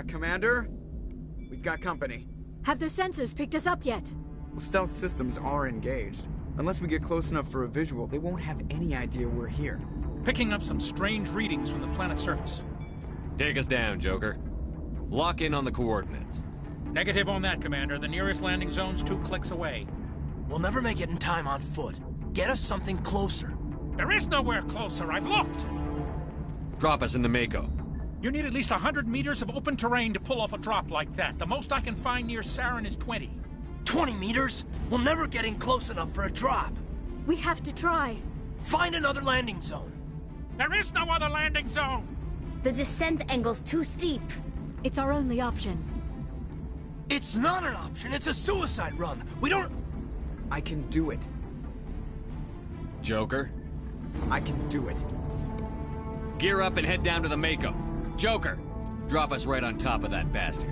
Commander? We've got company. Have their sensors picked us up yet? Well, stealth systems are engaged. Unless we get close enough for a visual, they won't have any idea we're here. Picking up some strange readings from the planet's surface. Take us down, Joker. Lock in on the coordinates. Negative on that, Commander. The nearest landing zone's 2 clicks away. We'll never make it in time on foot. Get us something closer. There is nowhere closer. I've looked. Drop us in the Mako. You need at least 100 meters of open terrain to pull off a drop like that. The most I can find near Saren is 20. 20 meters? We'll never get in close enough for a drop. We have to try. Find another landing zone. There is no other landing zone! The descent angle's too steep. It's our only option. It's not an option. It's a suicide run. We don't... I can do it. Joker? I can do it. Gear up and head down to the Mako. Joker, drop us right on top of that bastard.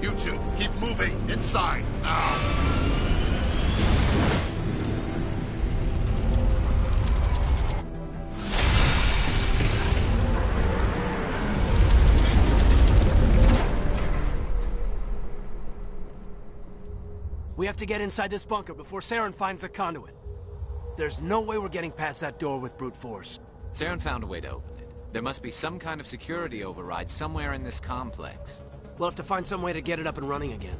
You two, keep moving. Inside, now. We have to get inside this bunker before Saren finds the conduit. There's no way we're getting past that door with brute force. Saren found a way to open it. There must be some kind of security override somewhere in this complex. We'll have to find some way to get it up and running again.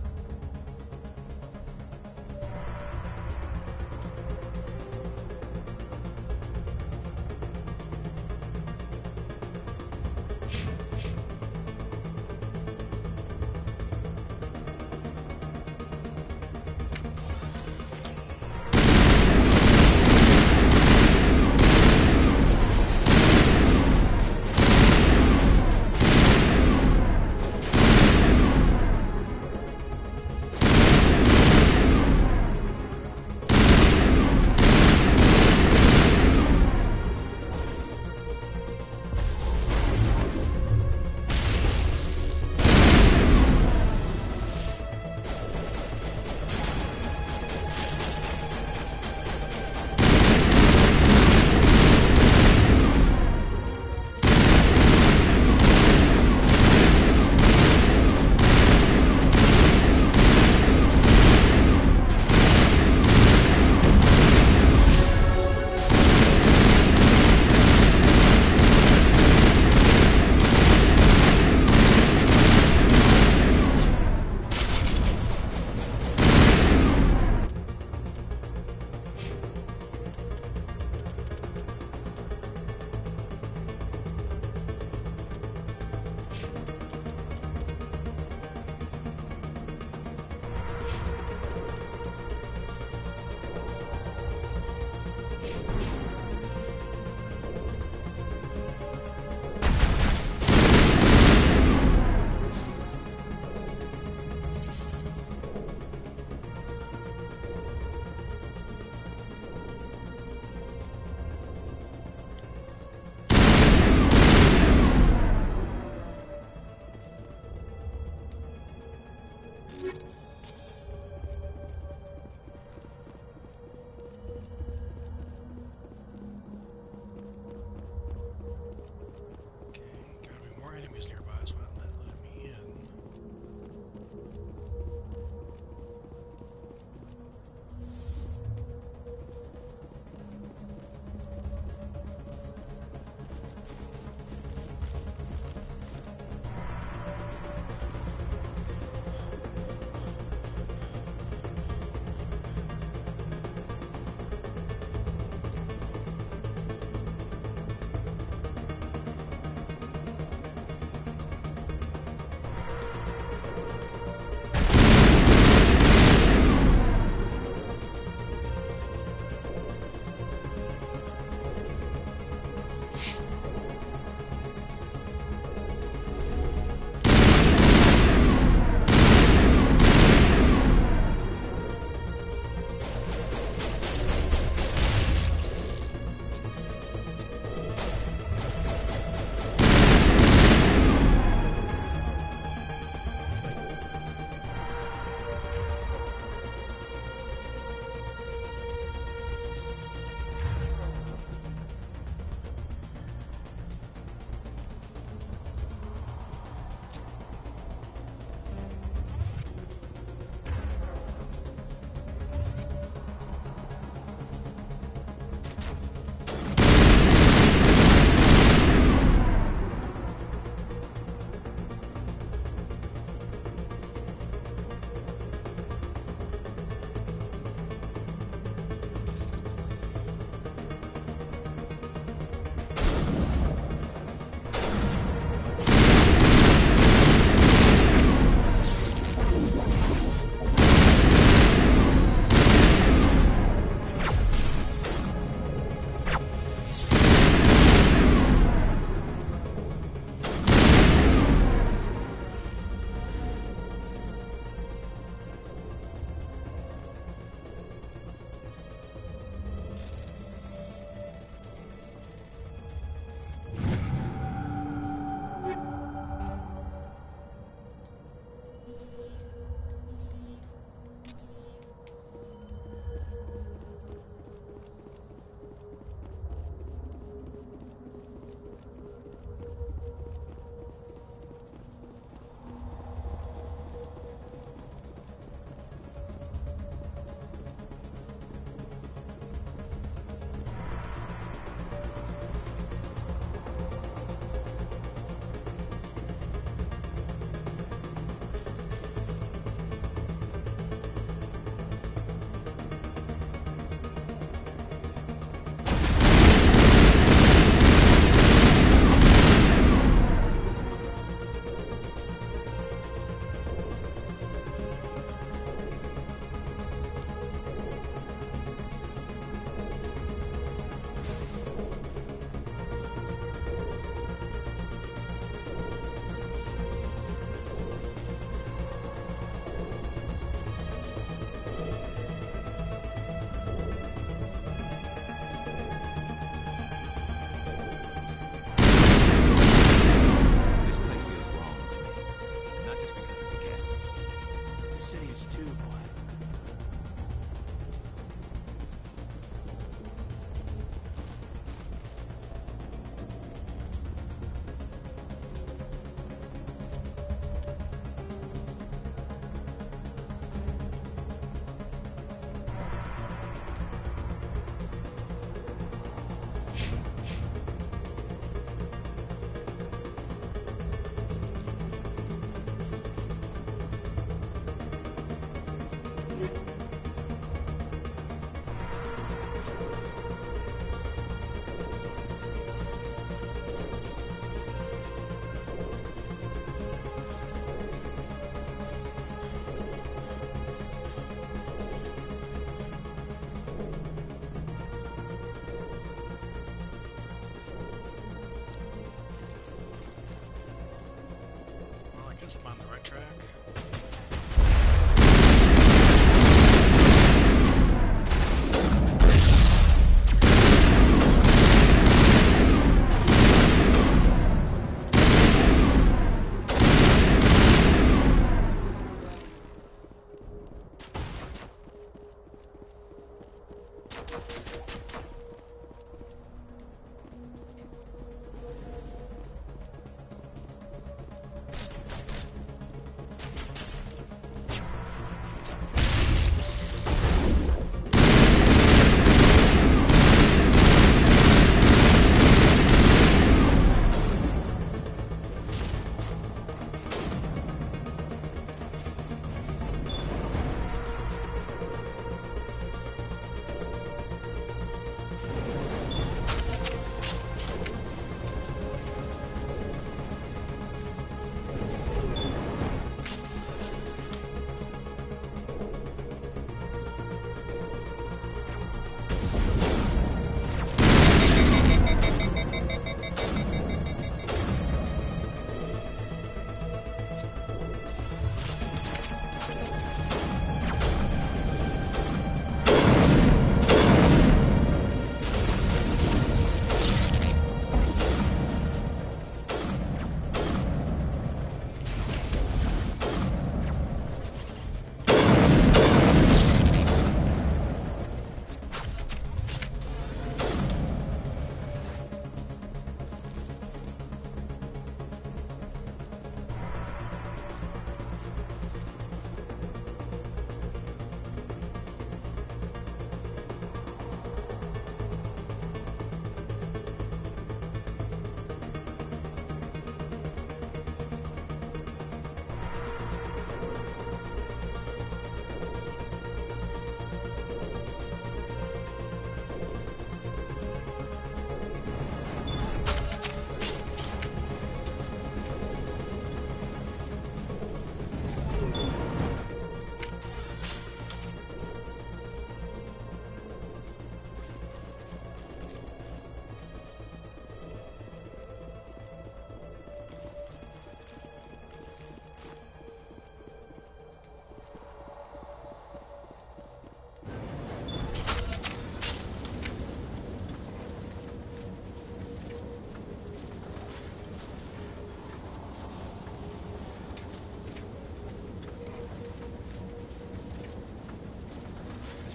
find the right track.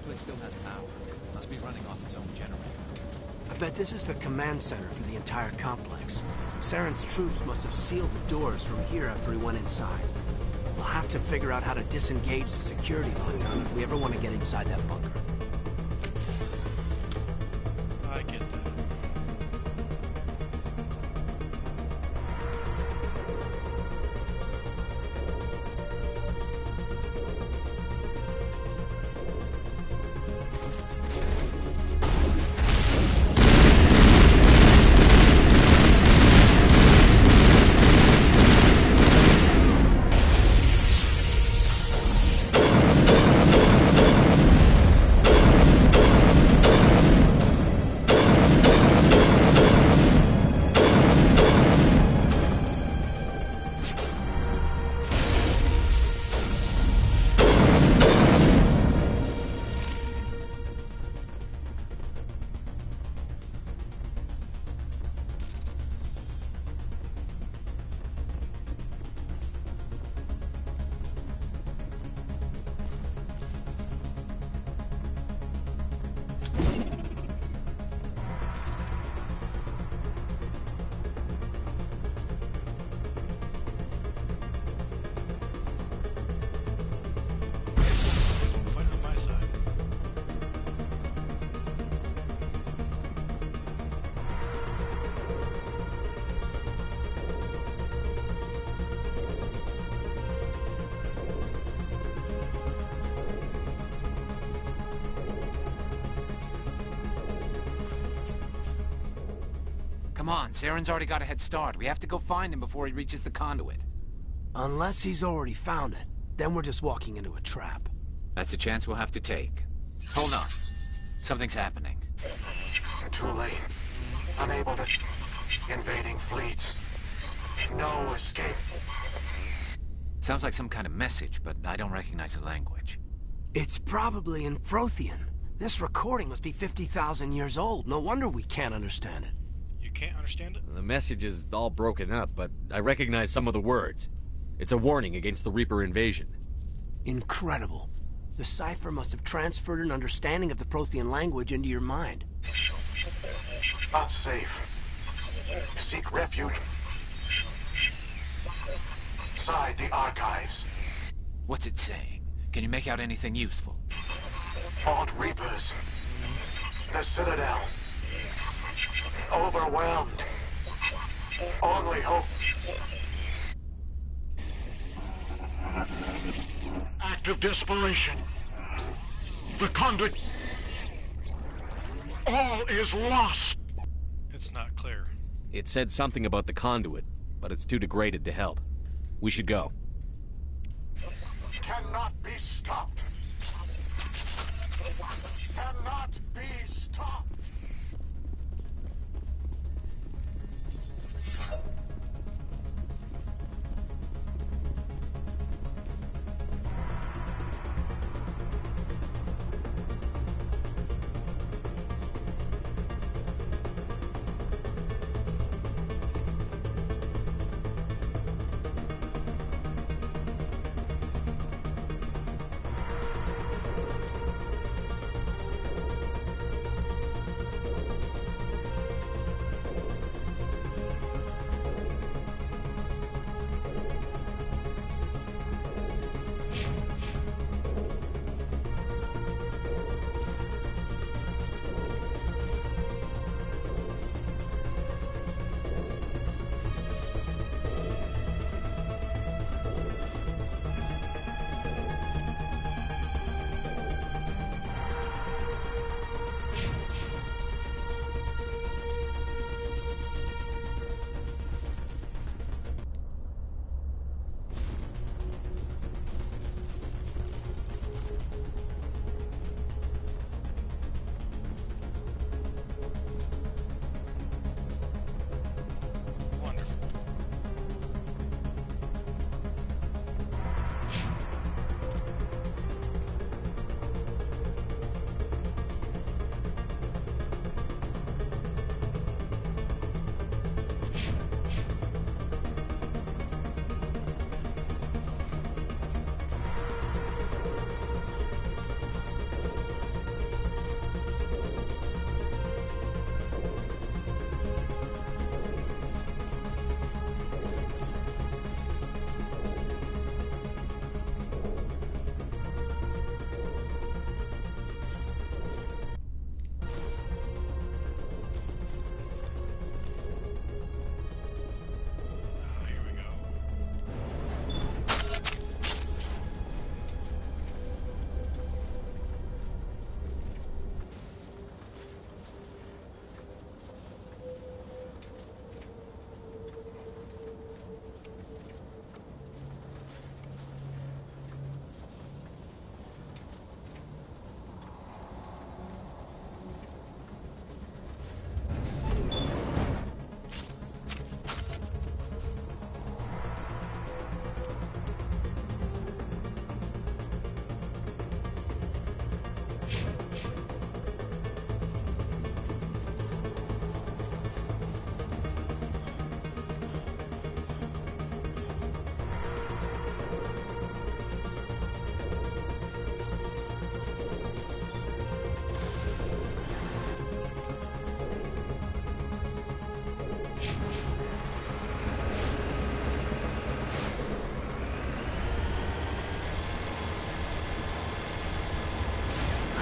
Place still has power. Must be running off its own generator. I bet this is the command center for the entire complex. Saren's troops must have sealed the doors from here after he went inside. We'll have to figure out how to disengage the security lockdown if we ever want to get inside that bunker. I get that. Come on, Saren's already got a head start. We have to go find him before he reaches the conduit. Unless he's already found it, then we're just walking into a trap. That's a chance we'll have to take. Hold on. Something's happening. Too late. Unable to... Invading fleets. No escape. Sounds like some kind of message, but I don't recognize the language. It's probably in Prothean. This recording must be 50,000 years old. No wonder we can't understand it. You can't understand it? The message is all broken up, but I recognize some of the words. It's a warning against the Reaper invasion. Incredible. The cipher must have transferred an understanding of the Prothean language into your mind. Not safe. Seek refuge inside the archives. What's it saying? Can you make out anything useful? Fought Reapers. The Citadel. Overwhelmed. Only hope. Act of desperation. The conduit. All is lost. It's not clear. It said something about the conduit, but it's too degraded to help. We should go. Cannot be stopped. Cannot be stopped.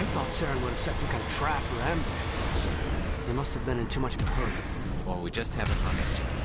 I thought Saren would have set some kind of trap or ambush for us. They must have been in too much of a hurry. Or we just haven't run into it.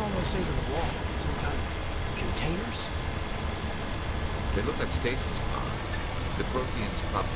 all those things on the wall? Some kind of containers? They look like stasis pods. The Protheans probably...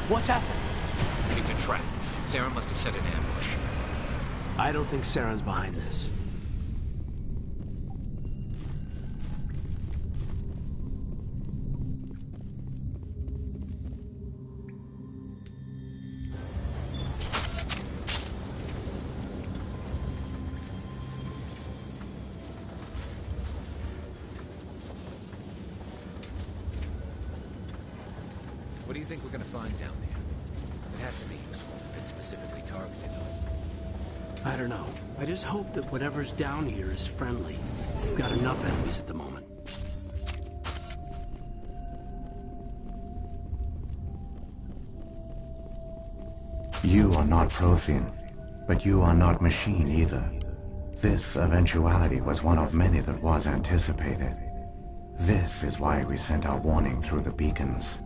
What's happening? It's a trap. Sarah must have set an ambush. I don't think Saren's behind this. What do you think we're gonna find down there? It has to be useful if it specifically targeted us. I don't know. I just hope that whatever's down here is friendly. We've got enough enemies at the moment. You are not Prothean, but you are not machine either. This eventuality was one of many that was anticipated. This is why we sent our warning through the beacons.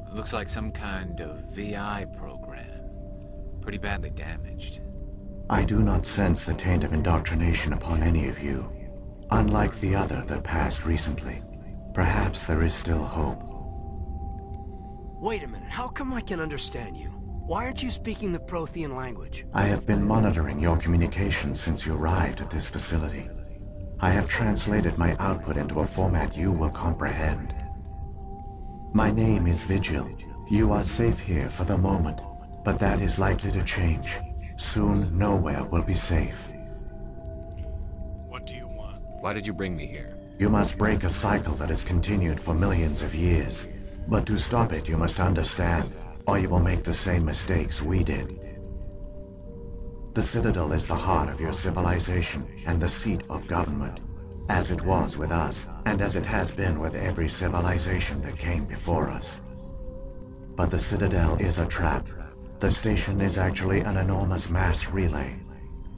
It looks like some kind of VI program. Pretty badly damaged. I do not sense the taint of indoctrination upon any of you. Unlike the other that passed recently. Perhaps there is still hope. Wait a minute, how come I can understand you? Why aren't you speaking the Prothean language? I have been monitoring your communications since you arrived at this facility. I have translated my output into a format you will comprehend. My name is Vigil. You are safe here for the moment, but that is likely to change. Soon, nowhere will be safe. What do you want? Why did you bring me here? You must break a cycle that has continued for millions of years. But to stop it, you must understand, or you will make the same mistakes we did. The Citadel is the heart of your civilization and the seat of government, as it was with us, and as it has been with every civilization that came before us. But the Citadel is a trap. The station is actually an enormous mass relay,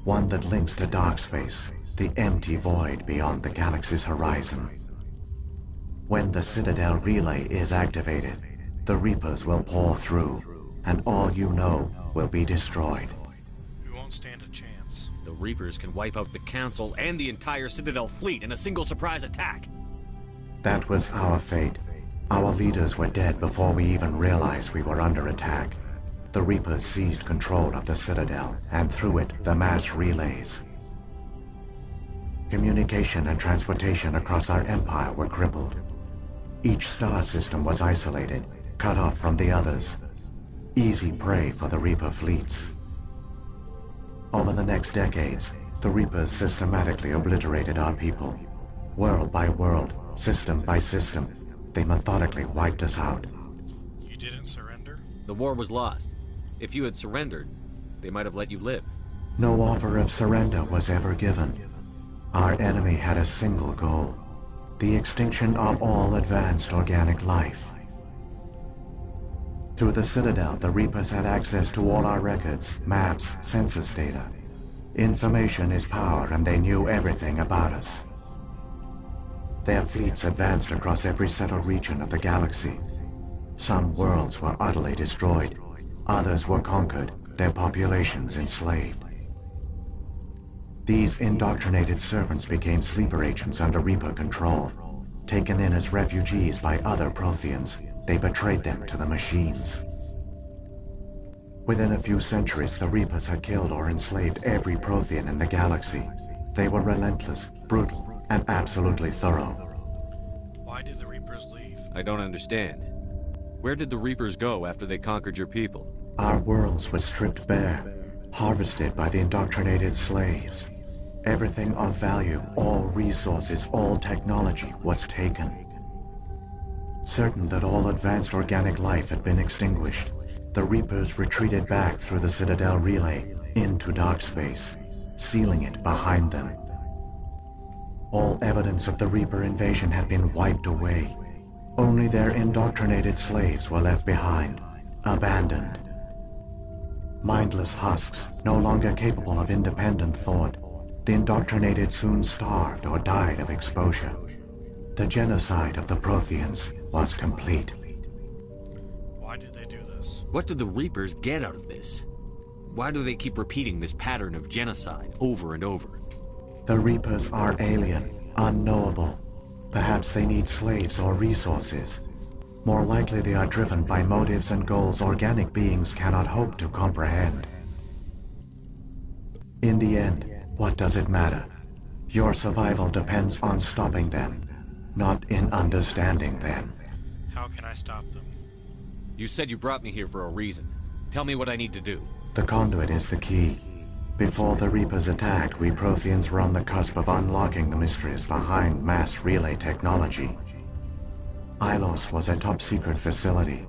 one that links to dark space, the empty void beyond the galaxy's horizon. When the Citadel relay is activated, the Reapers will pour through, and all you know will be destroyed. We won't stand a chance. The Reapers can wipe out the Council and the entire Citadel fleet in a single surprise attack. That was our fate. Our leaders were dead before we even realized we were under attack. The Reapers seized control of the Citadel, and through it, the mass relays. Communication and transportation across our empire were crippled. Each star system was isolated, cut off from the others. Easy prey for the Reaper fleets. Over the next decades, the Reapers systematically obliterated our people. World by world, system by system, they methodically wiped us out. You didn't surrender? The war was lost. If you had surrendered, they might have let you live. No offer of surrender was ever given. Our enemy had a single goal: the extinction of all advanced organic life. Through the Citadel, the Reapers had access to all our records, maps, census data. Information is power, and they knew everything about us. Their fleets advanced across every settled region of the galaxy. Some worlds were utterly destroyed. Others were conquered, their populations enslaved. These indoctrinated servants became sleeper agents under Reaper control. Taken in as refugees by other Protheans, they betrayed them to the machines. Within a few centuries, the Reapers had killed or enslaved every Prothean in the galaxy. They were relentless, brutal, and absolutely thorough. Why did the Reapers leave? I don't understand. Where did the Reapers go after they conquered your people? Our worlds were stripped bare. harvested by the indoctrinated slaves. Everything of value, all resources, all technology was taken. Certain that all advanced organic life had been extinguished, the Reapers retreated back through the Citadel relay into dark space, sealing it behind them. All evidence of the Reaper invasion had been wiped away. Only their indoctrinated slaves were left behind, abandoned. Mindless husks, no longer capable of independent thought, the indoctrinated soon starved or died of exposure. The genocide of the Protheans was complete. Why did they do this? What do the Reapers get out of this? Why do they keep repeating this pattern of genocide over and over? The Reapers are alien, unknowable. Perhaps they need slaves or resources. More likely they are driven by motives and goals organic beings cannot hope to comprehend. In the end, what does it matter? Your survival depends on stopping them, not in understanding them. How can I stop them? You said you brought me here for a reason. Tell me what I need to do. The conduit is the key. Before the Reapers attacked, we Protheans were on the cusp of unlocking the mysteries behind mass relay technology. Ilos was a top-secret facility.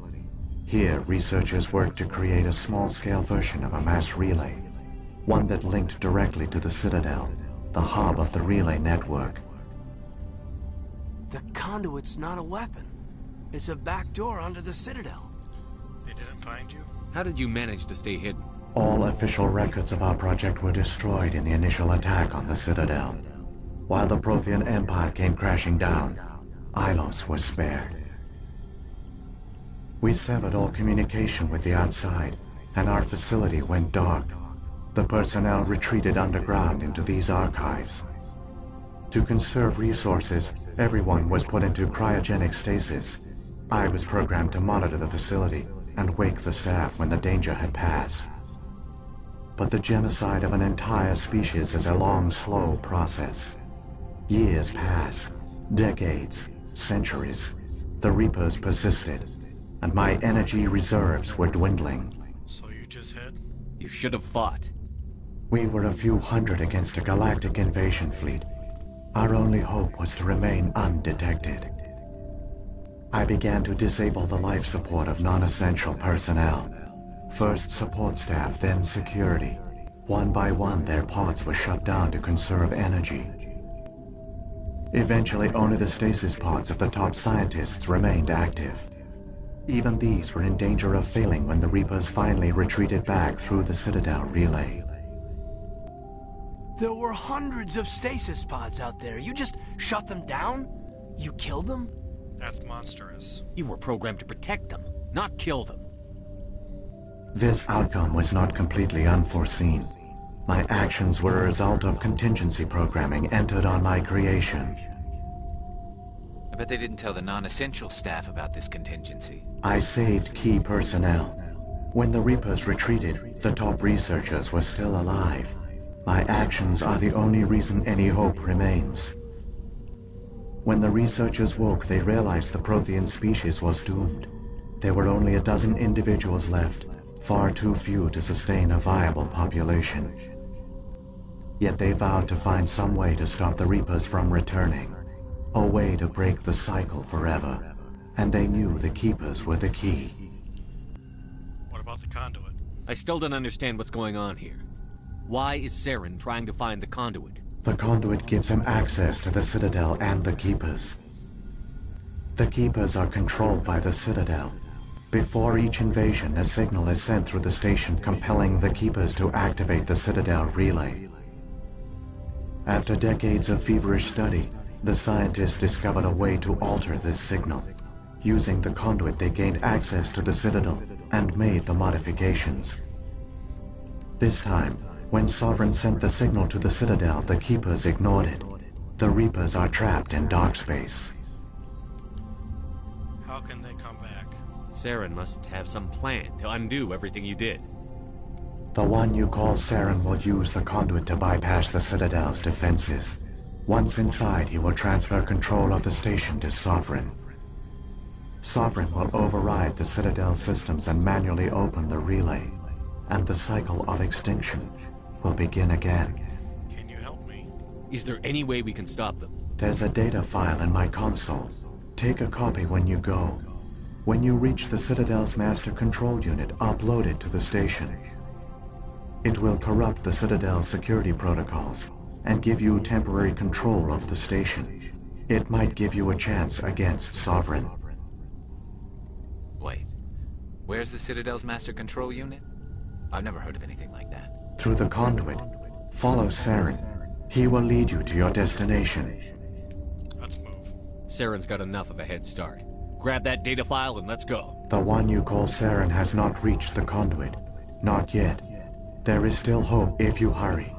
Here, researchers worked to create a small-scale version of a mass relay, one that linked directly to the Citadel, the hub of the relay network. The conduit's not a weapon. It's a back door onto the Citadel. They didn't find you? How did you manage to stay hidden? All official records of our project were destroyed in the initial attack on the Citadel. While the Prothean Empire came crashing down, Ilos was spared. We severed all communication with the outside, and our facility went dark. The personnel retreated underground into these archives. To conserve resources, everyone was put into cryogenic stasis. I was programmed to monitor the facility and wake the staff when the danger had passed. But the genocide of an entire species is a long, slow process. Years passed, decades, centuries. The Reapers persisted, and my energy reserves were dwindling. So you just hid? You should have fought. We were a few hundred against a galactic invasion fleet. Our only hope was to remain undetected. I began to disable the life support of non-essential personnel. First support staff, then security. One by one, their pods were shut down to conserve energy. Eventually, only the stasis pods of the top scientists remained active. Even these were in danger of failing when the Reapers finally retreated back through the Citadel relay. There were hundreds of stasis pods out there. You just shut them down? You killed them? That's monstrous. You were programmed to protect them, not kill them. This outcome was not completely unforeseen. My actions were a result of contingency programming entered on my creation. I bet they didn't tell the non-essential staff about this contingency. I saved key personnel. When the Reapers retreated, the top researchers were still alive. My actions are the only reason any hope remains. When the researchers woke, they realized the Prothean species was doomed. There were only a dozen individuals left, far too few to sustain a viable population. Yet they vowed to find some way to stop the Reapers from returning, a way to break the cycle forever, and they knew the Keepers were the key. What about the conduit? I still don't understand what's going on here. Why is Saren trying to find the conduit? The conduit gives him access to the Citadel and the Keepers. The Keepers are controlled by the Citadel. Before each invasion, a signal is sent through the station compelling the Keepers to activate the Citadel relay. After decades of feverish study, the scientists discovered a way to alter this signal. Using the conduit, they gained access to the Citadel and made the modifications. This time, when Sovereign sent the signal to the Citadel, the Keepers ignored it. The Reapers are trapped in dark space. How can they come back? Saren must have some plan to undo everything you did. The one you call Saren will use the conduit to bypass the Citadel's defenses. Once inside, he will transfer control of the station to Sovereign. Sovereign will override the Citadel systems and manually open the relay. and the cycle of extinction will begin again. Can you help me? Is there any way we can stop them? There's a data file in my console. Take a copy when you go. When you reach the Citadel's master control unit, upload it to the station. It will corrupt the Citadel's security protocols and give you temporary control of the station. It might give you a chance against Sovereign. Wait. Where's the Citadel's master control unit? I've never heard of anything like that. Through the conduit, follow Saren. He will lead you to your destination. Let's move. Saren's got enough of a head start. Grab that data file and let's go. The one you call Saren has not reached the conduit. Not yet. There is still hope if you hurry.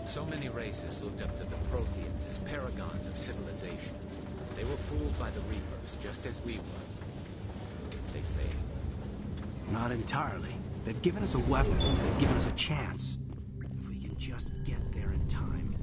So many races looked up to the Protheans as paragons of civilization. They were fooled by the Reapers, just as we were. They failed. Not entirely. They've given us a weapon. They've given us a chance. If we can just get there in time.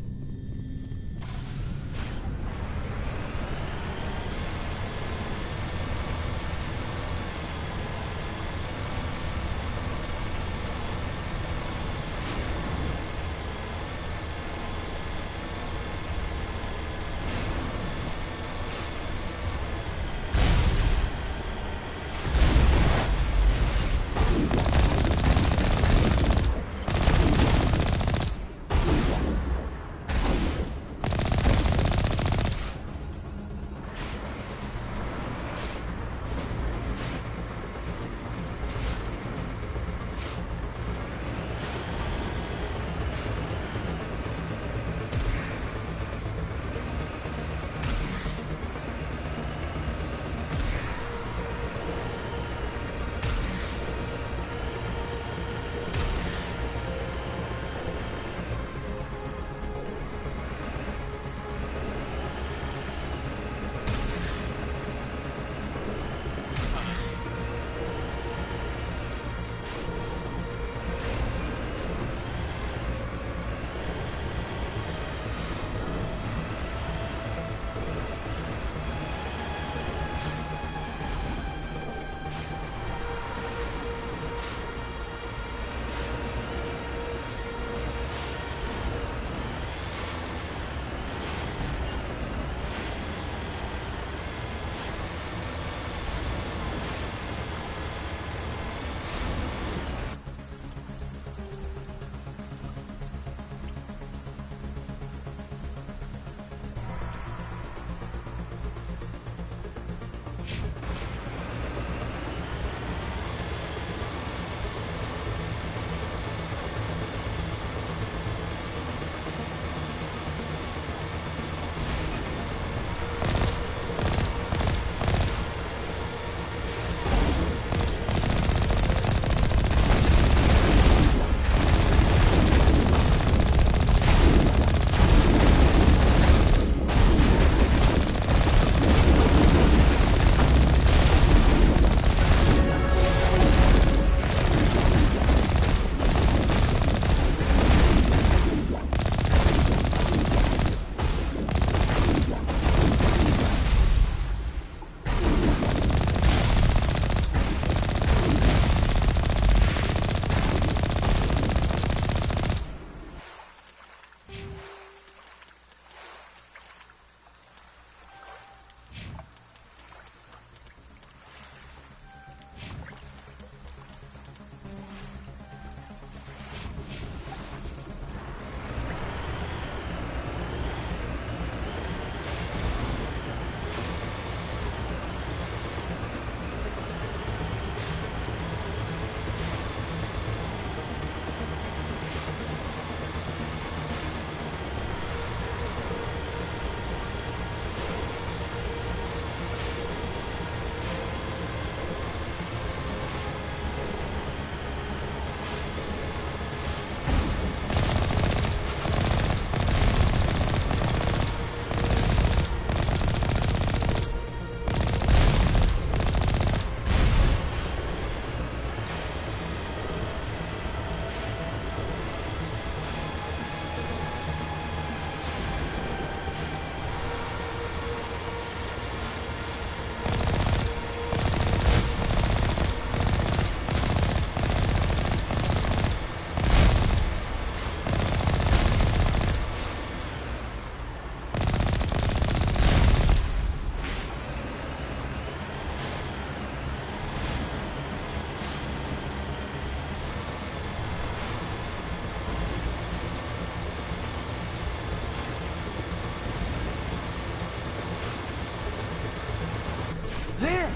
There!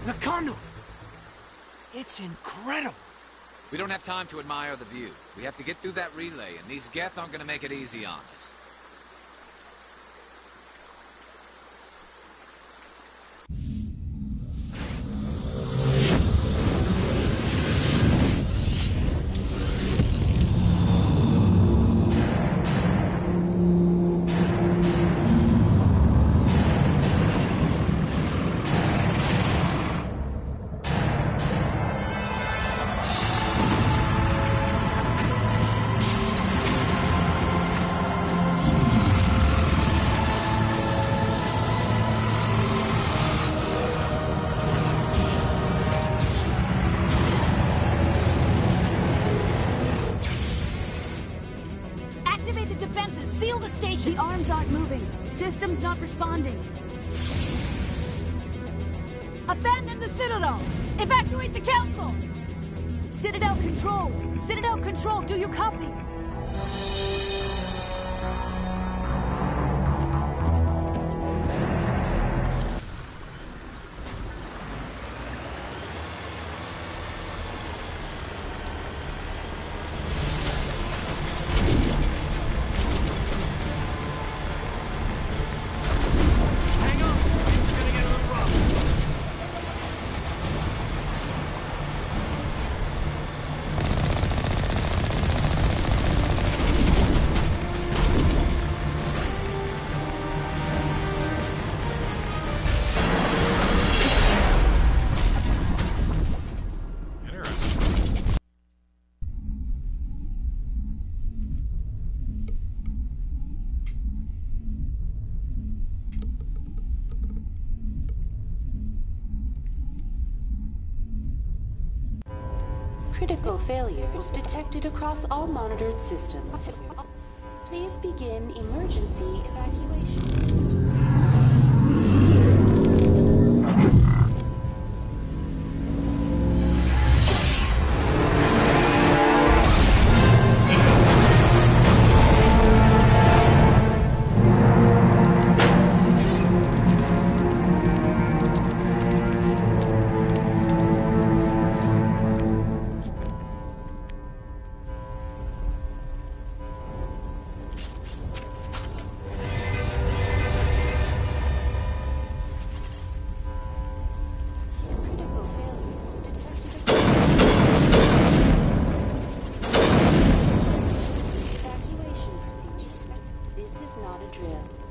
The conduit! It's incredible! We don't have time to admire the view. We have to get through that relay, and these Geth aren't gonna make it easy on us. Activate the defenses! Seal the station! The arms aren't moving. Systems not responding. Abandon the Citadel! Evacuate the Council! Citadel Control! Citadel Control, do you copy? Critical failures detected across all monitored systems. Please begin emergency evacuation.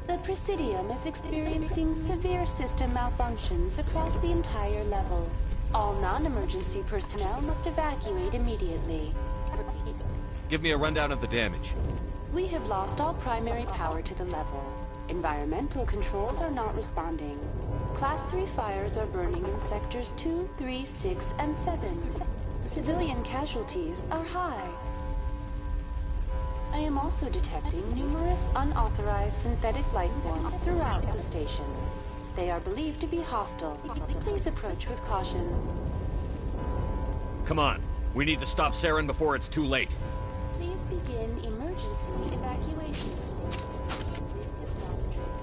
The Presidium is experiencing severe system malfunctions across the entire level. All non-emergency personnel must evacuate immediately. Give me a rundown of the damage. We have lost all primary power to the level. Environmental controls are not responding. Class 3 fires are burning in sectors 2, 3, 6, and 7. Civilian casualties are high. I am also detecting numerous unauthorized synthetic life forms throughout the station. They are believed to be hostile. Please approach with caution. Come on. We need to stop Saren before it's too late. Please begin emergency evacuation procedures. This is not a drill.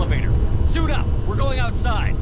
elevator. Suit up! We're going outside!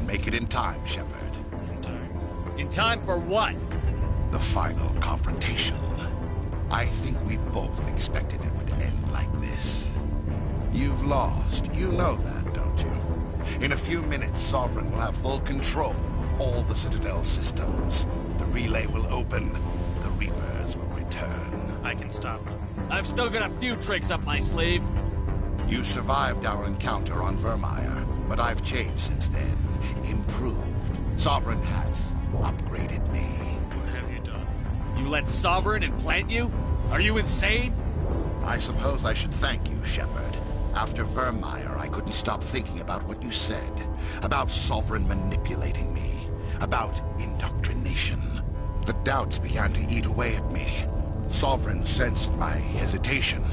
make it in time, Shepard. In time for what? The final confrontation. I think we both expected it would end like this. You've lost. You know that, don't you? In a few minutes, Sovereign will have full control of all the Citadel systems. The relay will open. The Reapers will return. I can stop them. I've still got a few tricks up my sleeve. You survived our encounter on Vermeer, but I've changed since then. Improved. Sovereign has upgraded me. What have you done? You let Sovereign implant you? Are you insane? I suppose I should thank you, Shepard. After Vermeer, I couldn't stop thinking about what you said. About Sovereign manipulating me. About indoctrination. The doubts began to eat away at me. Sovereign sensed my hesitation.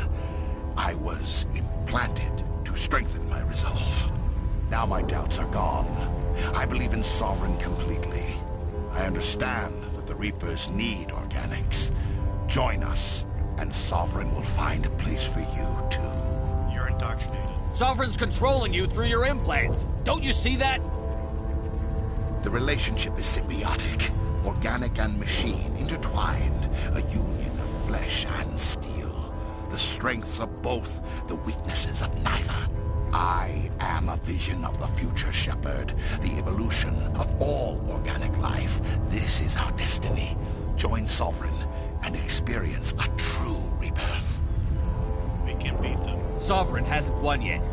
I was implanted to strengthen my resolve. Now my doubts are gone. I believe in Sovereign completely. I understand that the Reapers need organics. Join us, and Sovereign will find a place for you, too. You're indoctrinated. Sovereign's controlling you through your implants. Don't you see that? The relationship is symbiotic. Organic and machine intertwined. A union of flesh and steel. The strengths of both, the weaknesses of neither. I am a vision of the future, Shepard. The evolution of all organic life. This is our destiny. Join Sovereign and experience a true rebirth. We can beat them. Sovereign hasn't won yet.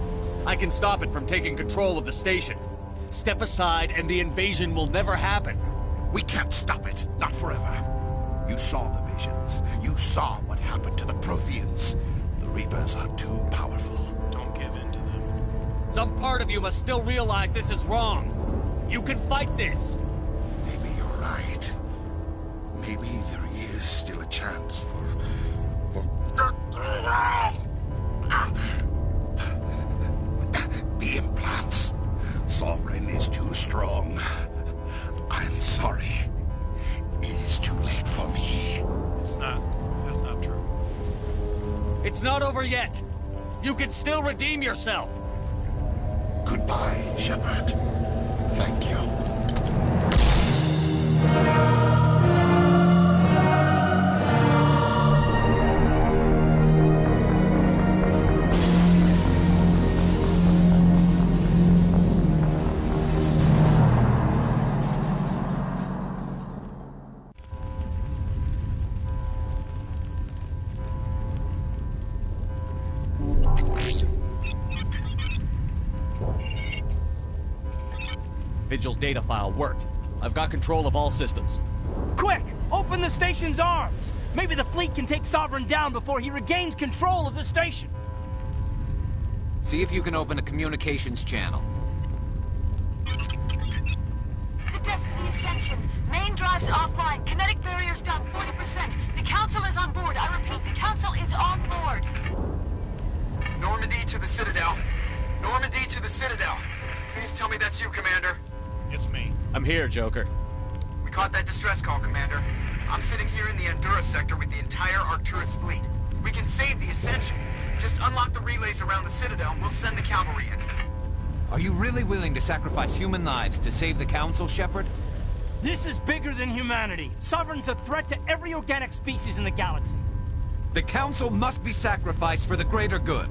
I can stop it from taking control of the station. Step aside and the invasion will never happen. We can't stop it. Not forever. You saw the visions. You saw what happened to the Protheans. The Reapers are too powerful. Don't give in to them. Some part of you must still realize this is wrong. You can fight this. Maybe you're right. Maybe there is still a chance for... The implants. Sovereign is too strong. I'm sorry. It is too late for me. It's not. That's not true. It's not over yet. You can still redeem yourself. Goodbye, Shepard. Thank you. Vigil's data file worked. I've got control of all systems. Quick! Open the station's arms! Maybe the fleet can take Sovereign down before he regains control of the station. See if you can open a communications channel. The Destiny Ascension. Main drives offline. Kinetic barriers down 40%. The Council is on board. I repeat, the Council is on board. Normandy to the Citadel. Normandy to the Citadel. Please tell me that's you, Commander. It's me. I'm here, Joker. We caught that distress call, Commander. I'm sitting here in the Honduras sector with the entire Arcturus fleet. We can save the Ascension. Just unlock the relays around the Citadel and we'll send the cavalry in. Are you really willing to sacrifice human lives to save the Council, Shepard? This is bigger than humanity. Sovereign's a threat to every organic species in the galaxy. The Council must be sacrificed for the greater good.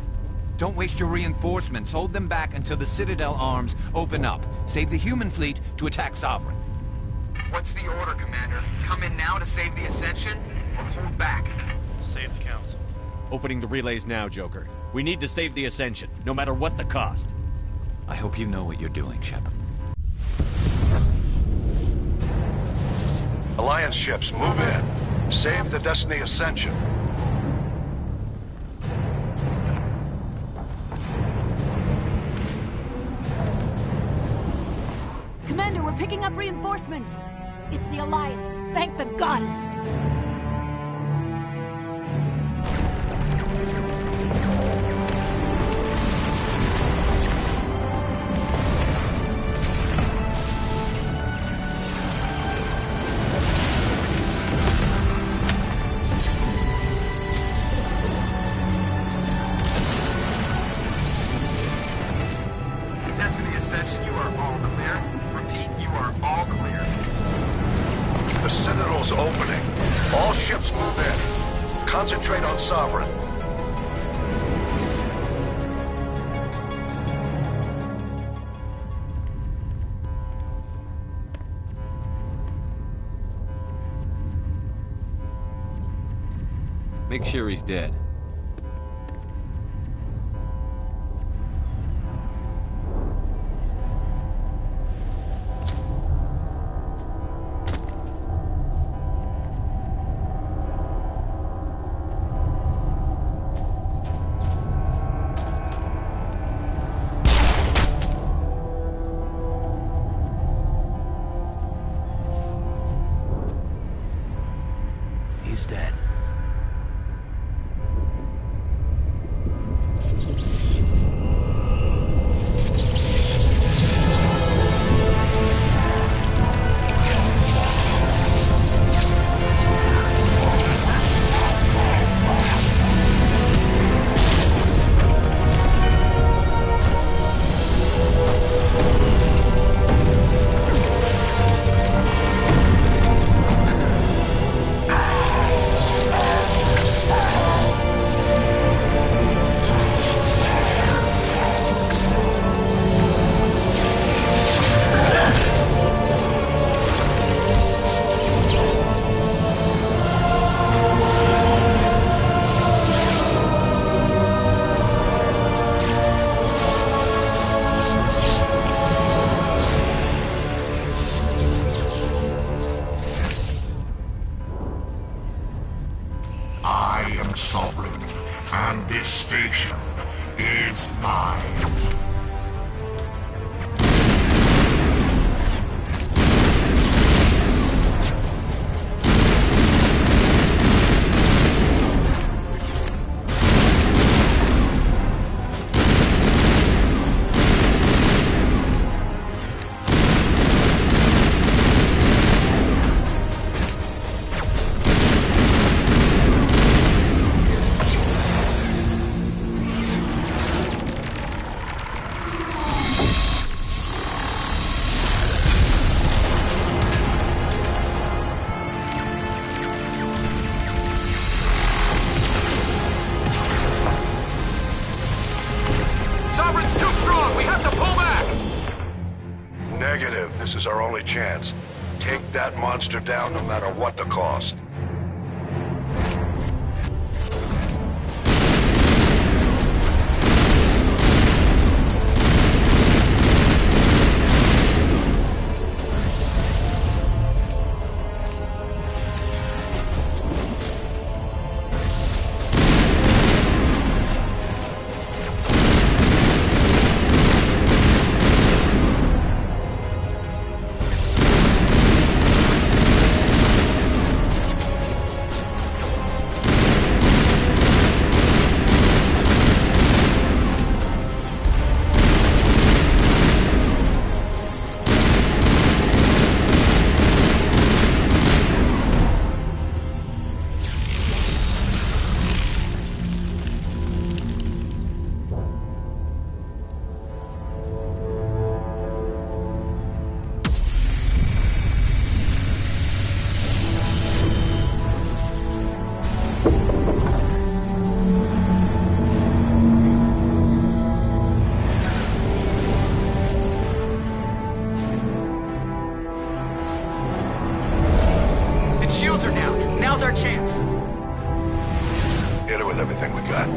Don't waste your reinforcements. Hold them back until the Citadel arms open up. Save the human fleet to attack Sovereign. What's the order, Commander? Come in now to save the Ascension, or hold back? Save the Council. Opening the relays now, Joker. We need to save the Ascension, no matter what the cost. I hope you know what you're doing, Shepard. Alliance ships, move in. Save the Destiny Ascension. Commander, we're picking up reinforcements. It's the Alliance. Thank the goddess. Destiny Ascension, you are all clear. portal's opening. All ships move in. Concentrate on Sovereign. Make sure he's dead. He's dead. I am Sovereign, and this station is mine. Sovereign's too strong! We have to pull back! Negative. This is our only chance. Take that monster down no matter what the cost. Shields are down. Now's our chance. Hit it with everything we got.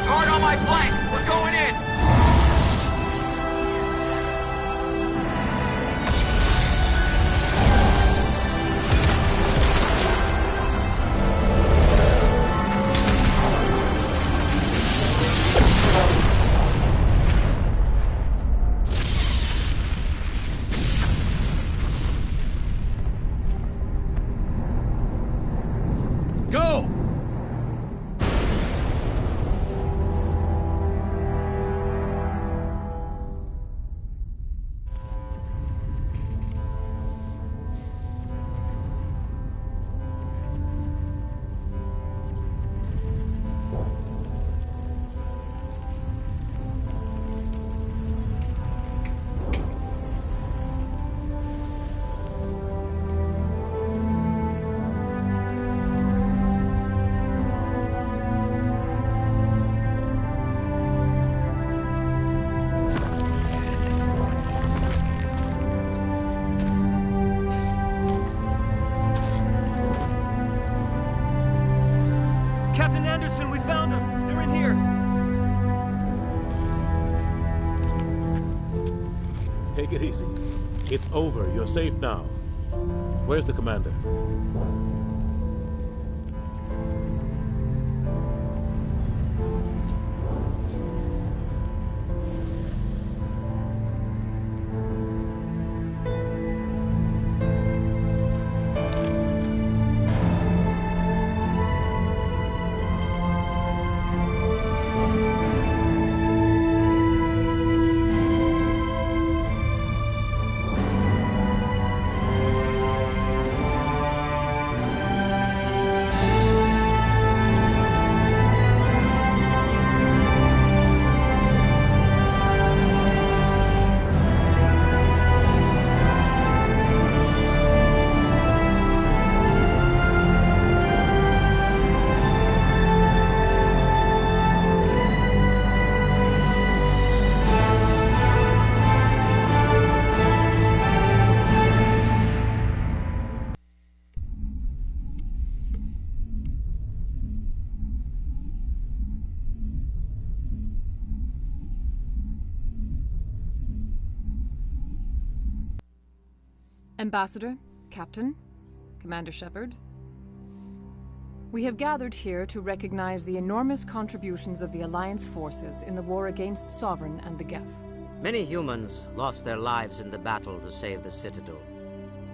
Hard on my flank. We're going in. Go! We found them! They're in here! Take it easy. It's over. You're safe now. Where's the commander? Ambassador, Captain, Commander Shepard, we have gathered here to recognize the enormous contributions of the Alliance forces in the war against Sovereign and the Geth. Many humans lost their lives in the battle to save the Citadel.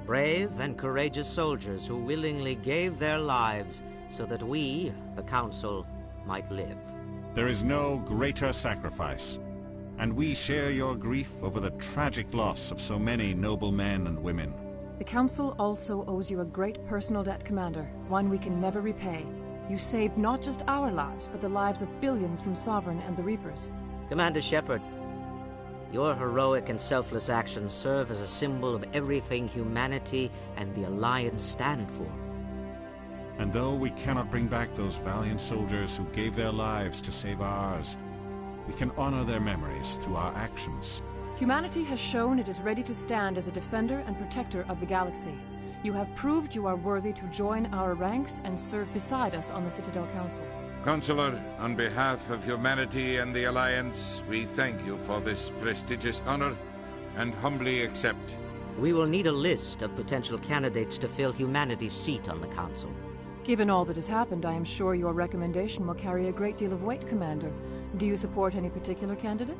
Brave and courageous soldiers who willingly gave their lives so that we, the Council, might live. There is no greater sacrifice, and we share your grief over the tragic loss of so many noble men and women. The Council also owes you a great personal debt, Commander, one we can never repay. You saved not just our lives, but the lives of billions from Sovereign and the Reapers. Commander Shepard, your heroic and selfless actions serve as a symbol of everything humanity and the Alliance stand for. And though we cannot bring back those valiant soldiers who gave their lives to save ours, we can honor their memories through our actions. Humanity has shown it is ready to stand as a defender and protector of the galaxy. You have proved you are worthy to join our ranks and serve beside us on the Citadel Council. Consular, on behalf of humanity and the Alliance, we thank you for this prestigious honor and humbly accept. We will need a list of potential candidates to fill humanity's seat on the Council. Given all that has happened, I am sure your recommendation will carry a great deal of weight, Commander. Do you support any particular candidate?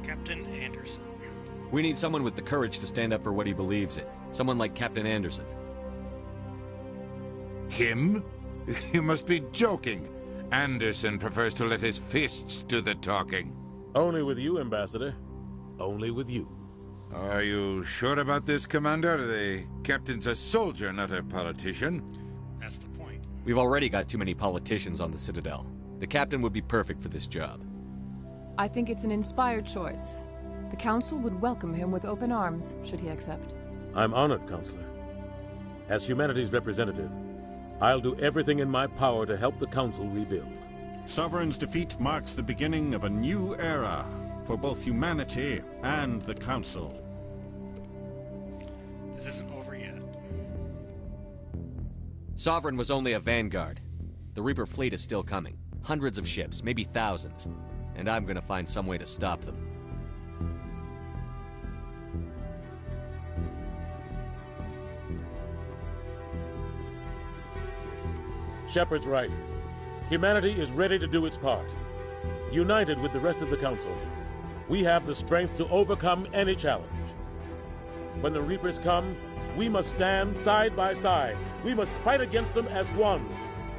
Captain Anderson. We need someone with the courage to stand up for what he believes in. Someone like Captain Anderson. Him? You must be joking. Anderson prefers to let his fists do the talking. Only with you, Ambassador. Only with you. Are you sure about this, Commander? The captain's a soldier, not a politician. That's the point. We've already got too many politicians on the Citadel. The captain would be perfect for this job. I think it's an inspired choice. The Council would welcome him with open arms, should he accept. I'm honored, Counselor. As humanity's representative, I'll do everything in my power to help the Council rebuild. Sovereign's defeat marks the beginning of a new era for both humanity and the Council. This isn't over yet. Sovereign was only a vanguard. The Reaper fleet is still coming. Hundreds of ships, maybe thousands. And I'm gonna find some way to stop them. Shepard's right. Humanity is ready to do its part. United with the rest of the Council, we have the strength to overcome any challenge. When the Reapers come, we must stand side by side. We must fight against them as one.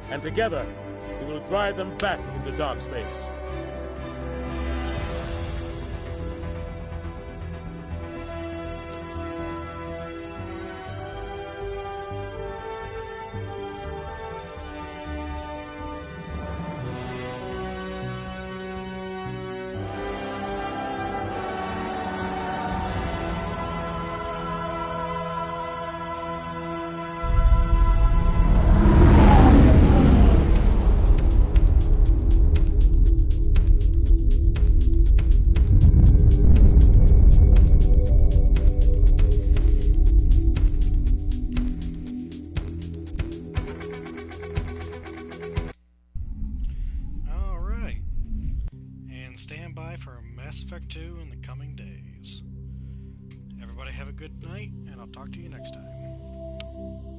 And together, we will drive them back into dark space. do in the coming days. Everybody have a good night, and I'll talk to you next time.